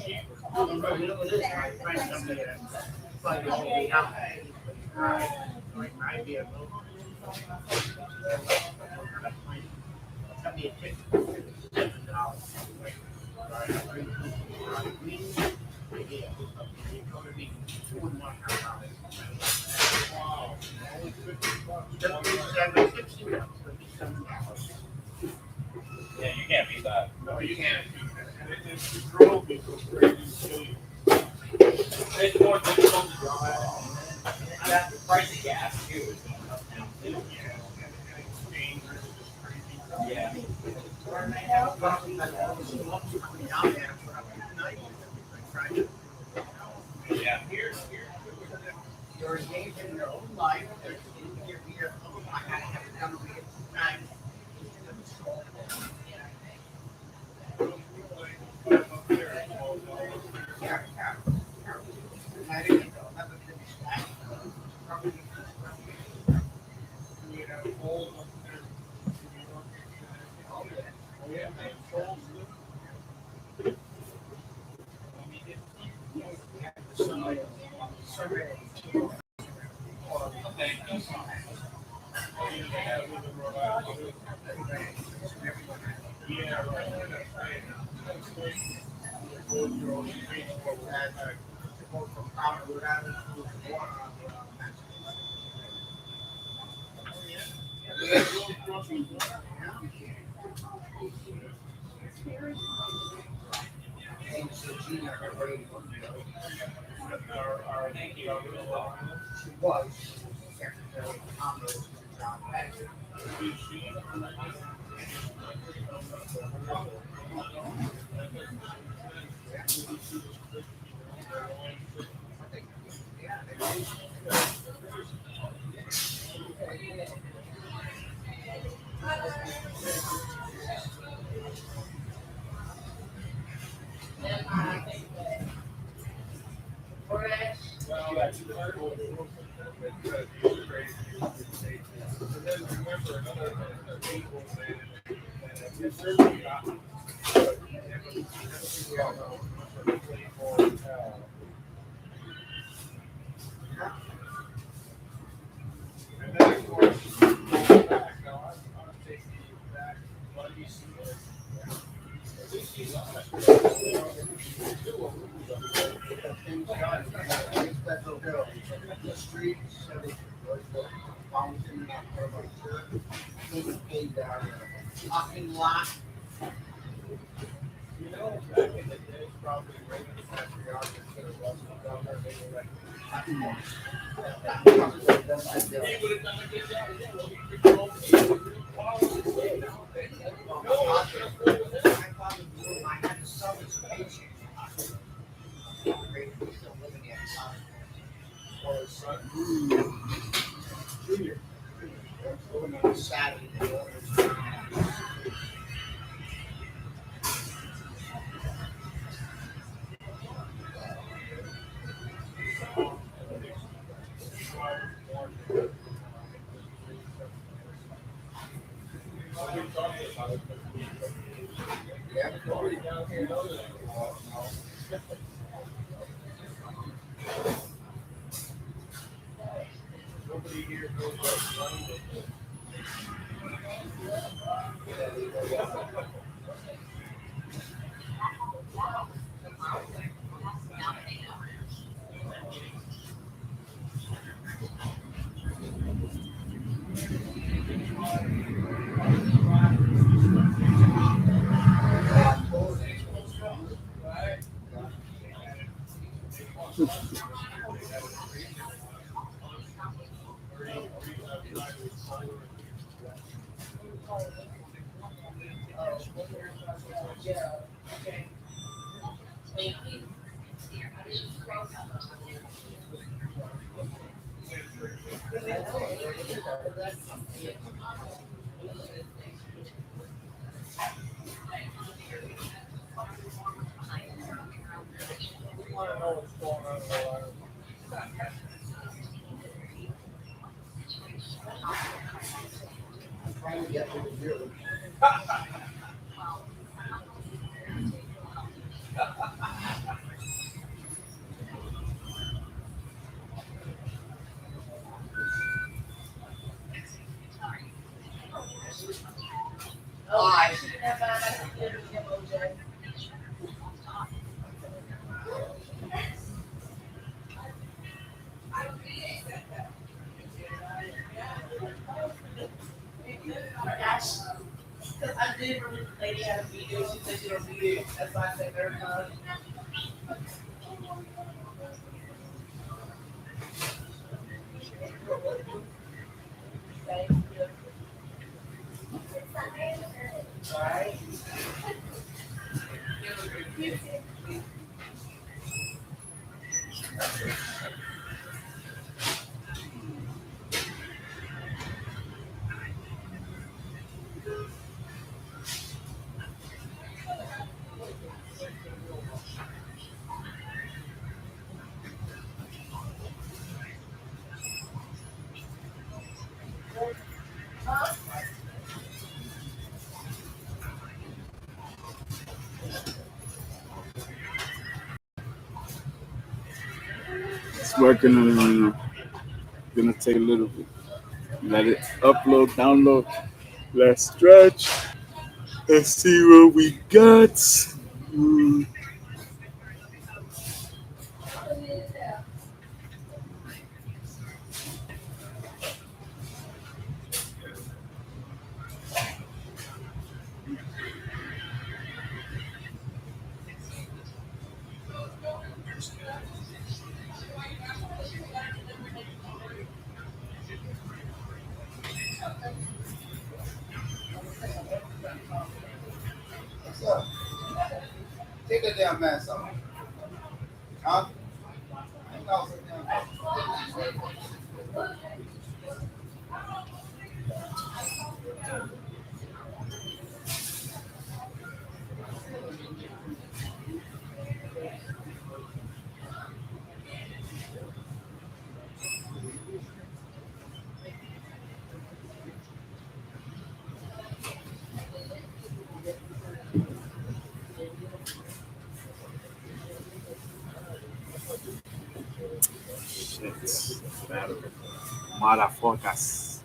cheaper. But you know, this, my friend, somebody that's like all the out. Like my vehicle. Somebody had $57. Yeah, it's gonna be $2,100. Wow. $57. Yeah, you can't beat that. No, you can't. It's the drove me so crazy to kill you. It's more difficult to drive. And that's the price of gas too. Is going up now too. Exchange is just crazy. Yeah. Yeah. You're engaged in your own life. You're here. I gotta have it done with time. She was Secretary of Commerce in John Patrick. Well, that's the cool. And then remember another people that it's certainly not. And then of course, back now, I'm taking you back. What do you see? The streets, fountain, parking lot. You know, back in the day, probably right in the factory yard, instead of Russell down there, they were like, he would have done a good job. Yeah, well, he could go over the quality. I had to sell this paycheck. Still living at was Junior. Going on Saturday. Nobody here knows what's running. want to know what's going on in the trying to get through the year. Why? Because I did remember the lady had a video. She said she don't read it. That's why I said verify. Right? It's working on. Gonna take a little bit. Let it upload, download. Let's stretch. Let's see what we got. Mm, What's up? Take that damn mask off. Huh? Take off that damn mask. shit. Motherfuckers.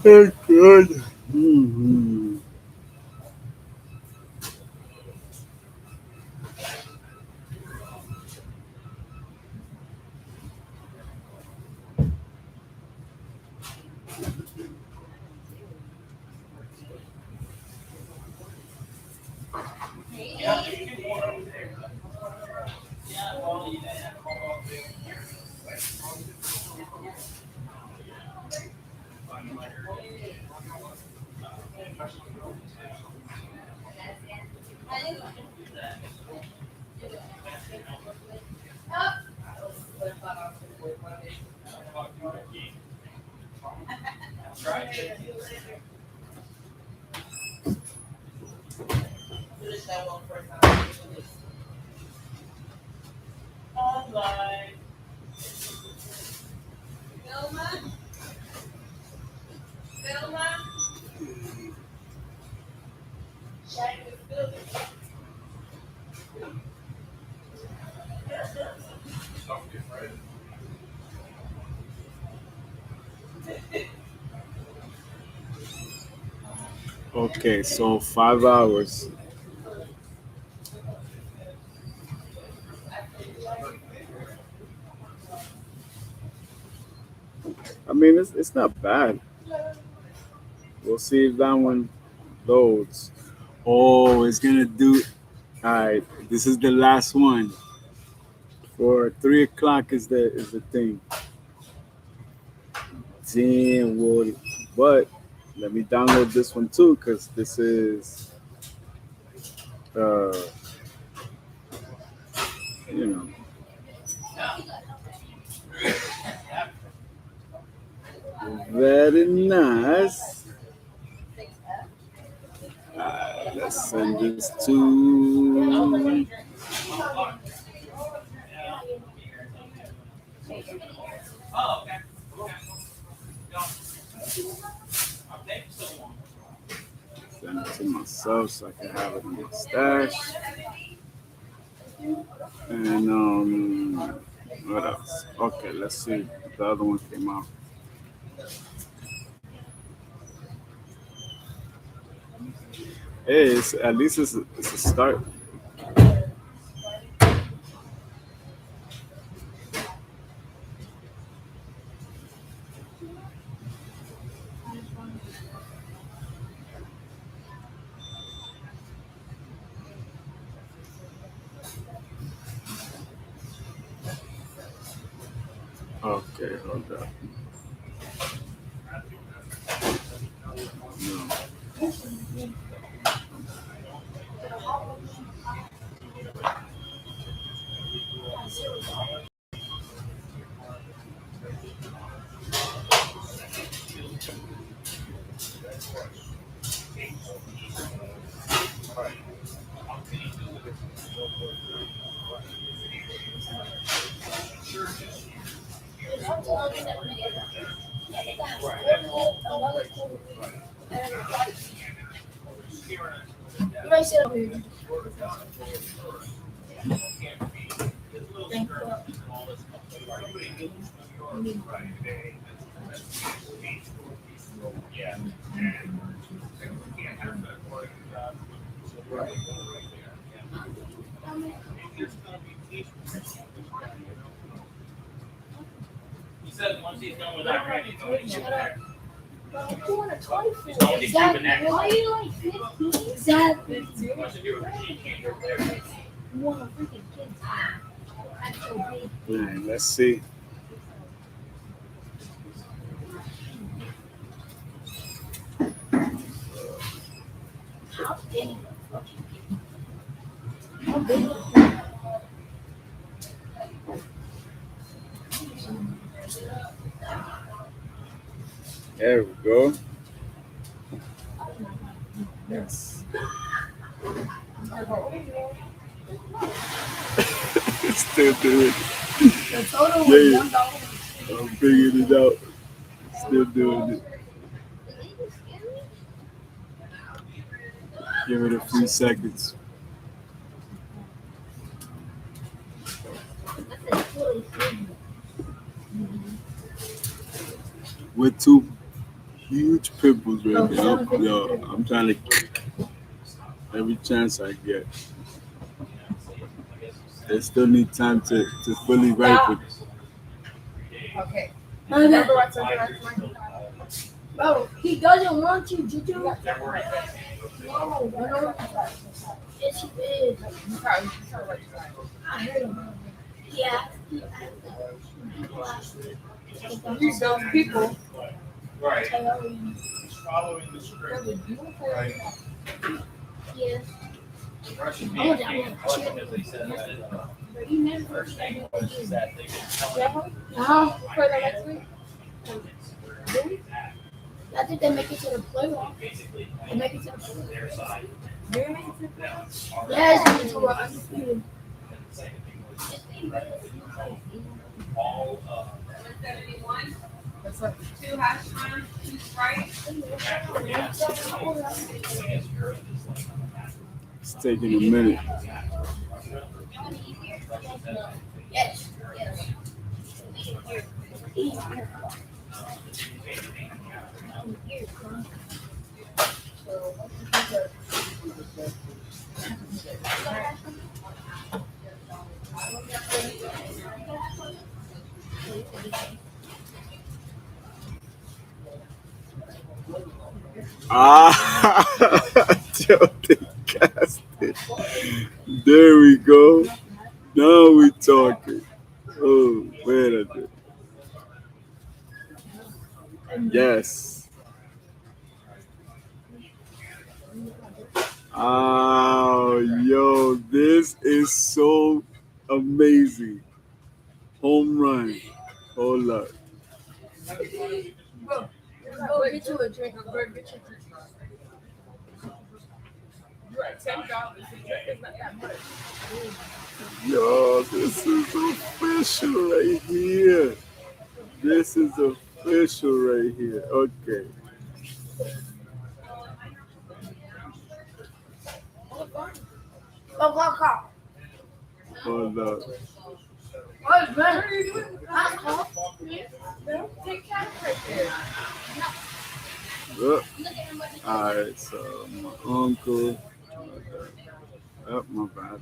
Oh, God. Mhm. Finish that one first. I'll finish this. Online. Vilma? Vilma? Check the building. Okay, so 5 hours. I mean, it's not bad. We'll see if that one loads. Oh, it's gonna do. All right, this is the last one. For 3 o'clock is the thing. Damn, Woody. But Let me download this one too, because this is, uh, you know, very nice. Let's send this to. Send it to myself so I can have it in my stash. And what else? Okay, let's see. The other one came out. Hey, at least it's a start. Okay, hold up. No. He said once he's done with that, Randy, he's going to Exactly. Why are you like 15? Exactly. Alright, let's see. There we go. Yes. Still doing it. The total Yeah, was $1. I'm figuring it out. Still doing it. Give it a few seconds. With two huge pimples right now. Yo, I'm trying to every chance I get. They still need time to fully ripen. Okay. Remember what something that's mine? Bro, he doesn't want you, Juju. No, no. Yes, he is. I heard him. Yeah. These dumb people. Right. Following the script. Right. Yes. Russian being as they said that first thing was that they for the next week. Really? I think they make it to the playoff. They make it to the playoff. They make it to the playoff? Yeah, it's going to undefeated. All 71. That's like 2 hash browns, 2 Sprite. It's taking a minute. Yes. Ah, tilted casted. There we go. Now we talking. Oh, wait a minute. Yes. Oh, yo, this is so amazing. Home run. Hold up. Bro, go get you a drink. Bro, get you a drink. You're at $10. A drink is not that much. Yo, this is official right here. This is official right here. Okay. Oh, walk out. Hold up. Oh, man. That's cool. Take care right there. Look. Alright, so my uncle. Oh, my bad.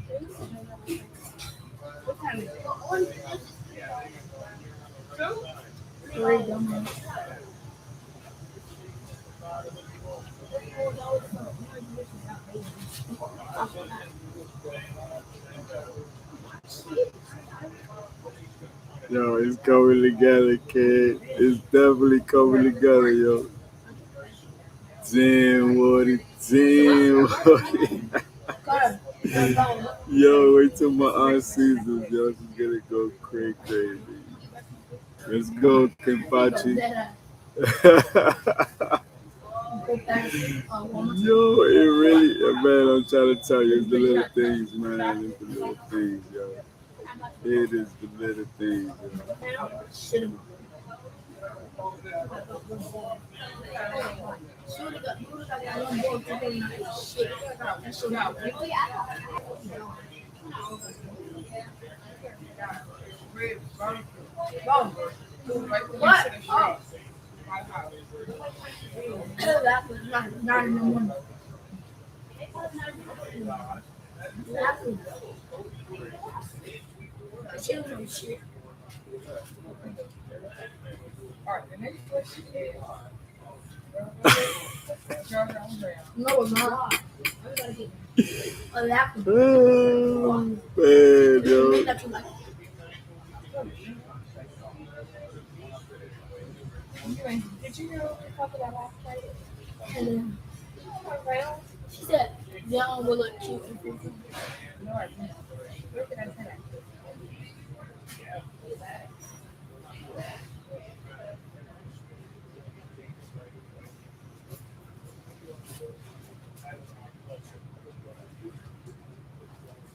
Yo, it's coming together, kid. It's definitely coming together, yo. Damn, Woody. Damn, Woody. Yo, wait till my aunt sees this, yo. She's gonna go crazy. Let's go, Kimpachi. Yo, it really, man, I'm trying to tell you, it's the little things, man. It's the little things, yo. It is the little things, yo. What? Oh. That was not in the morning. That was shit. Alright, the next question is no, it's not. Oh, that was Oh, man, yo. Did you know we talked about last night? And then she said, "Young will look cute and pretty." No, I didn't. Where did I say that?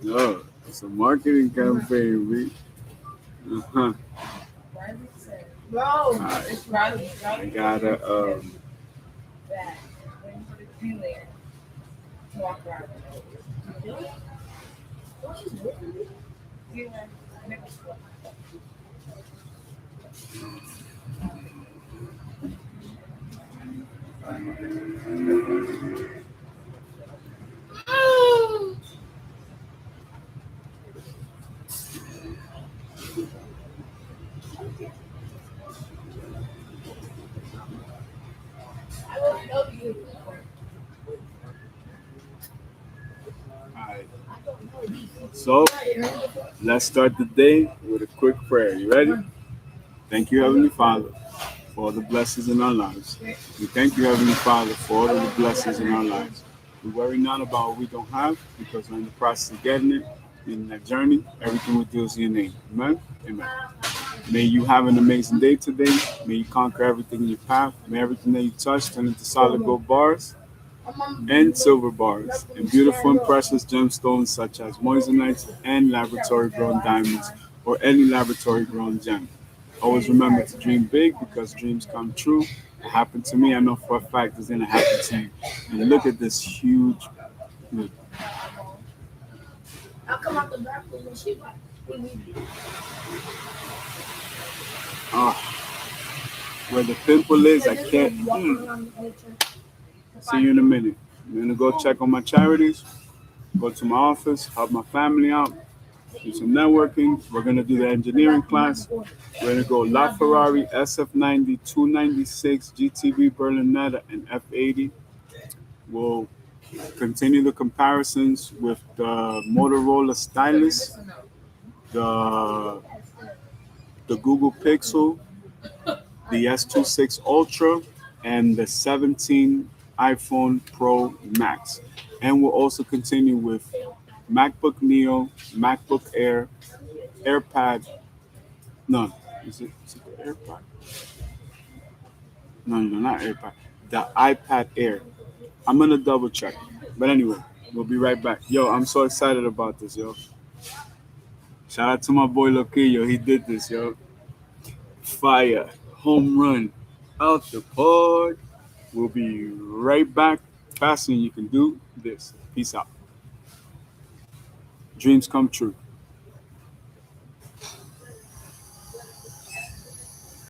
Yo, it's a marketing campaign, we. Uh-huh. Bro, Right. it's Riley. I gotta, That when you put it in there to walk around. Yeah. I don't know you. Alright. So, let's start the day with a quick prayer. You ready? Thank you, Heavenly Father, for all the blessings in our lives. We thank you, Heavenly Father, for all of the blessings in our lives. We worry not about what we don't have because we're in the process of getting it. In that journey, everything we do is in your name. Amen? Amen. May you have an amazing day today. May you conquer everything in your path. May everything that you touch turn into solid gold bars and silver bars and beautiful and precious gemstones such as moissanite and laboratory grown diamonds or any laboratory grown gem. Always remember to dream big because dreams come true. It happened to me. I know for a fact it's going to happen to you. And look at this huge. I'll come out the bathroom and she Where the pimple is, I can't. See you in a minute. I'm going to go check on my charities, go to my office, help my family out, do some networking. We're going to do the engineering class. We're going to go LaFerrari, SF90, 296, GTB Berlinetta, and F80. We'll continue the comparisons with the Motorola Stylus, the Google Pixel, the S26 Ultra, and the 17 iPhone Pro Max. And we'll also continue with MacBook Neo, MacBook Air, AirPad. No, is it the AirPod? No, not AirPod. The iPad Air. I'm gonna double check. But anyway, we'll be right back. Yo, I'm so excited about this, yo. Shout out to my boy Loquillo. He did this, yo. Fire. Home run. Out the park. We'll be right back. Faster than you can do this. Peace out. Dreams come true.